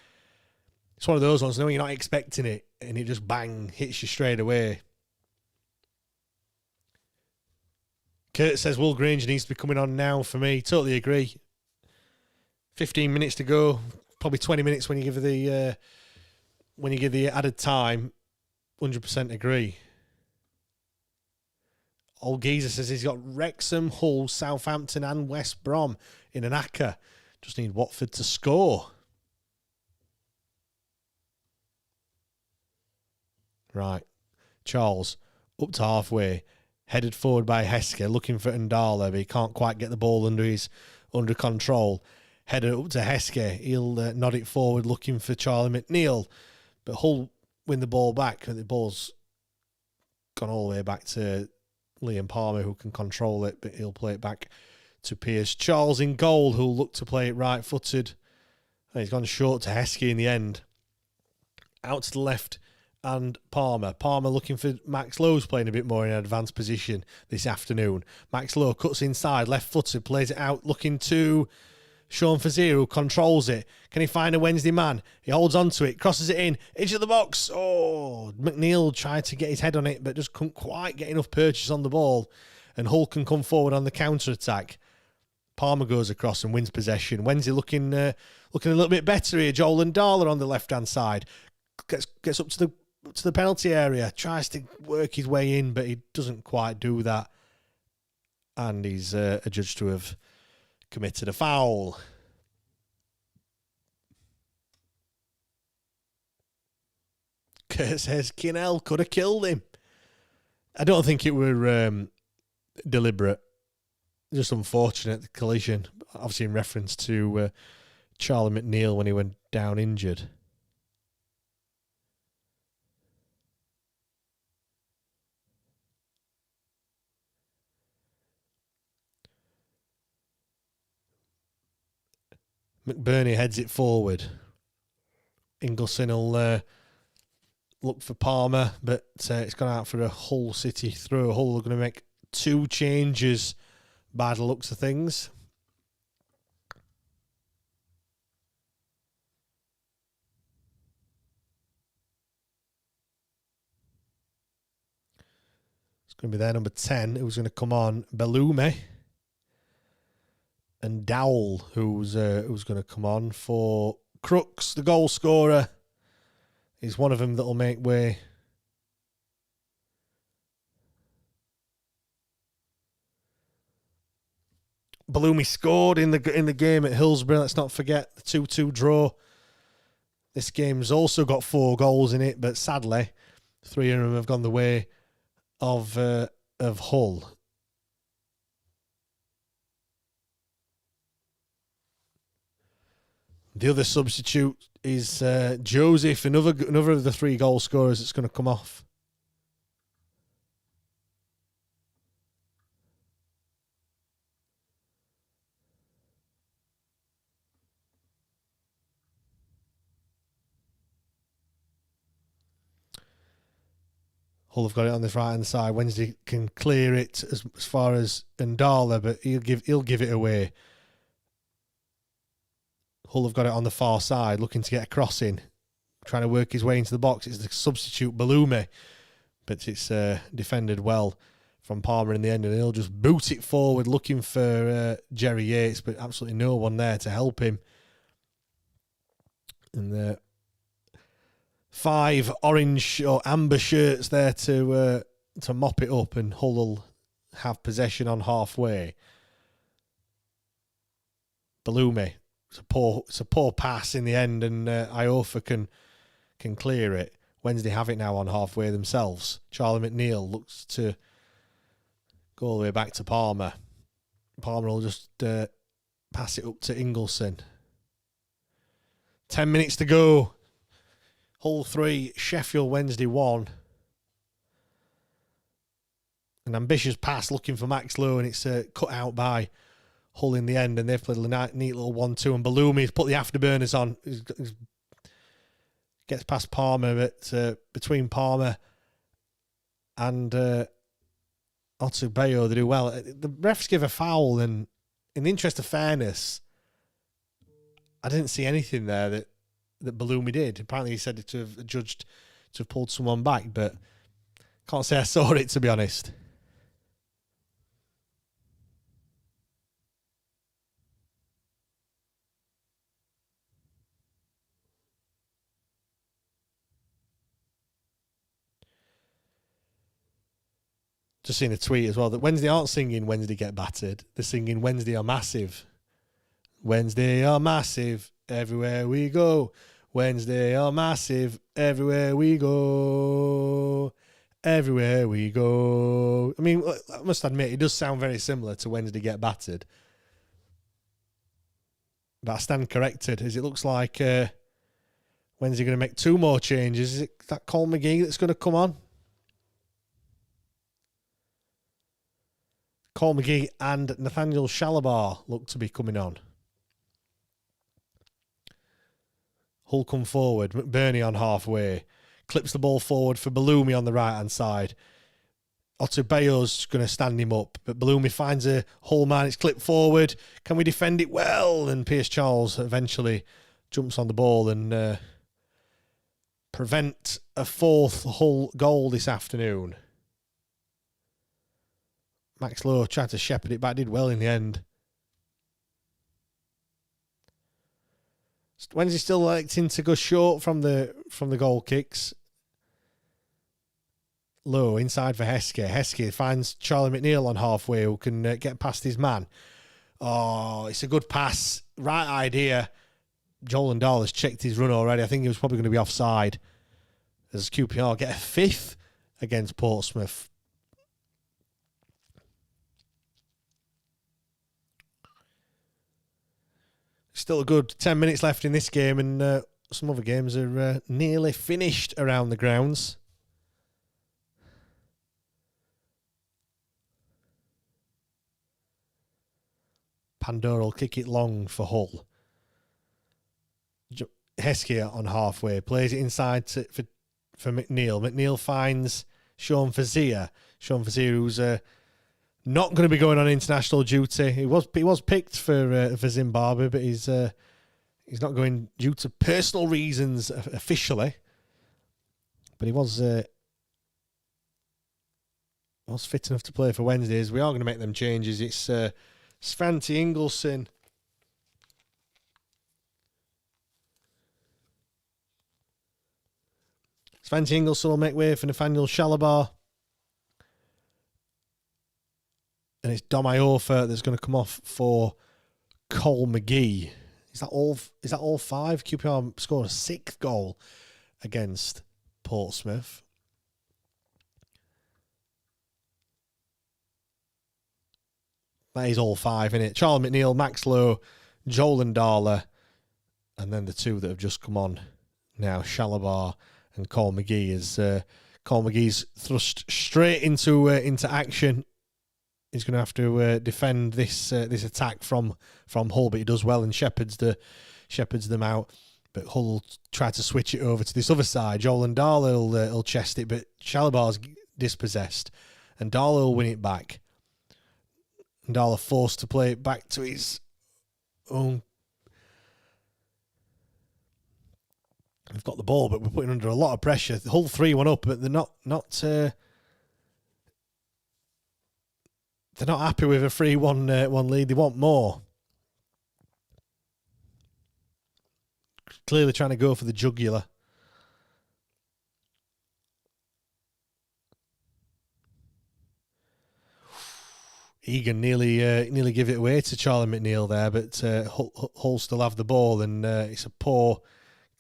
it's one of those ones, when you're not expecting it, and it just bang, hits you straight away. Kurt says Will Granger needs to be coming on now for me. Totally agree. 15 minutes to go, probably 20 minutes when you give the added time. 100% agree. Old Geezer says he's got Wrexham, Hull, Southampton and West Brom in an acca. Just need Watford to score. Right. Charles, up to halfway. Headed forward by Heske, looking for Ndala, but he can't quite get the ball under control. Headed up to Heske. He'll nod it forward, looking for Charlie McNeil. But Hull win the ball back. The ball's gone all the way back to Liam Palmer, who can control it, but he'll play it back to Pierce. Charles in goal, who'll look to play it right-footed. And he's gone short to Heske in the end. Out to the left, and Palmer. Palmer looking for Max Lowe's playing a bit more in an advanced position this afternoon. Max Lowe cuts inside, left-footed, plays it out, looking to Sean Fazier, who controls it. Can he find a Wednesday man? He holds on to it, crosses it in, edge of the box. Oh, McNeil tried to get his head on it, but just couldn't quite get enough purchase on the ball. And Hull can come forward on the counter-attack. Palmer goes across and wins possession. Wednesday looking a little bit better here. Joel and Darla on the left-hand side. Gets up to the penalty area. Tries to work his way in, but he doesn't quite do that. And he's adjudged to have committed a foul. Kurt says Kinnell could have killed him. I don't think it were deliberate. Just unfortunate, the collision. Obviously in reference to Charlie McNeil when he went down injured. McBurney heads it forward. Ingleson will look for Palmer, but it's gone out for a Hull City throw. Hull are going to make 2 changes by the looks of things. It's going to be their number 10 who's going to come on, Belume. And Dowell, who's going to come on for Crooks, the goal scorer, is one of them that'll make way. Belume scored in the game at Hillsborough. Let's not forget the 2-2 draw. This game's also got 4 goals in it, but sadly, 3 of them have gone the way of Hull. The other substitute is Joseph, another of the 3 goal scorers that's going to come off. Hull have got it on this right hand side. Wednesday can clear it as far as Ndala, but he'll give it away. Hull have got it on the far side, looking to get a cross in, trying to work his way into the box. It's the substitute Balumi, but it's defended well from Palmer in the end, and he'll just boot it forward, looking for Jerry Yates, but absolutely no one there to help him. And 5 orange or amber shirts there to mop it up, and Hull will have possession on halfway. Balumi, it's a poor pass in the end, and Iofa can clear it. Wednesday have it now on halfway themselves. Charlie McNeil looks to go all the way back to Palmer. Palmer will just pass it up to Ingleson. 10 minutes to go. Hull 3, Sheffield Wednesday 1. An ambitious pass looking for Max Lowe, and it's cut out by Hull in the end, and they've played a neat little 1-2, and Balumi's put the afterburners on. Gets past Palmer, but between Palmer and Otubeyo, they do well. The refs give a foul, and in the interest of fairness, I didn't see anything there that Balumi did. Apparently he said to have judged to have pulled someone back, but can't say I saw it, to be honest. Just seen a tweet as well that Wednesday aren't singing Wednesday Get Battered. They're singing Wednesday Are Massive. Wednesday are massive everywhere we go. Wednesday are massive everywhere we go. Everywhere we go. I mean, I must admit, it does sound very similar to Wednesday Get Battered. But I stand corrected, as it looks like Wednesday going to make 2 more changes. Is it that Cole McGee that's going to come on? Cole McGee and Nathaniel Shalabar look to be coming on. Hull come forward. McBurney on halfway. Clips the ball forward for Balumi on the right-hand side. Otubeyo's going to stand him up, but Balumi finds a Hull man. It's clipped forward. Can we defend it well? And Pierce Charles eventually jumps on the ball and prevent a 4th Hull goal this afternoon. Max Lowe tried to shepherd it back, did well in the end. Wednesday still electing to go short from the goal kicks. Lowe inside for Heskey. Heskey finds Charlie McNeil on halfway, who can get past his man. Oh, it's a good pass. Right idea. Joel Ndala has checked his run already. I think he was probably going to be offside. As QPR get a 5th against Portsmouth. Still a good 10 minutes left in this game, and some other games are nearly finished around the grounds. Pandora will kick it long for Hull. Heskey on halfway, plays it inside for McNeil. McNeil finds Sean Fazia. Sean Fazia, who's not going to be going on international duty. He was picked for Zimbabwe, but he's not going due to personal reasons officially. But he was fit enough to play for Wednesdays. We are going to make them changes. It's Svante Ingleson. Svante Ingleson will make way for Nathaniel Shalabar. And it's Dom Iofa that's going to come off for Cole McGee. Is that all 5? QPR scored a 6th goal against Portsmouth. That is all 5, isn't it? Charlie McNeil, Max Lowe, Joel Ndala, And then the two that have just come on now, Shalabar and Cole McGee, as Cole McGee's thrust straight into action. He's going to have to defend this attack from Hull, but he does well and shepherds them out. But Hull will try to switch it over to this other side. Joel and Darlow will chest it, but Shalabar's dispossessed, and Darlow will win it back. And Darlow forced to play it back to his own. We've got the ball, but we're putting under a lot of pressure. Hull 3-1 up, but they're not happy with a 3-1 lead. They want more. Clearly trying to go for the jugular. Egan nearly give it away to Charlie McNeil there, but Hull still have the ball, and it's a poor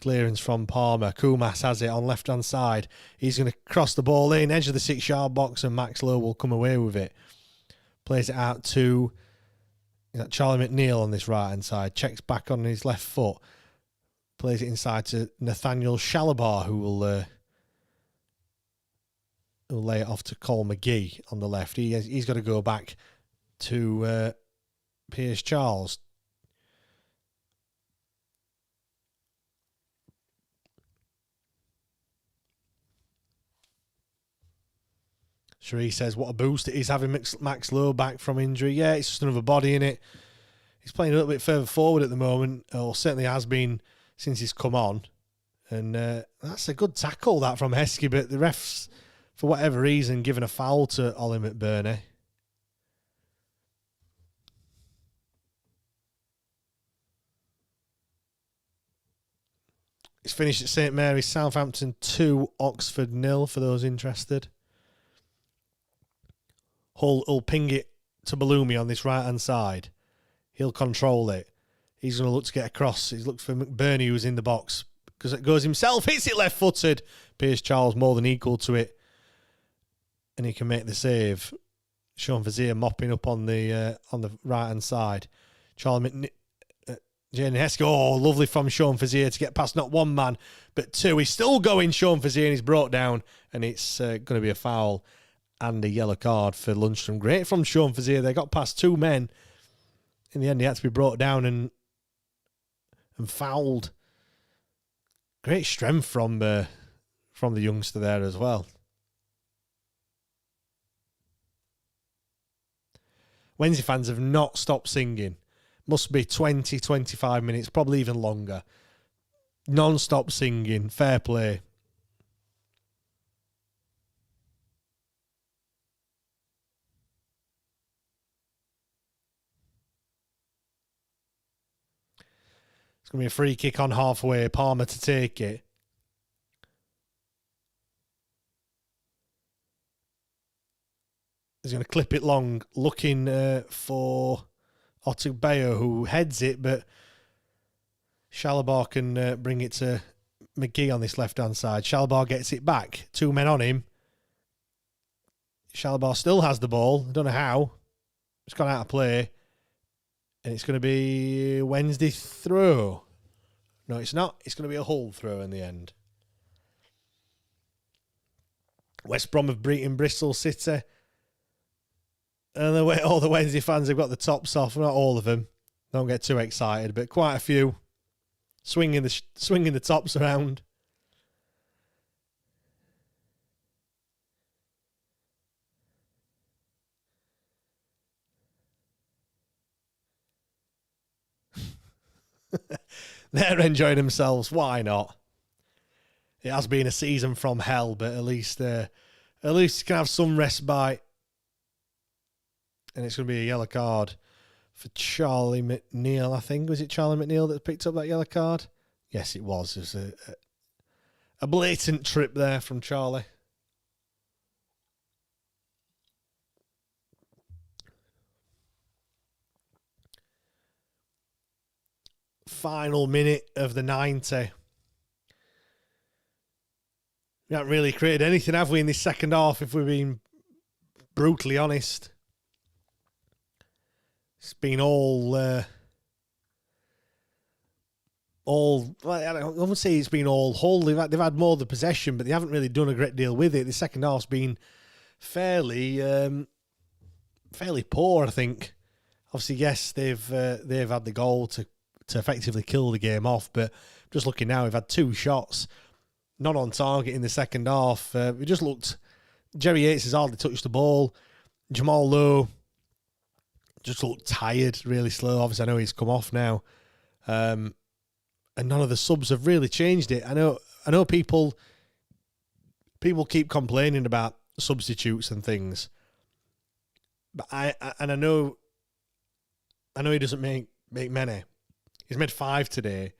clearance from Palmer. Kumas has it on left-hand side. He's going to cross the ball in, edge of the 6-yard box, and Max Lowe will come away with it. Plays it out to Charlie McNeil on this right-hand side. Checks back on his left foot. Plays it inside to Nathaniel Shalabar, who will lay it off to Cole McGee on the left. He's got to go back to Piers Charles. Sheree says, what a boost it is having Max Lowe back from injury. Yeah, it's just another body in it. He's playing a little bit further forward at the moment, or certainly has been since he's come on. And that's a good tackle, that, from Heskey, but the refs, for whatever reason, given a foul to Ollie McBurney. It's finished at St Mary's, Southampton 2, Oxford 0 for those interested. Hull will ping it to Ballumi on this right-hand side. He'll control it. He's going to look to get across. He's looked for McBurney, who's in the box. Because it goes himself, hits it left-footed. Piers Charles more than equal to it. And he can make the save. Sean Fazier mopping up on the right-hand side. Charlie Jane Heskey, lovely from Sean Fazier to get past not one man, but two. He's still going, Sean Fazier, and he's brought down, and it's going to be a foul and a yellow card for Lundstrom. Great from Sean Fazier. They got past two men. In the end, he had to be brought down and fouled. Great strength from the youngster there as well. Wednesday fans have not stopped singing. Must be 20, 25 minutes, probably even longer. Non-stop singing. Fair play. It's going to be a free kick on halfway. Palmer to take it. He's going to clip it long, looking for Otubeyo, who heads it, but Shalabar can bring it to McGee on this left-hand side. Shalabar gets it back. Two men on him. Shalabar still has the ball. I don't know how. It's gone out of play. And it's going to be Wednesday throw. No, it's not. It's going to be a Hull throw in the end. West Brom have beaten Bristol City. And the way all the Wednesday fans have got the tops off. Not all of them. Don't get too excited, but quite a few. Swinging the tops around. They're enjoying themselves. Why not? It has been a season from hell, but at least you can have some respite. And it's going to be a yellow card for Charlie McNeil, I think. Was it Charlie McNeil that picked up that yellow card? Yes, it was. It was a blatant trip there from Charlie. Final minute of the 90. We haven't really created anything, have we, in this second half, if we're being brutally honest. It's been all I wouldn't say it's been all Hull. They've had more of the possession, but they haven't really done a great deal with it. The second half's been fairly poor, I think. Obviously, yes, they've had the goal to effectively kill the game off, but just looking now, we've had 2 shots, not on target in the second half. We just looked. Jerry Yates has hardly touched the ball. Jamal Lowe just looked tired, really slow. Obviously, I know he's come off now. And none of the subs have really changed it. I know people keep complaining about substitutes and things, but I know he doesn't make many. He's made 5 today.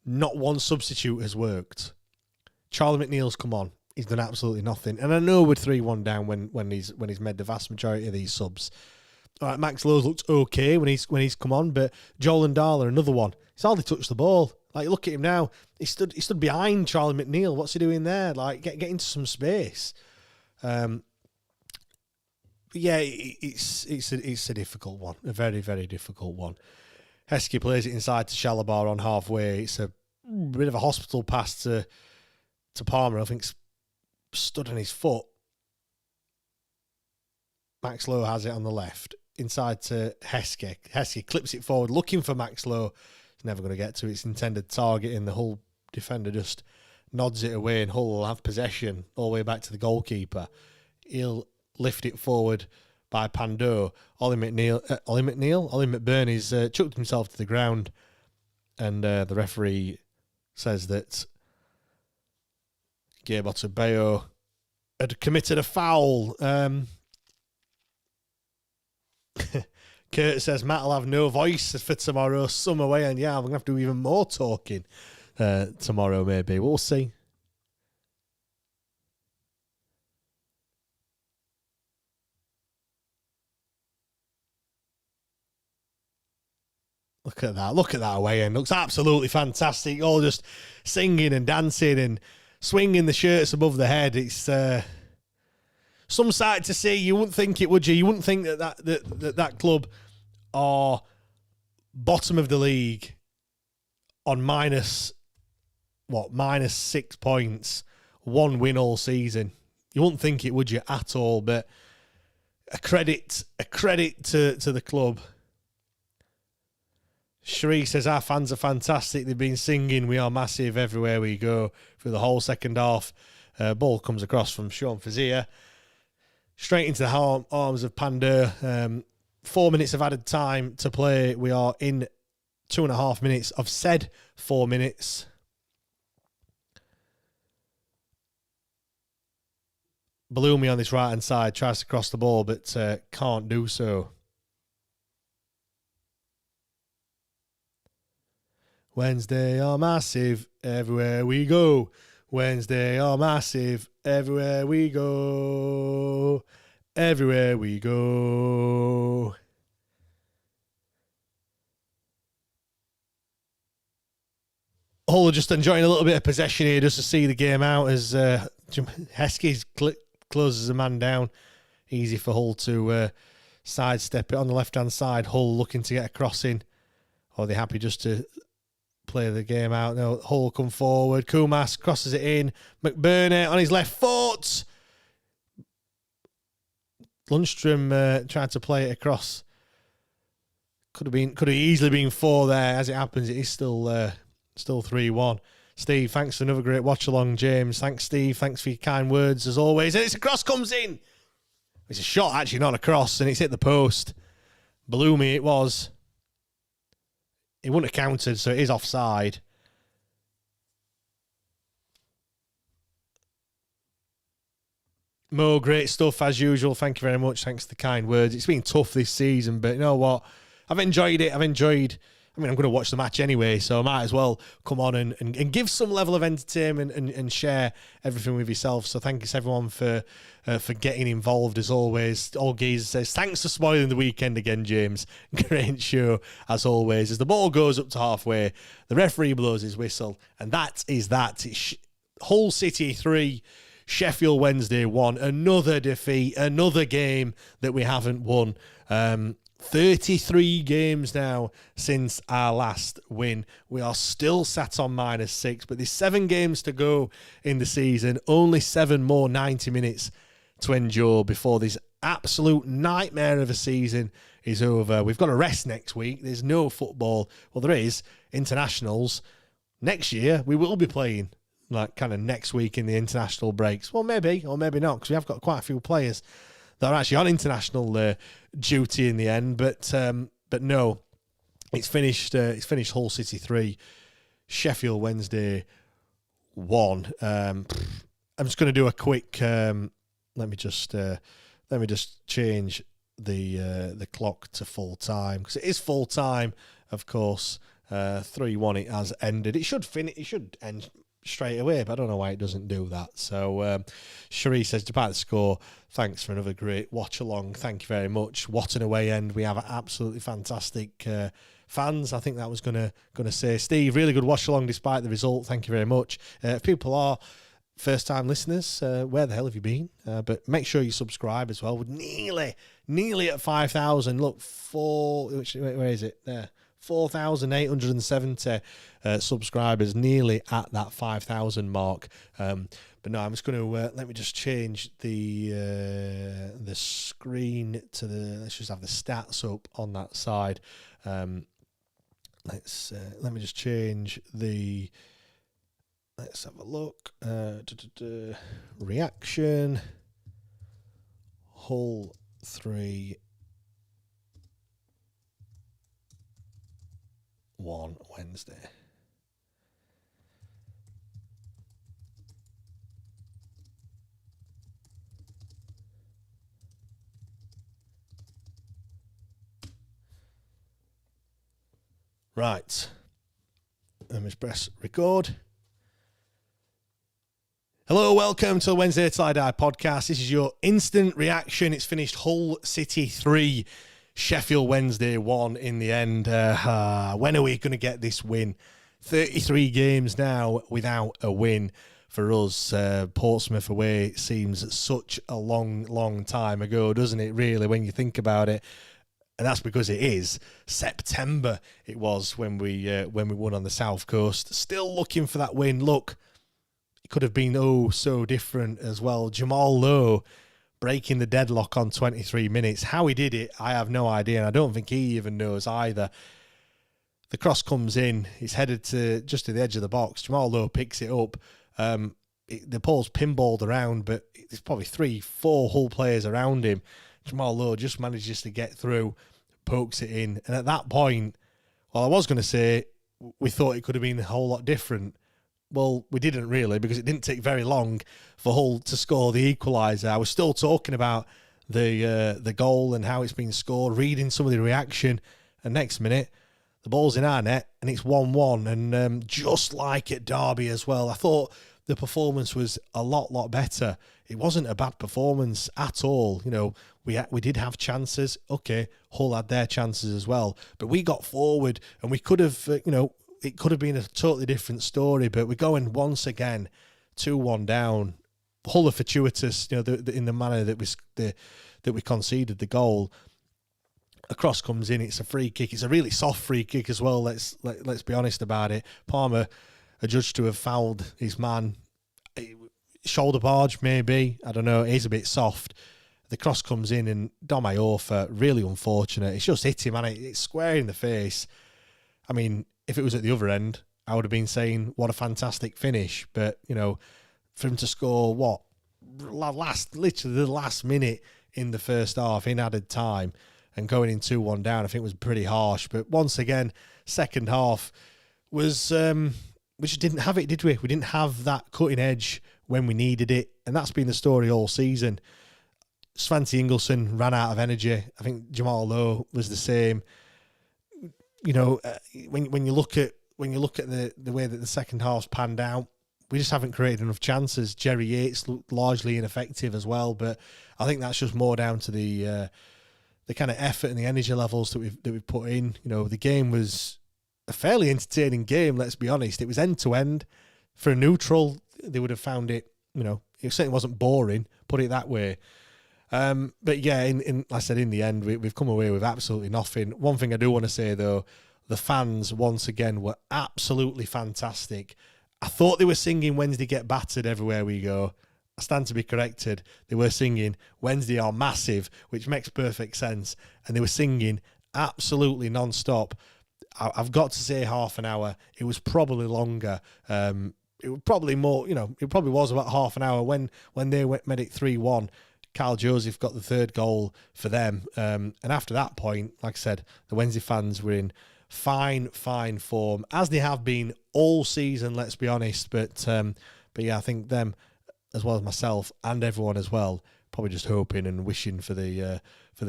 Not one substitute has worked. Charlie McNeil's come on. He's done absolutely nothing. And I know we're 3-1 down when he's made the vast majority of these subs. All right, Max Lowe's looked okay when he's come on, but Joel and Darla, another one. He's hardly touched the ball. Like, look at him now. He stood behind Charlie McNeil. What's he doing there? Like, get into some space. Yeah, it's a difficult one. A very, very difficult one. Heskey plays it inside to Shalabar on halfway. It's a bit of a hospital pass to Palmer. I think stood on his foot. Max Lowe has it on the left. Inside to Heskey. Heskey clips it forward, looking for Max Lowe. He's never going to get to its intended target, and the Hull defender just nods it away, and Hull will have possession all the way back to the goalkeeper. He'll lift it forward by Pando. Ollie McBurn is chucked himself to the ground, and the referee says that Gabe Otabayo had committed a foul. Kurt says Matt will have no voice for tomorrow, some away, and yeah, I'm going to have to do even more talking tomorrow, maybe. We'll see. Look at that away end. Looks absolutely fantastic. All just singing and dancing and swinging the shirts above the head. It's some sight to see. You wouldn't think it, would you? You wouldn't think that club are bottom of the league on minus 6 points, 1 win all season. You wouldn't think it, would you, at all? But a credit to the club. Sheree says our fans are fantastic. They've been singing "We Are Massive" everywhere we go through the whole second half. Ball comes across from Sean Fazia straight into the arms of Pandur. 4 minutes of added time to play. We are in 2.5 minutes of said 4 minutes. Balumi on this right hand side tries to cross the ball, but can't do so. Wednesday are massive everywhere we go. Wednesday are massive everywhere we go. Everywhere we go. Hull are just enjoying a little bit of possession here just to see the game out as Heskey closes a man down. Easy for Hull to sidestep it on the left-hand side. Hull looking to get a cross in. Or are they happy just to play the game out? No, Hull come forward. Kumas crosses it in. McBurney on his left foot. Lundstrom tried to play it across. Could have easily been 4 there. As it happens, it is still 3-1. Steve, thanks for another great watch along. James, thanks, Steve. Thanks for your kind words as always. And it's a cross comes in. It's a shot, actually, not a cross, and it's hit the post. Balumi, it was. It wouldn't have counted, so it is offside. Mo, great stuff as usual. Thank you very much. Thanks for the kind words. It's been tough this season, but you know what? I've enjoyed it. I'm going to watch the match anyway, so I might as well come on and give some level of entertainment and share everything with yourself. So thank you to everyone for getting involved as always. All Geezer says, thanks for spoiling the weekend again, James. Great show as always. As the ball goes up to halfway, the referee blows his whistle, and that is that. It's Hull City 3, Sheffield Wednesday 1. Another defeat, another game that we haven't won. 33 games now since our last win. We are still sat on -6, but there's 7 games to go in the season. Only 7 more 90 minutes to endure before this absolute nightmare of a season is over. We've got a rest next week. There's no football. Well, there is internationals. Next year, we will be playing like kind of next week in the international breaks. Well, maybe or maybe not, because we have got quite a few players that are actually on international duty in the end. But no, it's finished. It's finished. Hull City 3, Sheffield Wednesday 1. I'm just going to do a quick. Let me just change the clock to full time, because it is full time, of course. 3-1. It has ended. It should finish. It should end straight away, but I don't know why it doesn't do that. So Cherie says, despite the score, thanks for another great watch along. Thank you very much. What an away end. We have absolutely fantastic fans. I think that was gonna say, Steve, really good watch along despite the result. Thank you very much. If people are first time listeners, where the hell have you been? But make sure you subscribe as well. We're nearly at 5,000. Look, where is it? There. 4,870 subscribers, nearly at that 5,000 mark. But no, I'm just going to let me just change the screen to let's just have the stats up on that side. Let me just change the. Let's have a look. Reaction. Hull 3. 1 Wednesday. Right. Let me press record. Hello, welcome to the Wednesday Till I Die podcast. This is your instant reaction. It's finished Hull City 3. Sheffield Wednesday 1 in the end. When are we going to get this win? 33 games now without a win for us. Portsmouth away seems such a long time ago, doesn't it, really, when you think about it? And that's because it is September. It was when we won on the South Coast. Still looking for that win. Look, it could have been so different as well. Jamal Lowe breaking the deadlock on 23 minutes. How he did it, I have no idea, and I don't think he even knows either. The cross comes in. It's headed just to the edge of the box. Jamal Lowe picks it up. The ball's pinballed around, but there's probably 3-4 Hull players around him. Jamal Lowe just manages to get through, pokes it in. And at that point, well, I was going to say we thought it could have been a whole lot different. Well, we didn't really, because it didn't take very long for Hull to score the equaliser. I was still talking about the goal and how it's been scored, reading some of the reaction, and next minute, the ball's in our net, and it's 1-1. And just like at Derby as well, I thought the performance was a lot better. It wasn't a bad performance at all. You know, we did have chances. Okay, Hull had their chances as well, but we got forward, and we could have, it could have been a totally different story, but we're going once again 2-1 down. Hull are fortuitous, in the manner that we conceded the goal. A cross comes in, it's a free kick. It's a really soft free kick as well. Let's be honest about it. Palmer adjudged to have fouled his man. Shoulder barge, maybe. I don't know. It is a bit soft. The cross comes in, and Dom Iorfa, really unfortunate. It's just hit him, and it's square in the face. I mean, if it was at the other end, I would have been saying, what a fantastic finish. But, for him to score, literally the last minute in the first half, in added time, and going in 2-1 down, I think was pretty harsh. But once again, second half was, we just didn't have it, did we? We didn't have that cutting edge when we needed it. And that's been the story all season. Svante Ingelsson ran out of energy. I think Jamal Lowe was the same. When you look at the way that the second half's panned out, we just haven't created enough chances. Jerry Yates looked largely ineffective as well, but I think that's just more down to the kind of effort and the energy levels that we've put in. The game was a fairly entertaining game. Let's be honest. It was end to end. For a neutral, they would have found it. It certainly wasn't boring. Put it that way. But yeah, like I said, in the end, we've come away with absolutely nothing. One thing I do want to say, though, the fans, once again, were absolutely fantastic. I thought they were singing Wednesday Get Battered everywhere we go. I stand to be corrected. They were singing Wednesday Are Massive, which makes perfect sense. And they were singing absolutely non-stop. I've got to say half an hour. It was probably longer. It was probably more, it probably was about half an hour when they made it 3-1. Kyle Joseph got the third goal for them. And after that point, like I said, the Wednesday fans were in fine form, as they have been all season, let's be honest. But yeah, I think them, as well as myself and everyone as well, probably just hoping and wishing for the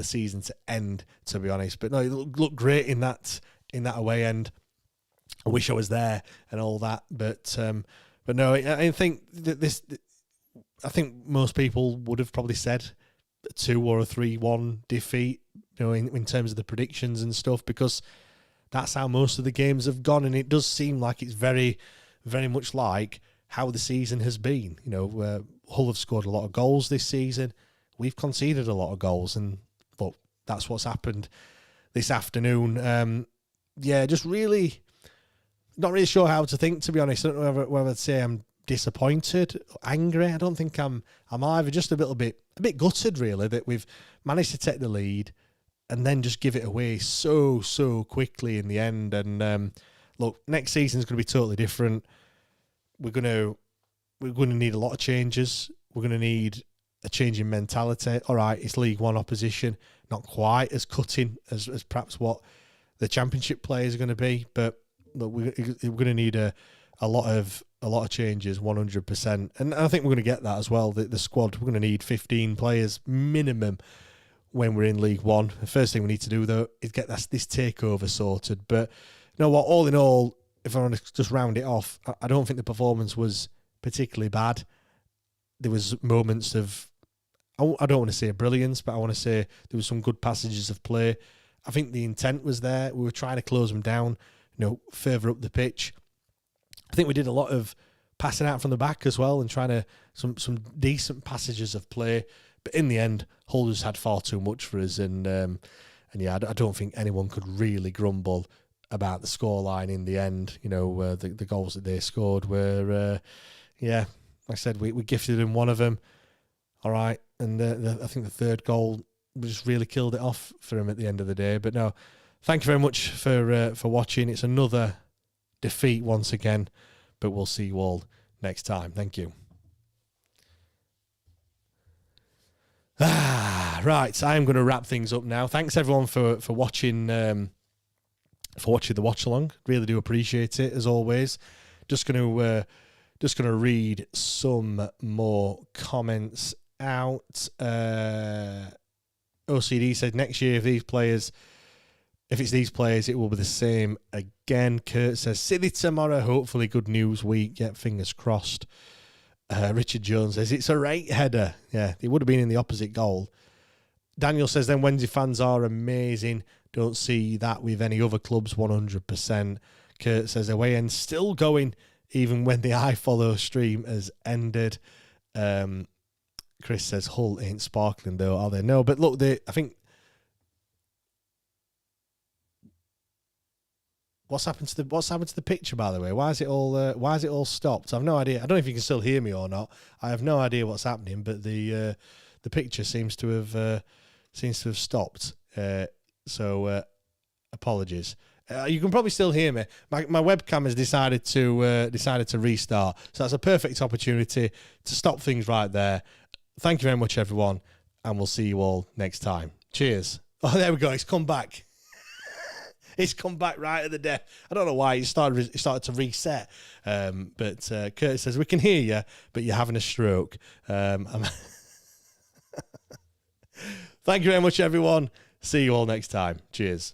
season to end, to be honest. But no, it looked great in that away end. I wish I was there and all that, but no, I think that I think most people would have probably said a 2 or a 3-1 defeat, in terms of the predictions and stuff, because that's how most of the games have gone, and it does seem like it's very, very much like how the season has been. Hull have scored a lot of goals this season. We've conceded a lot of goals, but that's what's happened this afternoon. Just really not really sure how to think, to be honest. I don't know whether I'd say I'm disappointed, angry. I don't think I'm either. Just a bit gutted, really, that we've managed to take the lead and then just give it away so quickly in the end. And look, next season's going to be totally different. We're going to need a lot of changes. We're going to need a change in mentality. All right, it's League One opposition, not quite as cutting as perhaps what the Championship players are going to be, but we're going to need a lot of changes, 100%. And I think we're going to get that as well. The squad, we're going to need 15 players minimum when we're in League One. The first thing we need to do, though, is get this takeover sorted. But you know what? All in all, if I want to just round it off, I don't think the performance was particularly bad. There was moments of, I don't want to say brilliance, but I want to say there was some good passages of play. I think the intent was there. We were trying to close them down, further up the pitch. I think we did a lot of passing out from the back as well and trying to some decent passages of play. But in the end, Hull just had far too much for us. And I don't think anyone could really grumble about the scoreline in the end. The goals that they scored were, like I said, we gifted them one of them. All right. And I think the third goal just really killed it off for him at the end of the day. But no, thank you very much for watching. It's another defeat once again, but we'll see you all next time. Thank you. Right, I'm going to wrap things up now. Thanks everyone for watching the watch along. Really do appreciate it, as always. Just going to read some more comments out. OCD said next year if it's these players, it will be the same again. Kurt says City tomorrow, hopefully good news week. Yeah, fingers crossed. Richard Jones says it's a right header. Yeah, it would have been in the opposite goal. Daniel says then Wednesday fans are amazing. Don't see that with any other clubs, 100%. Kurt says away end still going even when the iFollow stream has ended. Chris says Hull ain't sparkling though, are they? No, but look, I think what's happened to the picture, by the way? Why is it all stopped? I've no idea. I don't know if you can still hear me or not. I have no idea what's happening, but the picture seems to have stopped. So apologies. You can probably still hear me. My webcam has decided to restart, so that's a perfect opportunity to stop things right there. Thank you very much, everyone, and we'll see you all next time. Cheers. Oh, there we go. It's come back. It's come back right at the death. I don't know why it started to reset. But Kurt says we can hear you, but you're having a stroke. Thank you very much, everyone. See you all next time. Cheers.